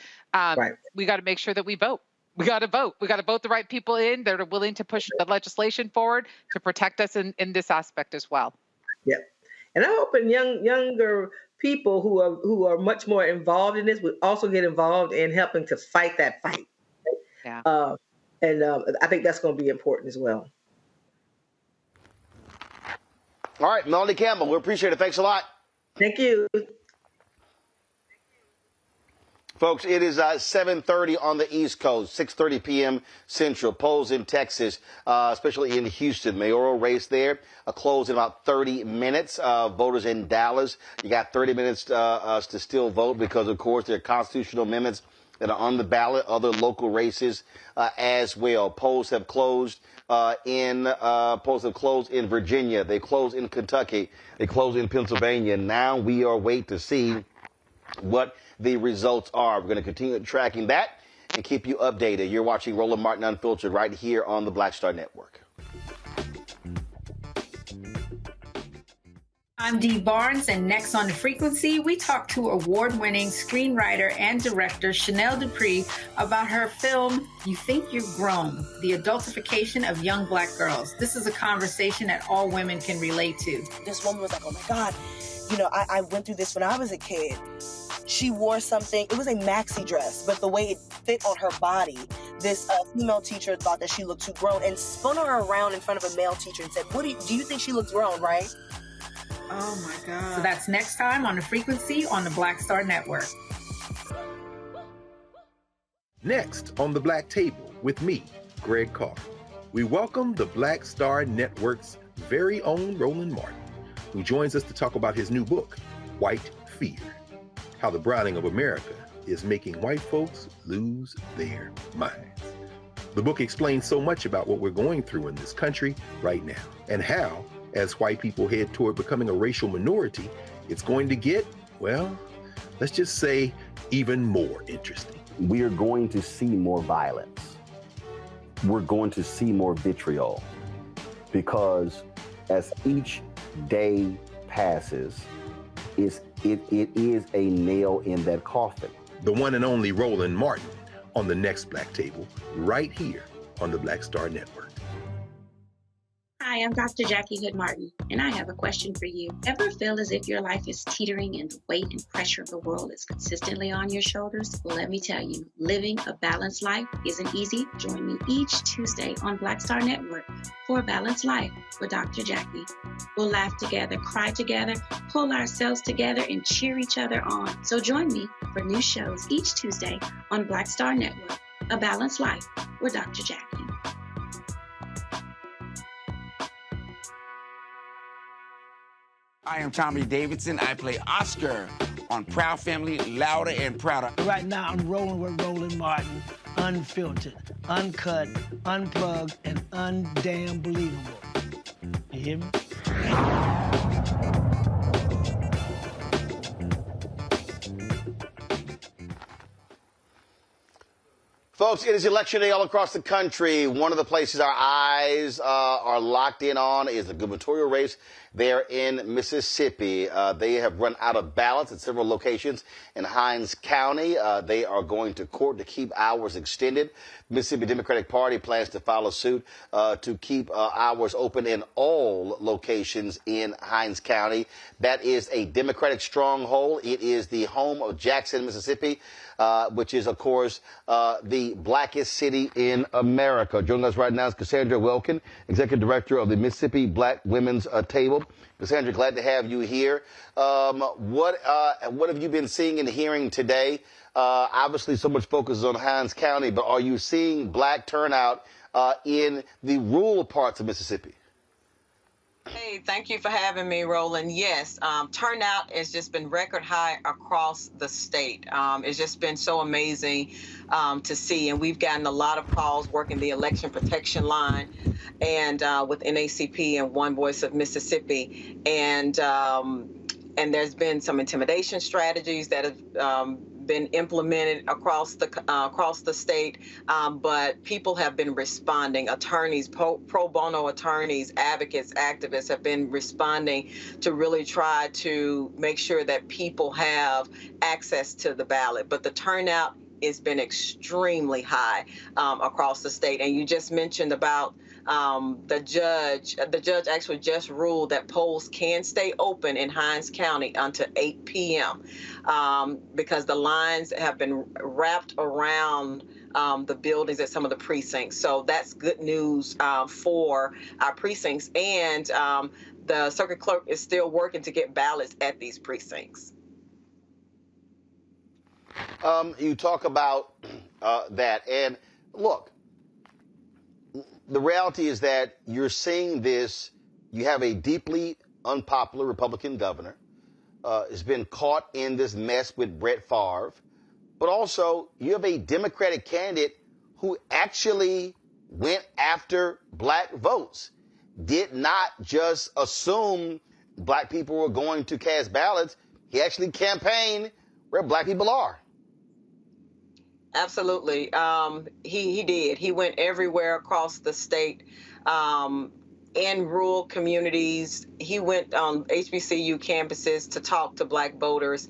We got to make sure that we vote. We got to vote. We got to vote the right people in that are willing to push the legislation forward to protect us in this aspect as well. Yeah, and I'm hoping younger people who are much more involved in this would also get involved in helping to fight that fight. Yeah. I think that's going to be important as well. All right, Melanie Campbell, we appreciate it. Thanks a lot. Thank you. Folks, it is 7:30 on the East Coast, 6:30 p.m. Central. Polls in Texas, especially in Houston. Mayoral race there, close in about 30 minutes. Voters in Dallas, you got 30 minutes to still vote because, of course, there are constitutional amendments that are on the ballot, other local races as well. Polls have closed in Virginia. They closed in Kentucky. They closed in Pennsylvania. Now we are waiting to see what the results are. We're going to continue tracking that and keep you updated. You're watching Roland Martin Unfiltered right here on the Black Star Network. I'm Dee Barnes, and next on The Frequency, we talk to award-winning screenwriter and director Chanel Dupree about her film, You Think You're Grown, the adultification of young Black girls. This is a conversation that all women can relate to. This woman was like, oh my God, I went through this when I was a kid. She wore something, it was a maxi dress, but the way it fit on her body, this female teacher thought that she looked too grown and spun her around in front of a male teacher and said, do you think she looks grown, right? Oh my God. So that's next time on The Frequency on the Black Star Network. Next on The Black Table with me, Greg Carr, we welcome the Black Star Network's very own Roland Martin, who joins us to talk about his new book, White Fear, how the browning of America is making white folks lose their minds. The book explains so much about what we're going through in this country right now, and how, as white people head toward becoming a racial minority, it's going to get, well, let's just say, even more interesting. We are going to see more violence. We're going to see more vitriol, because as each day passes, it is a nail in that coffin. The one and only Roland Martin on the next Black Table, right here on the Black Star Network. Hi, I'm Dr. Jackie Hood Martin, and I have a question for you. Ever feel as if your life is teetering and the weight and pressure of the world is consistently on your shoulders? Well, let me tell you, living a balanced life isn't easy. Join me each Tuesday on Black Star Network for A Balanced Life with Dr. Jackie. We'll laugh together, cry together, pull ourselves together, and cheer each other on. So join me for new shows each Tuesday on Black Star Network, A Balanced Life with Dr. Jackie. I am Tommy Davidson. I play Oscar on Proud Family, Louder and Prouder. Right now, I'm rolling with Roland Martin, unfiltered, uncut, unplugged, and undamn believable. You hear me? Folks, it is election day all across the country. One of the places our eyes are locked in on is the gubernatorial race there in Mississippi. They have run out of ballots at several locations in Hinds County. They are going to court to keep hours extended. Mississippi Democratic Party plans to follow suit to keep hours open in all locations in Hinds County. That is a Democratic stronghold. It is the home of Jackson, Mississippi, which is, of course, the blackest city in America. Joining us right now is Cassandra Welkin, Executive Director of the Mississippi Black Women's Table. Cassandra, glad to have you here. What have you been seeing and hearing today? Obviously, so much focus is on Hinds County, but are you seeing black turnout in the rural parts of Mississippi? Hey, thank you for having me, Roland. Yes, turnout has just been record high across the state. It's just been so amazing to see, and we've gotten a lot of calls working the election protection line and with NACP and One Voice of Mississippi, and there's been some intimidation strategies that have been implemented across the state, but people have been responding. Attorneys, pro bono attorneys, advocates, activists have been responding to really try to make sure that people have access to the ballot. But the turnout has been extremely high across the state. And you just mentioned about the judge actually just ruled that polls can stay open in Hinds County until 8 p.m. Because the lines have been wrapped around the buildings at some of the precincts. So that's good news for our precincts. And the circuit clerk is still working to get ballots at these precincts. You talk about that. And look, the reality is that you're seeing this. You have a deeply unpopular Republican governor has been caught in this mess with Brett Favre. But also, you have a Democratic candidate who actually went after black votes, did not just assume black people were going to cast ballots. He actually campaigned where black people are. Absolutely. He did. He went everywhere across the state, in rural communities. He went on HBCU campuses to talk to black voters.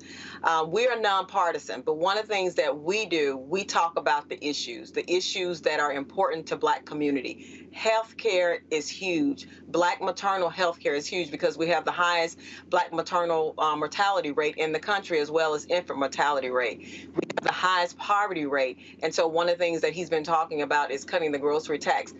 We are nonpartisan, but one of the things that we do, we talk about the issues that are important to black community. Healthcare is huge. Black maternal health care is huge because we have the highest black maternal mortality rate in the country, as well as infant mortality rate. We have the highest poverty rate. And so one of the things that he's been talking about is cutting the grocery tax.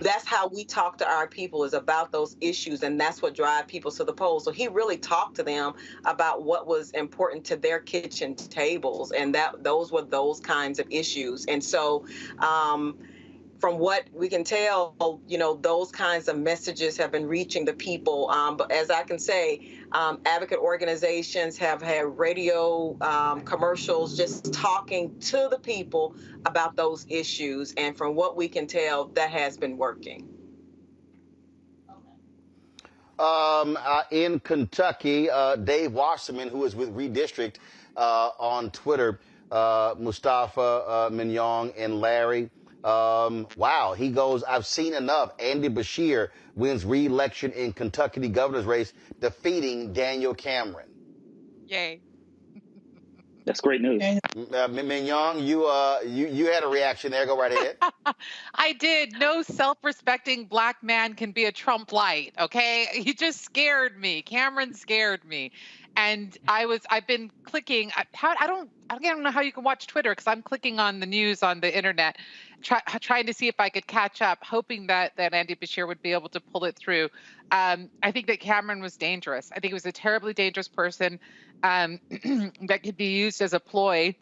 That's how we talk to our people, is about those issues, and that's what drives people to the polls. So he really talked to them about what was important to their kitchen tables, and those were those kinds of issues. And so from what we can tell, those kinds of messages have been reaching the people. But as I can say, advocate organizations have had radio commercials just talking to the people about those issues. And from what we can tell, that has been working. In Kentucky, Dave Wasserman, who is with Redistrict on Twitter, Mustafa Minyong and Larry. Wow, he goes, I've seen enough. Andy Beshear wins re-election in Kentucky governor's race, defeating Daniel Cameron. Yay. That's great news. Mignon, you had a reaction there. Go right ahead. I did. No self-respecting black man can be a Trump light. Okay, he just scared me. Cameron scared me, and I've been clicking. I don't know how you can watch Twitter because I'm clicking on the news on the internet, trying to see if I could catch up, hoping that Andy Bashir would be able to pull it through. I think that Cameron was dangerous. I think he was a terribly dangerous person that could be used as a ploy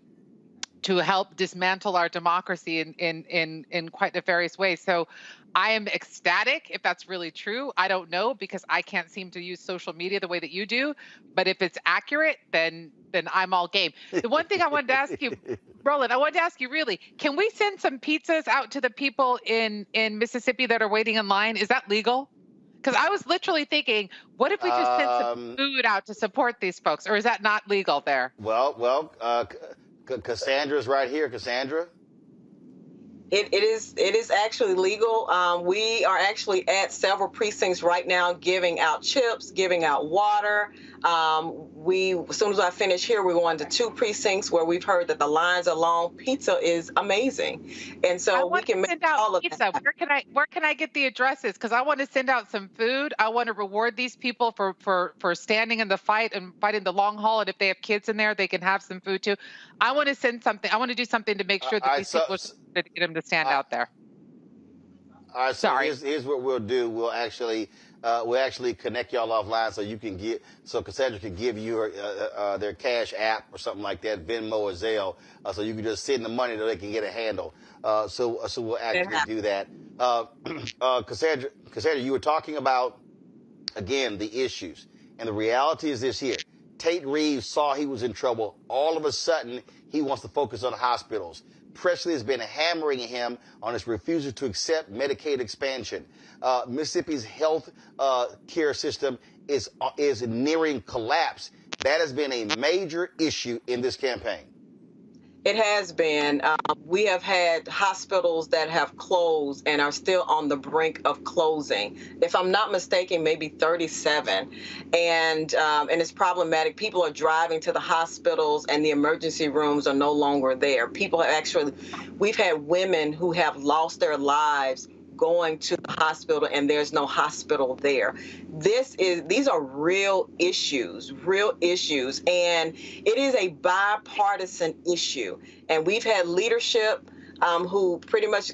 to help dismantle our democracy in quite nefarious ways. So I am ecstatic if that's really true. I don't know because I can't seem to use social media the way that you do. But if it's accurate, then I'm all game. The one thing I wanted to ask you, Roland, I wanted to ask you really, can we send some pizzas out to the people in Mississippi that are waiting in line? Is that legal? Because I was literally thinking, what if we just sent some food out to support these folks? Or is that not legal there? Well, Cassandra's right here. Cassandra? It is actually legal. We are actually at several precincts right now giving out chips, giving out water. As soon as I finish here, we're going to 2 precincts where we've heard that the lines are long. Pizza is amazing. And so we can make all of pizza. that. Where can I get the addresses? Because I want to send out some food. I want to reward these people for standing in the fight and fighting the long haul. And if they have kids in there, they can have some food too. I want to send something. I want to do something to make sure that these people to get them to stand out there. All right, so here's what we'll do. We'll actually connect y'all offline so Cassandra can give you their Cash app or something like that, Venmo or Zelle, so you can just send the money so they can get a handle. So we'll actually do that. Cassandra, you were talking about again the issues, and the reality is this here. Tate Reeves saw he was in trouble. All of a sudden, he wants to focus on hospitals. Presley has been hammering him on his refusal to accept Medicaid expansion. Mississippi's health care system is nearing collapse. That has been a major issue in this campaign. It has been. We have had hospitals that have closed and are still on the brink of closing. If I'm not mistaken, maybe 37. And it's problematic. People are driving to the hospitals and the emergency rooms are no longer there. We've had women who have lost their lives going to the hospital and there's no hospital there. These are real issues, and it is a bipartisan issue. And we've had leadership who pretty much,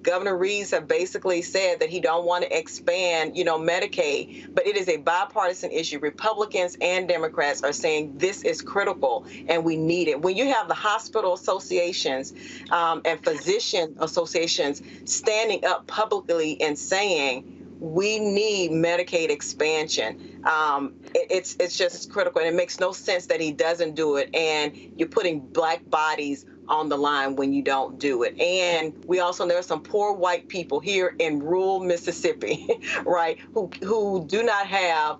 Governor Reeves have basically said that he don't want to expand, Medicaid, but it is a bipartisan issue. Republicans and Democrats are saying this is critical and we need it. When you have the hospital associations and physician associations standing up publicly and saying, we need Medicaid expansion. It's just critical, and it makes no sense that he doesn't do it. And you're putting Black bodies on the line when you don't do it. And we also, there are some poor white people here in rural Mississippi, right, who do not have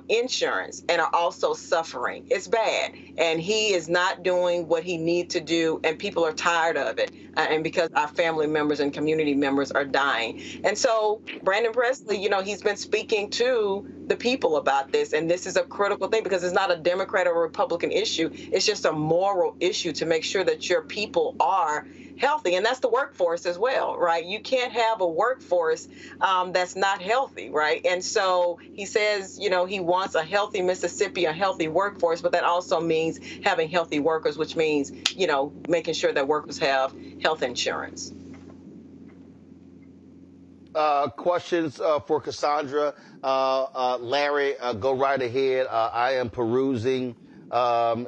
insurance and are also suffering. It's bad. And he is not doing what he needs to do, and people are tired of it. And because our family members and community members are dying. And so Brandon Presley, he's been speaking to the people about this, and this is a critical thing because it's not a Democrat or Republican issue. It's just a moral issue to make sure that your people are healthy, and that's the workforce as well, right? You can't have a workforce that's not healthy, right? And so he says, he wants a healthy Mississippi, a healthy workforce, but that also means having healthy workers, which means, making sure that workers have health insurance. Questions for Cassandra? Larry, go right ahead. I am perusing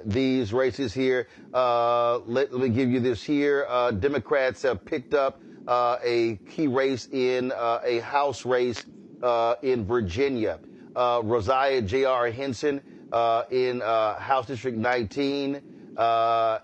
these races here. Let me give you this here. Democrats have picked up a key race in a House race in Virginia. Rosiah J.R. Henson in House District 19. So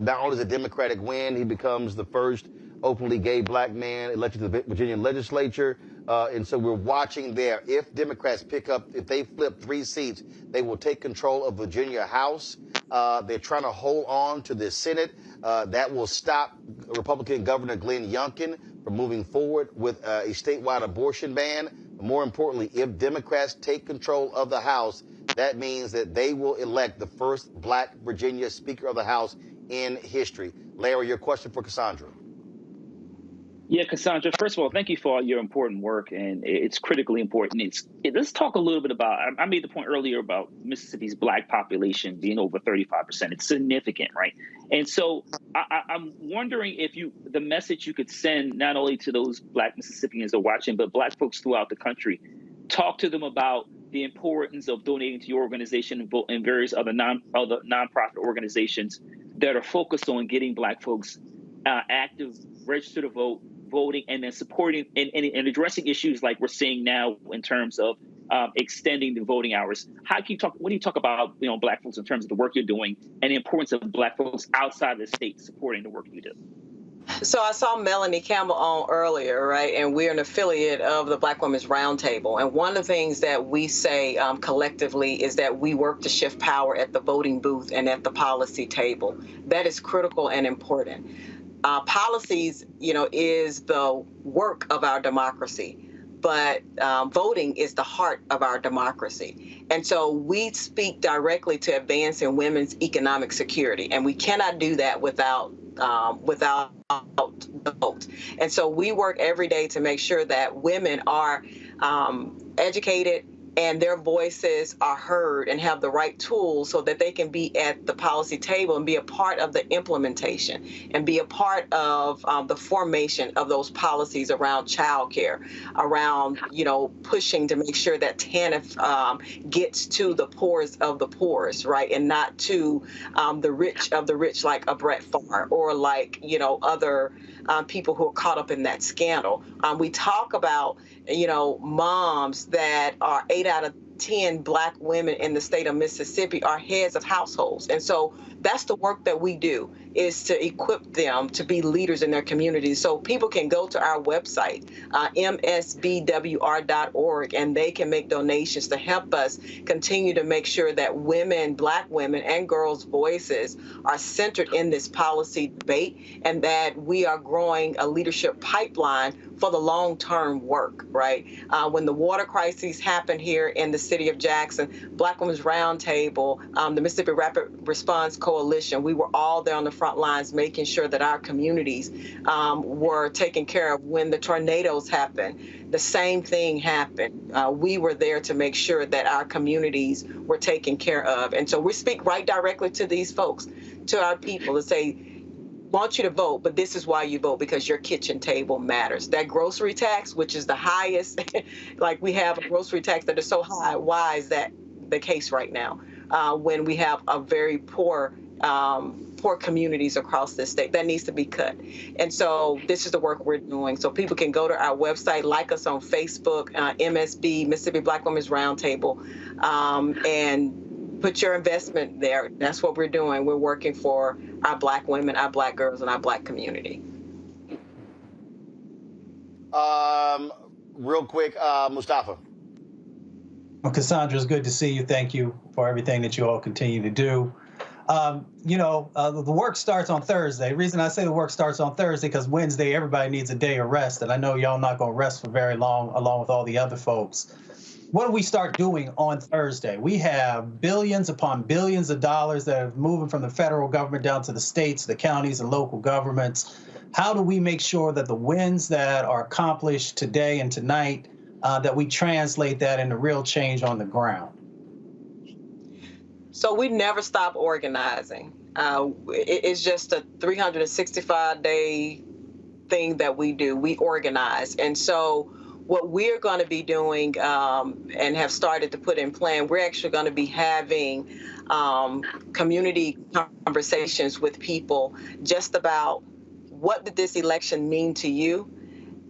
not only is a Democratic win, he becomes the first openly gay Black man elected to the Virginia legislature. And so we're watching there. If Democrats if they flip 3 seats, they will take control of Virginia House. They're trying to hold on to the Senate. That will stop Republican Governor Glenn Youngkin from moving forward with a statewide abortion ban. More importantly, if Democrats take control of the House, that means that they will elect the first Black Virginia Speaker of the House in history. Larry, your question for Cassandra. Yeah, Cassandra, first of all, thank you for all your important work, and it's critically important. Let's talk a little bit about, I made the point earlier about Mississippi's Black population being over 35%. It's significant, right? And so I'm wondering if the message you could send not only to those Black Mississippians that are watching, but Black folks throughout the country, talk to them about the importance of donating to your organization and various other nonprofit organizations that are focused on getting Black folks active, registered to vote, voting, and then supporting and addressing issues like we're seeing now in terms of extending the voting hours. What do you talk about, Black folks in terms of the work you're doing and the importance of Black folks outside the state supporting the work you do? So I saw Melanie Campbell on earlier, right? And we're an affiliate of the Black Women's Roundtable. And one of the things that we say collectively is that we work to shift power at the voting booth and at the policy table. That is critical and important. Policies, is the work of our democracy, but voting is the heart of our democracy. And so we speak directly to advancing women's economic security, and we cannot do that without the vote. And so we work every day to make sure that women are educated and their voices are heard and have the right tools so that they can be at the policy table and be a part of the implementation and be a part of the formation of those policies around childcare, around, pushing to make sure that TANF gets to the poorest of the poorest, right, and not to the rich of the rich like a Brett Favre or like, other people who are caught up in that scandal. We talk about, moms that are 8 out of 10 Black women in the state of Mississippi are heads of households. And so that's the work that we do, is to equip them to be leaders in their communities. So people can go to our website, msbwr.org, and they can make donations to help us continue to make sure that women, Black women and girls' voices are centered in this policy debate, and that we are growing a leadership pipeline for the long-term work, right? When the water crises happened here in the city of Jackson, Black Women's Roundtable, the Mississippi Rapid Response Coalition, we were all there on the front lines making sure that our communities were taken care of. When the tornadoes happened, the same thing happened. We were there to make sure that our communities were taken care of. And so we speak right directly to these folks, to our people, to say, want you to vote, but this is why you vote, because your kitchen table matters. That grocery tax, which is the highest, like we have a grocery tax that is so high, why is that the case right now when we have a very poor communities across this state? That needs to be cut. And so this is the work we're doing. So people can go to our website, like us on Facebook, MSB, Mississippi Black Women's Roundtable, and put your investment there. That's what we're doing. We're working for our Black women, our Black girls, and our Black community. Real quick, Mustafa. Well, Cassandra, it's good to see you. Thank you for everything that you all continue to do. The work starts on Thursday. The reason I say the work starts on Thursday, because Wednesday, everybody needs a day of rest. And I know y'all not going to rest for very long, along with all the other folks. What do we start doing on Thursday? We have billions upon billions of dollars that are moving from the federal government down to the states, the counties, and local governments. How do we make sure that the wins that are accomplished today and tonight, that we translate that into real change on the ground? So we never stop organizing. It's just a 365-day thing that we do. We organize. And so what we're going to be doing and have started to put in plan, we're actually going to be having community conversations with people just about what did this election mean to you,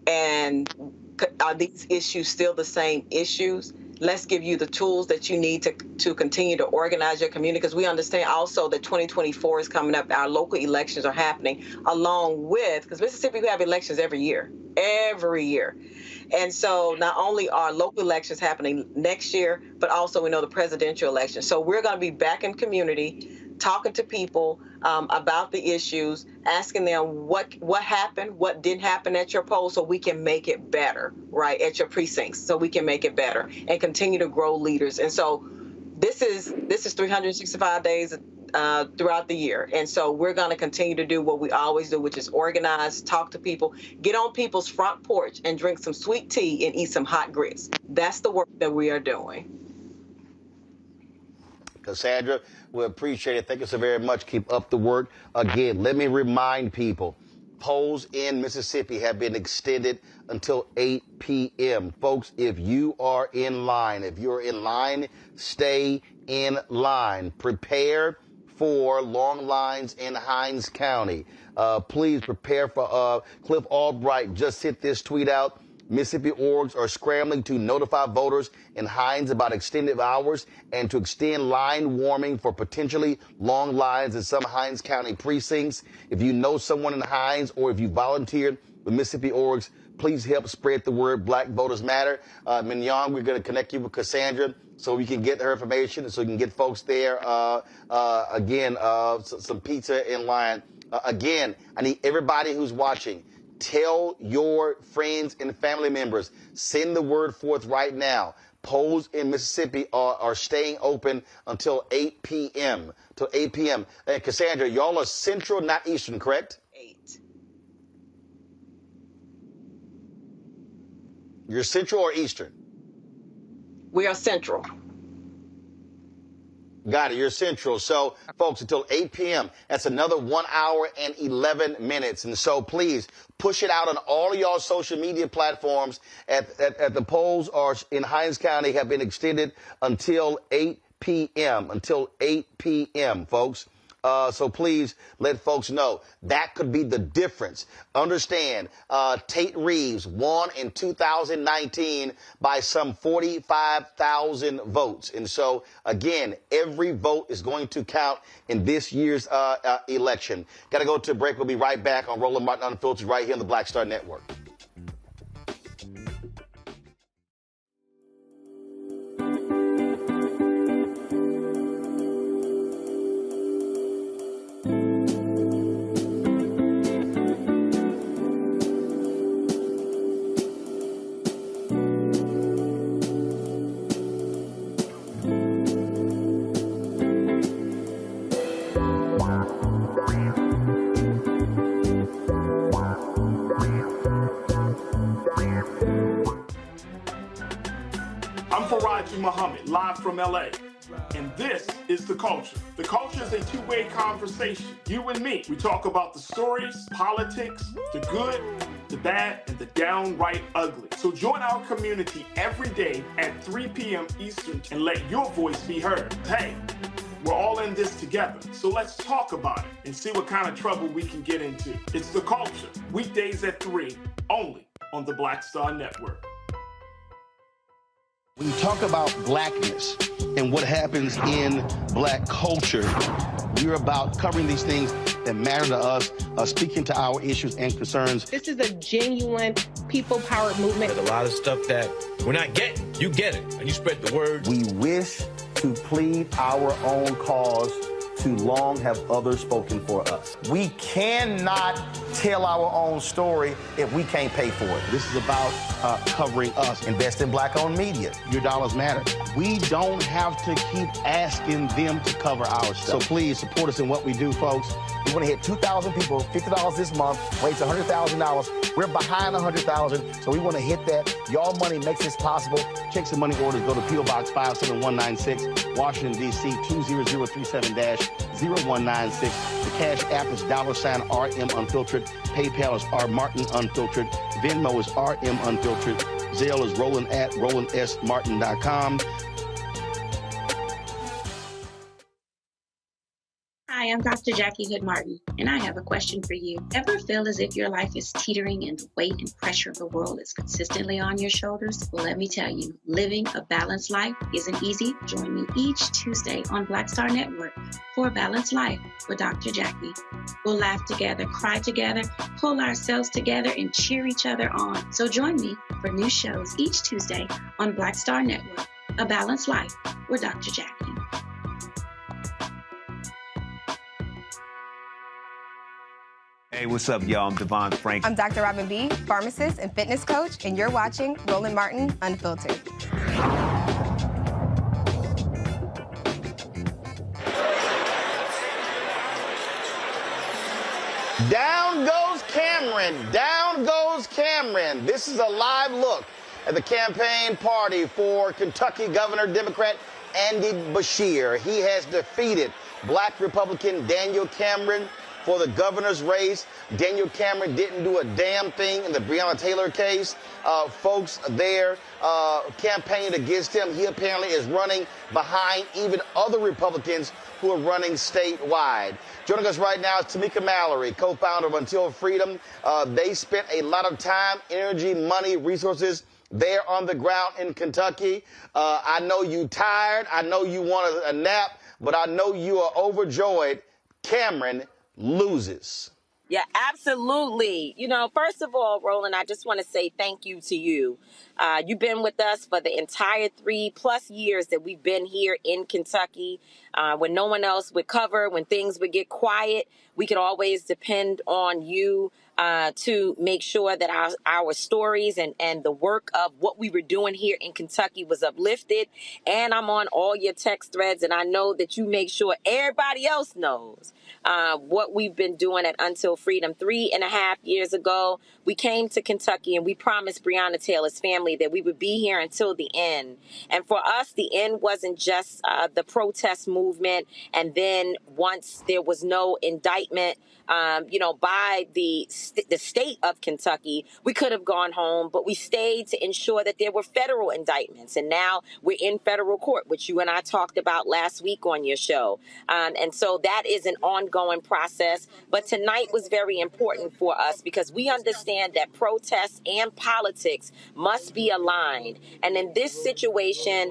and are these issues still the same issues? Let's give you the tools that you need to continue to organize your community, because we understand also that 2024 is coming up. Our local elections are happening along with, because Mississippi, we have elections every year. And so not only are local elections happening next year, but also we know the presidential election. So we're going to be back in community, talking to people about the issues, asking them what happened, what didn't happen at your poll, so we can make it better, right, at your precincts, so we can make it better and continue to grow leaders. And so this is 365 days throughout the year. And so we're going to continue to do what we always do, which is organize, talk to people, get on people's front porch and drink some sweet tea and eat some hot grits. That's the work that we are doing. Cassandra, we appreciate it. Thank you so very much. Keep up the work. Again, let me remind people, polls in Mississippi have been extended until 8 p.m. Folks, if you are in line, stay in line. Prepare for long lines in Hinds County. Please prepare for Cliff Albright just sent this tweet out. Mississippi orgs are scrambling to notify voters in Hinds about extended hours and to extend line warming for potentially long lines in some Hinds County precincts. If you know someone in Hinds or if you volunteered with Mississippi orgs, please help spread the word Black Voters Matter. Mignon, we're going to connect you with Cassandra so we can get her information and so we can get folks there. Some pizza in line. Again, I need everybody who's watching, tell your friends and family members. Send the word forth right now. Polls in Mississippi are staying open until 8 p.m. And Cassandra, y'all are Central, not Eastern, correct? 8. You're Central or Eastern? We are Central. Got it. You're Central. So, folks, until 8 p.m., that's another 1 hour and 11 minutes. And so, please push it out on all of y'all social media platforms. At the polls are in Hinds County have been extended until 8 p.m. Until 8 p.m., folks. So please let folks know that could be the difference. Understand, Tate Reeves won in 2019 by some 45,000 votes. And so, again, every vote is going to count in this year's election. Got to go to a break. We'll be right back on Roland Martin Unfiltered right here on the Black Star Network. Muhammad, live from LA. And this is The Culture. The Culture is a two-way conversation. You and me. We talk about the stories, politics, the good, the bad, and the downright ugly. So join our community every day at 3 p.m. Eastern and let your voice be heard. Hey, we're all in this together. So let's talk about it and see what kind of trouble we can get into. It's The Culture. Weekdays at 3, only on the Black Star Network. When you talk about blackness and what happens in black culture, we're about covering these things that matter to us, speaking to our issues and concerns. This is a genuine people-powered movement. There's a lot of stuff that we're not getting. You get it, and you spread the word. We wish to plead our own cause. Too long have others spoken for us. We cannot tell our own story if we can't pay for it. This is about covering us. Invest in black-owned media. Your dollars matter. We don't have to keep asking them to cover our stuff. So please support us in what we do, folks. We want to hit 2,000 people, $50 this month, raise $100,000. We're behind 100,000, so we want to hit that. Y'all money makes this possible. Checks and money orders go to P.O. Box 57196, Washington, D.C. 20037-0196. The Cash App is $RM Unfiltered. PayPal is R Martin Unfiltered. Venmo is RM Unfiltered. Zelle is roland@rolandsmartin.com. Hi, I'm Dr. Jackie Hood Martin, and I have a question for you. Ever feel as if your life is teetering and the weight and pressure of the world is consistently on your shoulders? Well, let me tell you, living a balanced life isn't easy. Join me each Tuesday on Black Star Network for A Balanced Life with Dr. Jackie. We'll laugh together, cry together, pull ourselves together, and cheer each other on. So join me for new shows each Tuesday on Black Star Network, A Balanced Life with Dr. Jackie. Hey, what's up, y'all? I'm Devon Frank. I'm Dr. Robin B., pharmacist and fitness coach, and you're watching Roland Martin Unfiltered. This is a live look at the campaign party for Kentucky Governor Democrat Andy Beshear. He has defeated Black Republican Daniel Cameron for the governor's race. Daniel Cameron didn't do a damn thing in the Breonna Taylor case. Folks there campaigned against him. He apparently is running behind even other Republicans who are running statewide. Joining us right now is Tamika Mallory, co-founder of Until Freedom. They spent a lot of time, energy, money, resources there on the ground in Kentucky. I know you tired. I know you want a nap, but I know you are overjoyed. Cameron loses. Yeah, absolutely. You know, first of all, Roland, I just want to say thank you to you. You've been with us for the entire 3+ years that we've been here in Kentucky. When no one else would cover, when things would get quiet, we could always depend on you to make sure that our stories and the work of what we were doing here in Kentucky was uplifted. And I'm on all your text threads, and I know that you make sure everybody else knows what we've been doing at Until Freedom. 3.5 years ago, we came to Kentucky and we promised Breonna Taylor's family that we would be here until the end. And for us, the end wasn't just the protest movement. And then once there was no indictment, by the state of Kentucky, we could have gone home, but we stayed to ensure that there were federal indictments. And now we're in federal court, which you and I talked about last week on your show. And so that is an ongoing process. But tonight was very important for us because we understand that protests and politics must be aligned. And in this situation,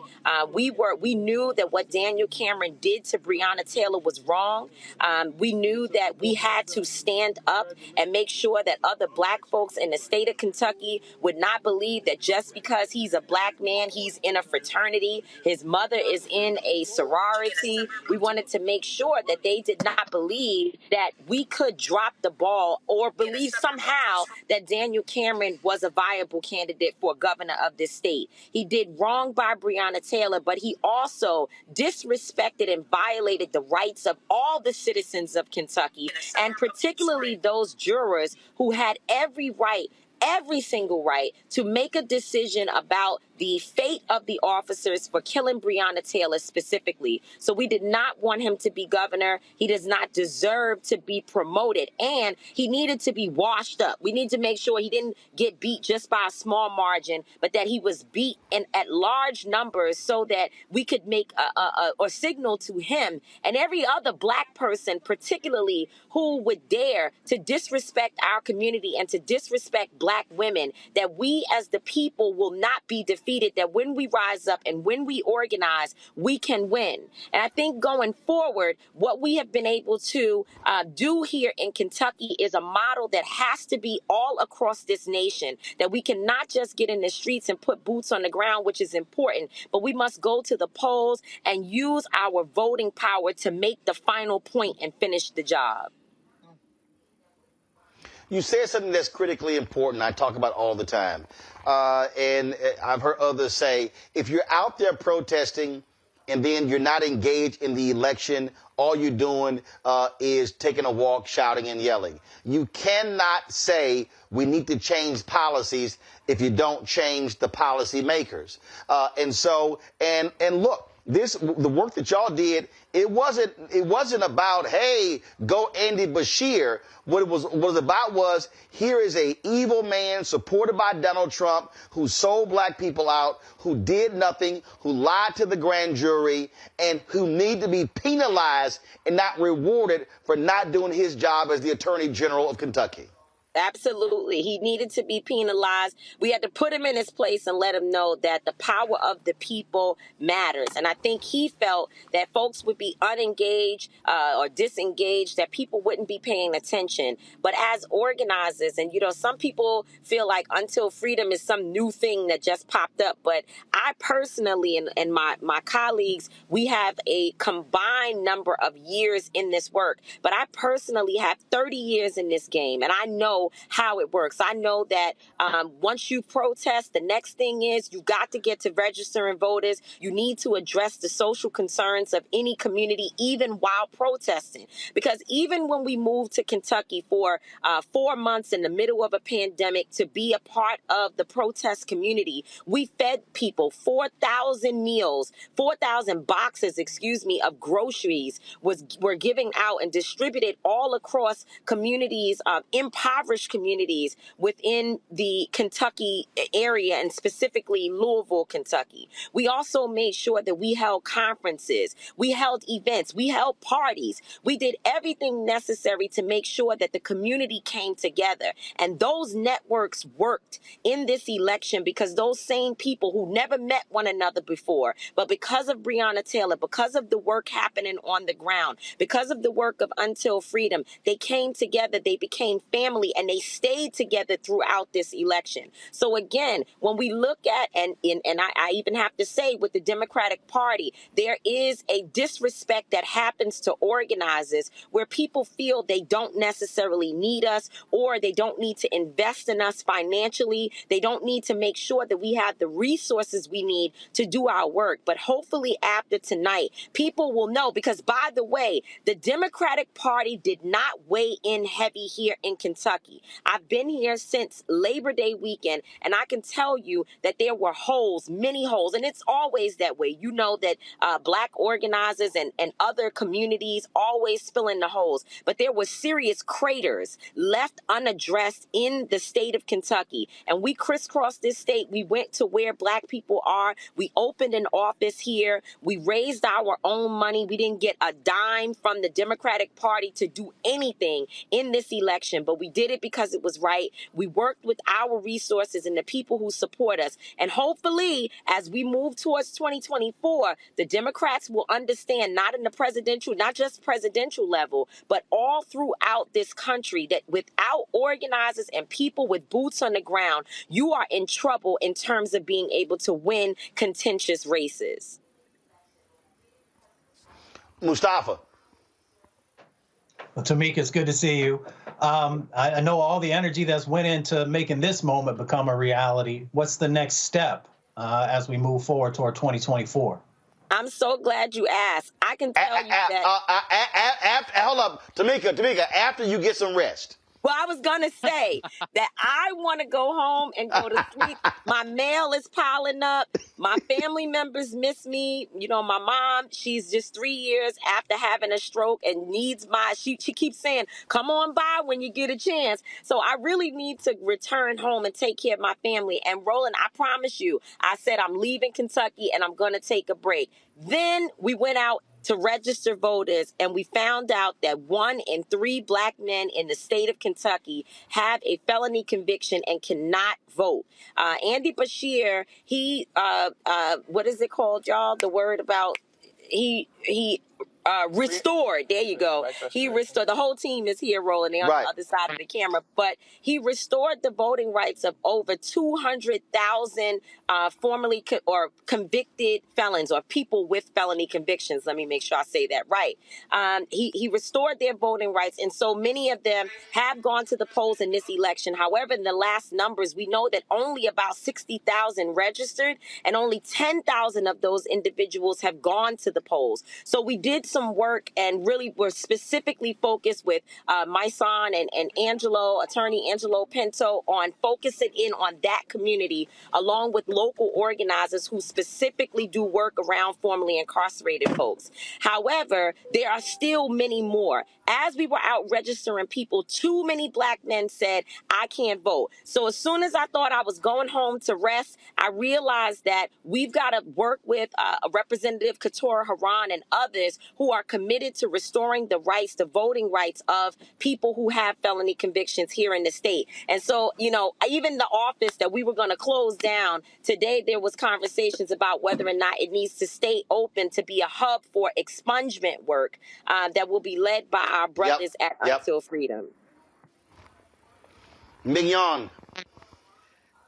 we knew that what Daniel Cameron did to Breonna Taylor was wrong. We knew that we had to stand up and make sure that other Black folks in the state of Kentucky would not believe that just because he's a Black man, he's in a fraternity, his mother is in a sorority. We wanted to make sure that they did not believe that we could drop the ball or believe somehow that Daniel Cameron was a viable candidate for governor of this state. He did wrong by Breonna Taylor, but he also disrespected and violated the rights of all the citizens of Kentucky, and particularly those jurors who had every single right to make a decision about the fate of the officers for killing Breonna Taylor specifically. So we did not want him to be governor. He does not deserve to be promoted, and he needed to be washed up. We need to make sure he didn't get beat just by a small margin, but that he was beat at large numbers so that we could make or signal to him and every other Black person, particularly who would dare to disrespect our community and to disrespect Black women, that we as the people will not be defeated, that when we rise up and when we organize, we can win. And I think going forward, what we have been able to do here in Kentucky is a model that has to be all across this nation, that we cannot just get in the streets and put boots on the ground, which is important, but we must go to the polls and use our voting power to make the final point and finish the job. You said something that's critically important. I talk about all the time. And I've heard others say, if you're out there protesting and then you're not engaged in the election, all you're doing is taking a walk, shouting and yelling. You cannot say we need to change policies if you don't change the policy makers. And look, the work that y'all did, it wasn't about, hey, go Andy Beshear. What it was about was, here is a evil man supported by Donald Trump who sold Black people out, who did nothing, who lied to the grand jury, and who need to be penalized and not rewarded for not doing his job as the Attorney General of Kentucky. Absolutely. He needed to be penalized. We had to put him in his place and let him know that the power of the people matters. And I think he felt that folks would be unengaged or disengaged, that people wouldn't be paying attention. But as organizers, and, some people feel like Until Freedom is some new thing that just popped up. But I personally and my colleagues, we have a combined number of years in this work. But I personally have 30 years in this game. And I know know how it works. I know that once you protest, the next thing is you got to get to registering voters. You need to address the social concerns of any community, even while protesting. Because even when we moved to Kentucky for 4 months in the middle of a pandemic to be a part of the protest community, we fed people 4,000 meals, 4,000 boxes, of groceries were giving out and distributed all across communities, impoverished communities within the Kentucky area, and specifically Louisville, Kentucky. We also made sure that we held conferences, we held events, we held parties. We did everything necessary to make sure that the community came together. And those networks worked in this election because those same people who never met one another before, but because of Breonna Taylor, because of the work happening on the ground, because of the work of Until Freedom, they came together, they became family, and they stayed together throughout this election. So again, when we look at, and I even have to say with the Democratic Party, there is a disrespect that happens to organizers where people feel they don't necessarily need us, or they don't need to invest in us financially. They don't need to make sure that we have the resources we need to do our work. But hopefully after tonight, people will know, because by the way, the Democratic Party did not weigh in heavy here in Kentucky. I've been here since Labor Day weekend, and I can tell you that there were holes, many holes, and it's always that way. You know that Black organizers and other communities always fill in the holes, but there were serious craters left unaddressed in the state of Kentucky, and we crisscrossed this state. We went to where Black people are. We opened an office here. We raised our own money. We didn't get a dime from the Democratic Party to do anything in this election, but we did it because it was right. We worked with our resources and the people who support us. And hopefully, as we move towards 2024, the Democrats will understand, not in the presidential, not just presidential level, but all throughout this country, that without organizers and people with boots on the ground, you are in trouble in terms of being able to win contentious races. Mustafa. Well, Tamika, it's good to see you. I know all the energy that's went into making this moment become a reality. What's the next step as we move forward toward 2024? I'm so glad you asked. I can tell you that. Hold up, Tamika, after you get some rest. Well, I was going to say that I want to go home and go to sleep. My mail is piling up. My family members miss me. You know, my mom, she's just 3 years after having a stroke and needs she keeps saying, come on by when you get a chance. So I really need to return home and take care of my family. And Roland, I promise you, I said I'm leaving Kentucky and I'm going to take a break. Then we went out to register voters, and we found out that 1 in 3 Black men in the state of Kentucky have a felony conviction and cannot vote. Andy Bashir, he, what is it called, y'all? The word about, he restored. There you go. He restored. The whole team is here rolling. They're on the other side of the camera. But he restored the voting rights of over 200,000 formerly or convicted felons, or people with felony convictions. Let me make sure I say that right. He restored their voting rights, and so many of them have gone to the polls in this election. However, in the last numbers, we know that only about 60,000 registered, and only 10,000 of those individuals have gone to the polls. So we did some work and really were specifically focused with my son and attorney Angelo Pinto, on focusing in on that community, along with local organizers who specifically do work around formerly incarcerated folks. However, there are still many more. As we were out registering people, too many Black men said, I can't vote. So as soon as I thought I was going home to rest, I realized that we've got to work with Representative Keturah Haran and others who are committed to restoring the rights, the voting rights of people who have felony convictions here in the state. And so, you know, even the office that we were going to close down today, there was conversations about whether or not it needs to stay open to be a hub for expungement work that will be led by our brothers at Until Freedom. Mignon.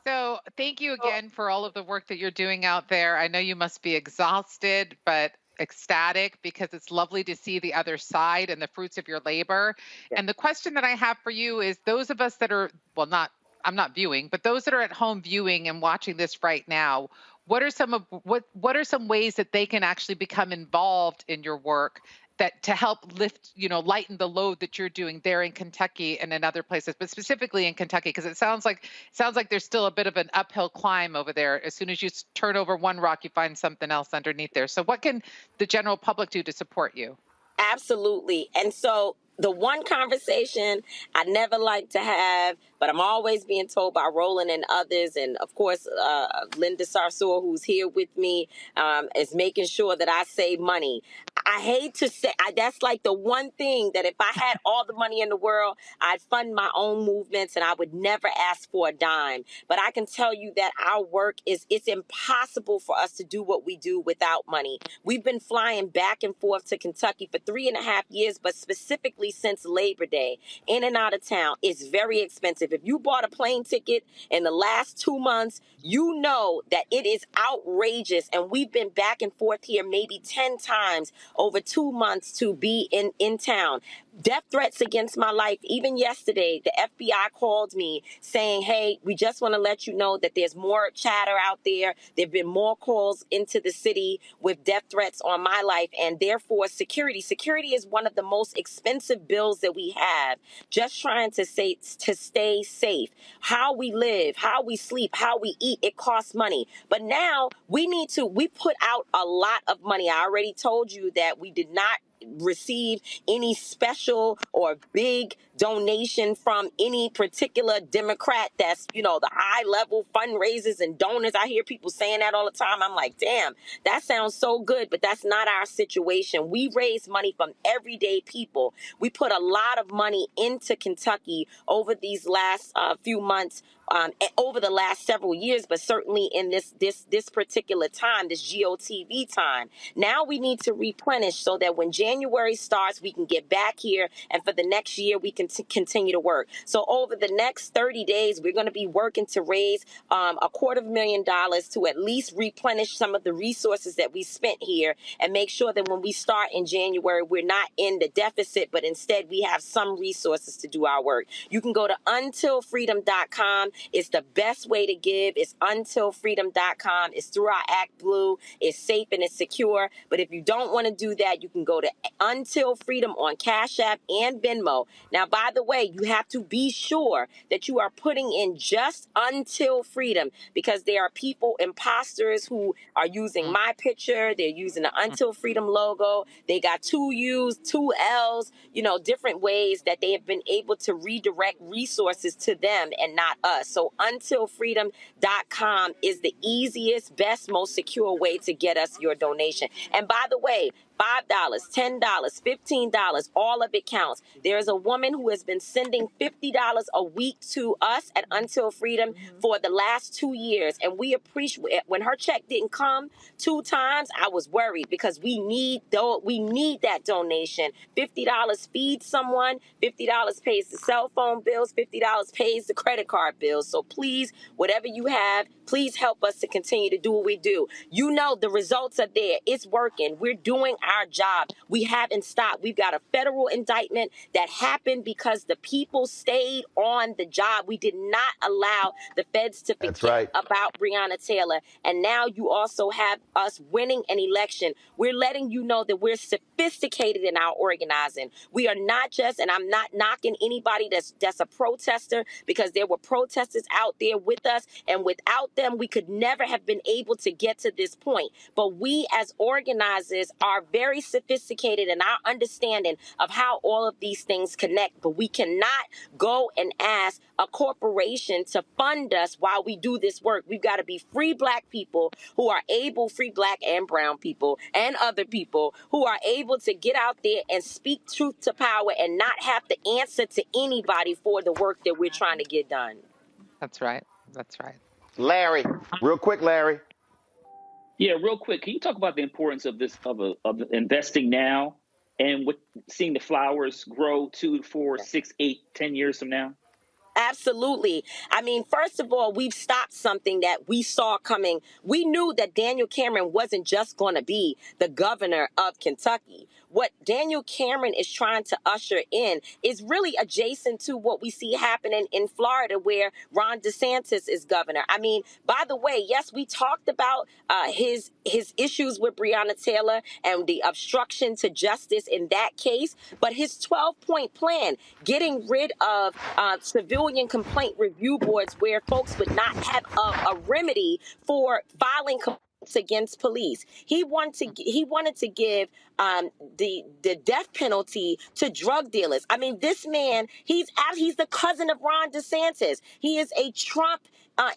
So thank you again for all of the work that you're doing out there. I know you must be exhausted, but ecstatic because it's lovely to see the other side and the fruits of your labor. And the question that I have for you is those of us that are, well, I'm not viewing, but those that are at home viewing and watching this right now, what are some ways that they can actually become involved in your work that to help lift, lighten the load that you're doing there in Kentucky and in other places, but specifically in Kentucky, because it sounds like there's still a bit of an uphill climb over there. As soon as you turn over one rock, you find something else underneath there. So what can the general public do to support you? Absolutely. And so the one conversation I never like to have, but I'm always being told by Roland and others, and of course, Linda Sarsour, who's here with me, is making sure that I save money. I hate to say, that's like the one thing that if I had all the money in the world, I'd fund my own movements and I would never ask for a dime. But I can tell you that our work it's impossible for us to do what we do without money. We've been flying back and forth to Kentucky for 3.5 years, but specifically since Labor Day, in and out of town, it's very expensive. If you bought a plane ticket in the last 2 months, you know that it is outrageous. And we've been back and forth here maybe 10 times over 2 months to be in town. Death threats against my life. Even yesterday, the FBI called me saying, hey, we just want to let you know that there's more chatter out there. There have been more calls into the city with death threats on my life, and therefore security. Security is one of the most expensive bills that we have. Just trying to stay safe. How we live, how we sleep, how we eat, it costs money. But now we put out a lot of money. I already told you that we did not receive any special or big donation from any particular Democrat that's, the high level fundraisers and donors. I hear people saying that all the time. I'm like, damn, that sounds so good, but that's not our situation. We raise money from everyday people. We put a lot of money into Kentucky over these last few months, over the last several years, but certainly in this particular time, this GOTV time. Now we need to replenish so that when January starts, we can get back here, and for the next year, we can continue to work. So over the next 30 days, we're going to be working to raise $250,000 to at least replenish some of the resources that we spent here and make sure that when we start in January, we're not in the deficit, but instead we have some resources to do our work. You can go to untilfreedom.com. It's the best way to give. It's untilfreedom.com. It's through our Act Blue. It's safe and it's secure. But if you don't want to do that, you can go to Until Freedom on Cash App and Venmo. Now, by the way, you have to be sure that you are putting in just Until Freedom, because there are people, imposters, who are using my picture. They're using the Until Freedom logo. They got 2 U's, 2 L's, different ways that they have been able to redirect resources to them and not us. So untilfreedom.com is the easiest, best, most secure way to get us your donation. And by the way, $5, $10, $15, all of it counts. There is a woman who has been sending $50 a week to us at Until Freedom for the last 2 years. And we appreciate it. When her check didn't come 2 times, I was worried, because we need that donation. $50 feeds someone, $50 pays the cell phone bills, $50 pays the credit card bills. So please, whatever you have, please help us to continue to do what we do. The results are there. It's working. We're doing our job. We haven't stopped. We've got a federal indictment that happened because the people stayed on the job. We did not allow the feds to forget about Breonna Taylor. And now you also have us winning an election. We're letting you know that we're sophisticated in our organizing. We are not just, and I'm not knocking anybody that's a protester, because there were protesters out there with us, and without them, we could never have been able to get to this point. But we as organizers are very sophisticated in our understanding of how all of these things connect. But we cannot go and ask a corporation to fund us while we do this work. We've got to be free Black people who are able, free Black and brown people and other people who are able to get out there and speak truth to power and not have to answer to anybody for the work that we're trying to get done. That's right. That's right. Larry, real quick, Larry. Yeah, real quick. Can you talk about the importance of this, of investing now, and seeing the flowers grow 2, 4, 6, 8, 10 years from now? Absolutely. I mean, first of all, we've stopped something that we saw coming. We knew that Daniel Cameron wasn't just going to be the governor of Kentucky. What Daniel Cameron is trying to usher in is really adjacent to what we see happening in Florida, where Ron DeSantis is governor. I mean, by the way, yes, we talked about his issues with Breonna Taylor and the obstruction to justice in that case, but his 12-point plan, getting rid of civilian complaint review boards where folks would not have a remedy for filing complaints against police. He wanted to give the death penalty to drug dealers. I mean, this man, he's the cousin of Ron DeSantis. He is a Trump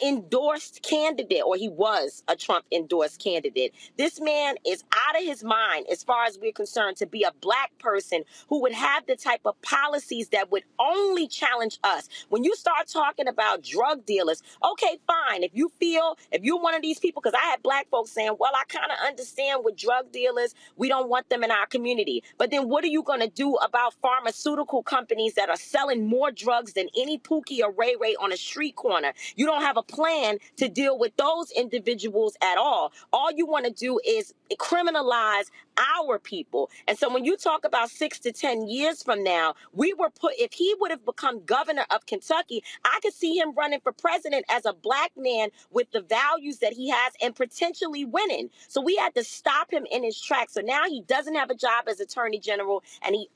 endorsed candidate, or he was a Trump endorsed candidate. This man is out of his mind, as far as we're concerned, to be a black person who would have the type of policies that would only challenge us. When you start talking about drug dealers, okay, fine. If you're one of these people, because I had black folks saying, well, I kind of understand with drug dealers, we don't want them in our community. But then what are you going to do about pharmaceutical companies that are selling more drugs than any Pookie or Ray Ray on a street corner? You don't have a plan to deal with those individuals at all. All you want to do is criminalize our people. And so when you talk about 6 to 10 years from now, if he would have become governor of Kentucky, I could see him running for president as a black man with the values that he has and potentially winning. So we had to stop him in his tracks. So now he doesn't have a job as attorney general, and he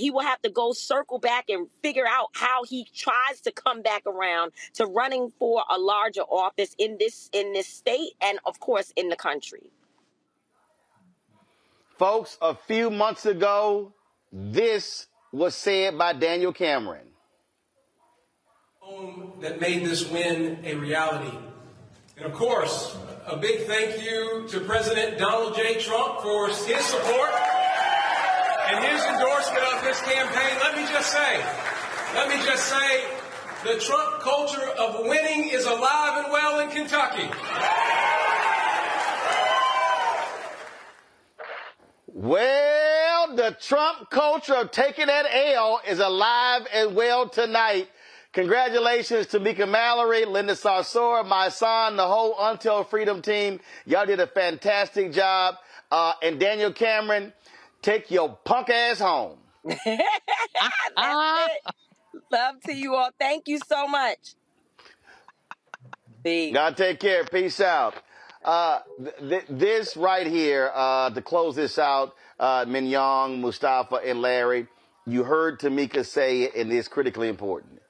will have to go circle back and figure out how he tries to come back around to running for a larger office in this state and, of course, in the country. Folks, a few months ago, this was said by Daniel Cameron. That made this win a reality. And of course, a big thank you to President Donald J. Trump for his support and his endorsement of this campaign. Let me just say, the Trump culture of winning is alive and well in Kentucky. Well, the Trump culture of taking that L is alive and well tonight. Congratulations to Mika Mallory, Linda Sarsour, my son, the whole Until Freedom team. Y'all did a fantastic job. And Daniel Cameron, take your punk ass home. That's it. Love to you all. Thank you so much. Peace. Y'all take care. Peace out. This right here, to close this out, Mignon, Mustafa, and Larry, you heard Tamika say it, and it's critically important.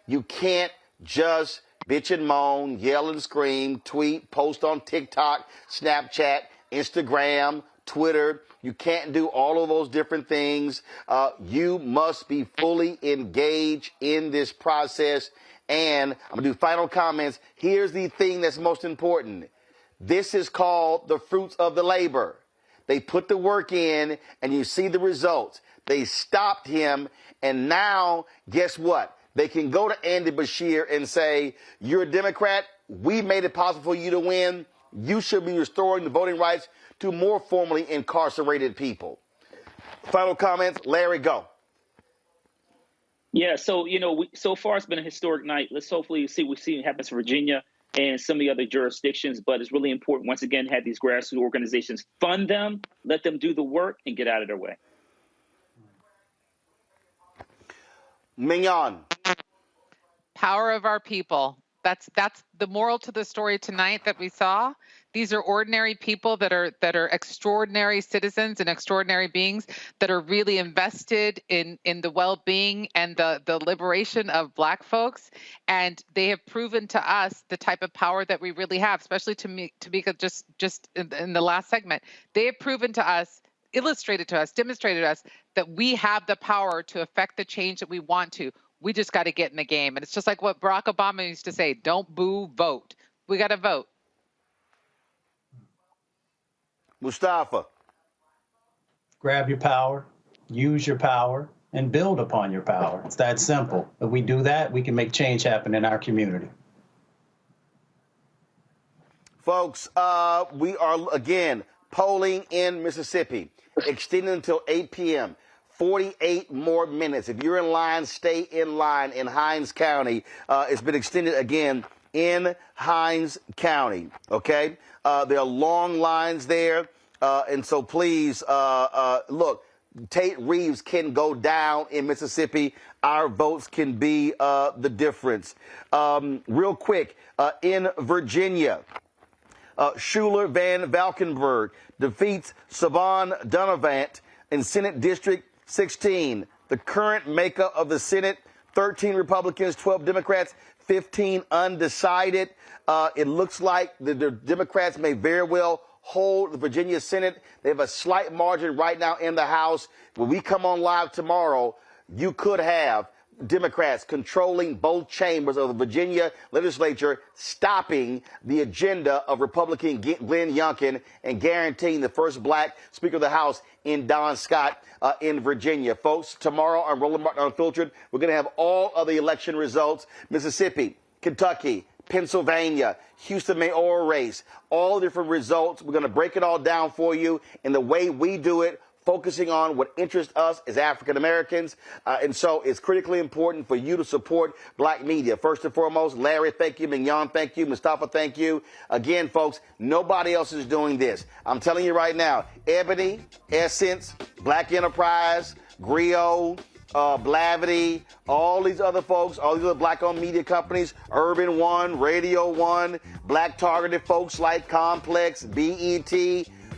You can't just bitch and moan, yell and scream, tweet, post on TikTok, Snapchat, Instagram, Twitter. You can't do all of those different things. You must be fully engaged in this process. And I'm going to do final comments. Here's the thing that's most important. This is called the fruits of the labor. They put the work in, and you see the results. They stopped him, and now, guess what? They can go to Andy Beshear and say, you're a Democrat. We made it possible for you to win. You should be restoring the voting rights to more formerly incarcerated people. Final comments. Larry, go. Yeah, so, so far it's been a historic night. Let's hopefully see what happens in Virginia and some of the other jurisdictions. But it's really important, once again, have these grassroots organizations fund them, let them do the work, and get out of their way. Mignon. Power of our people. That's the moral to the story tonight that we saw. These are ordinary people that are extraordinary citizens and extraordinary beings that are really invested in the well-being and the liberation of Black folks. And they have proven to us the type of power that we really have, especially to Tamika just in the last segment. They have proven to us, illustrated to us, demonstrated to us that we have the power to affect the change that we want to. We just got to get in the game. And it's just like what Barack Obama used to say, don't boo, vote. We got to vote. Mustafa. Grab your power, use your power, and build upon your power. It's that simple. If we do that, we can make change happen in our community. Folks, we are, again, polling in Mississippi, extending until 8 p.m. 48 more minutes. If you're in line, stay in line in Hinds County. It's been extended again in Hinds County, okay? There are long lines there, and so please, look, Tate Reeves can go down in Mississippi. Our votes can be the difference. Real quick, in Virginia, Schuler Van Valkenburg defeats Saban Donavant in Senate District 16. The current makeup of the Senate, 13 Republicans, 12 Democrats, 15 undecided. It looks like the Democrats may very well hold the Virginia Senate. They have a slight margin right now in the House. When we come on live tomorrow, you could have Democrats controlling both chambers of the Virginia legislature, stopping the agenda of Republican Glenn Youngkin and guaranteeing the first black Speaker of the House in Don Scott in Virginia. Folks, tomorrow on Roland Martin Unfiltered, we're going to have all of the election results. Mississippi, Kentucky, Pennsylvania, Houston mayoral race, all different results. We're going to break it all down for you in the way we do it, focusing on what interests us as African Americans. And so it's critically important for you to support black media. First and foremost, Larry, thank you. Mignon, thank you. Mustafa, thank you. Again, folks, nobody else is doing this. I'm telling you right now, Ebony, Essence, Black Enterprise, Griot, Blavity, all these other folks, all these other black-owned media companies, Urban One, Radio One, black-targeted folks like Complex, BET,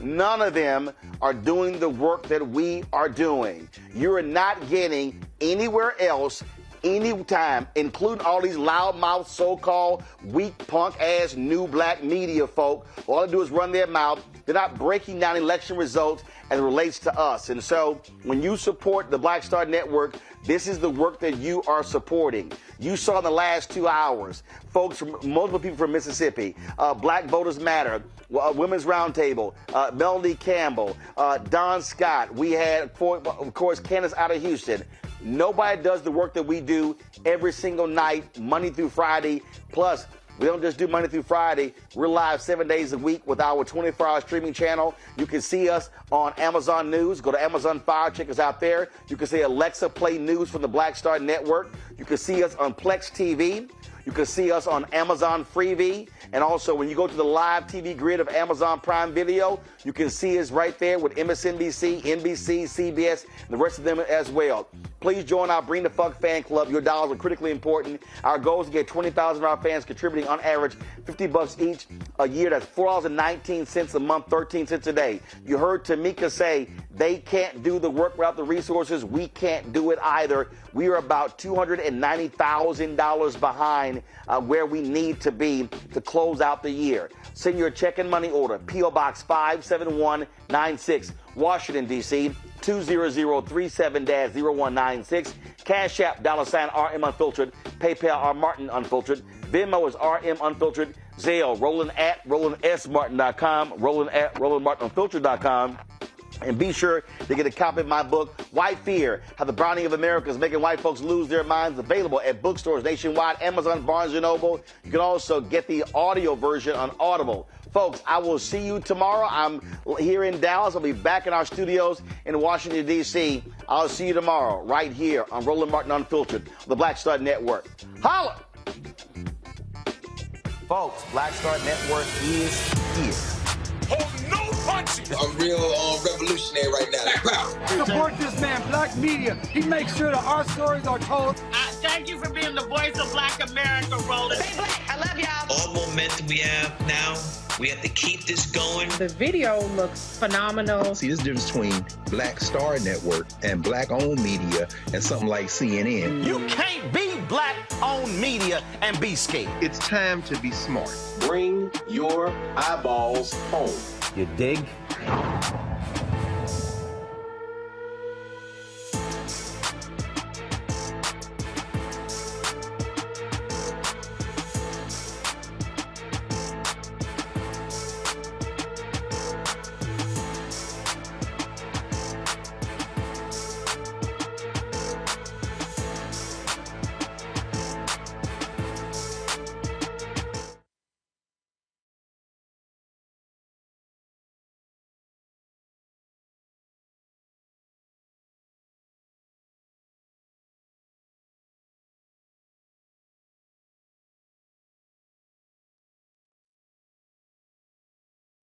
none of them are doing the work that we are doing. You're not getting anywhere else, anytime, including all these loudmouth, so-called weak punk-ass new black media folk. All they do is run their mouth. They're not breaking down election results as it relates to us. And so when you support the Black Star Network, this is the work that you are supporting. You saw in the last 2 hours, folks, multiple people from Mississippi, Black Voters Matter, Women's Roundtable, Melody Campbell, Don Scott. We had, of course, Candace out of Houston. Nobody does the work that we do every single night, Monday through Friday. Plus, we don't just do Monday through Friday. We're live 7 days a week with our 24-hour streaming channel. You can see us on Amazon News. Go to Amazon Fire, check us out there. You can see Alexa play news from the Black Star Network. You can see us on Plex TV. You can see us on Amazon Freevee. And also, when you go to the live TV grid of Amazon Prime Video, you can see us right there with MSNBC, NBC, CBS, and the rest of them as well. Please join our Bring the Fuck fan club. Your dollars are critically important. Our goal is to get 20,000 of our fans contributing on average $50 each a year. That's $4.19 a month, 13 cents a day. You heard Tamika say they can't do the work without the resources. We can't do it either. We are about $290,000 behind where we need to be to close out the year. Send your check and money order, P.O. Box 57196, Washington, D.C., 20037-0196. Cash App, $RM Unfiltered. PayPal, R Martin Unfiltered. Venmo is RM Unfiltered. Zelle, Roland@RolandSMartin.com. Roland@RolandMartinUnfiltered.com. And be sure to get a copy of my book, White Fear, How the Browning of America is Making White Folks Lose Their Minds, available at bookstores nationwide, Amazon, Barnes & Noble. You can also get the audio version on Audible. Folks, I will see you tomorrow. I'm here in Dallas. I'll be back in our studios in Washington, D.C. I'll see you tomorrow right here on Roland Martin Unfiltered, the Black Star Network. Holla! Folks, Black Star Network is here. Oh, no punches! I'm real revolutionary right now. Support this man, Black Media. He makes sure that our stories are told. Thank you for being the voice of Black America, Roland. Stay black. I love y'all. All momentum we have now, we have to keep this going. The video looks phenomenal. See, this difference between Black Star Network and black-owned media and something like CNN. You can't be black-owned media and be scared. It's time to be smart. Bring your eyeballs home. You dig?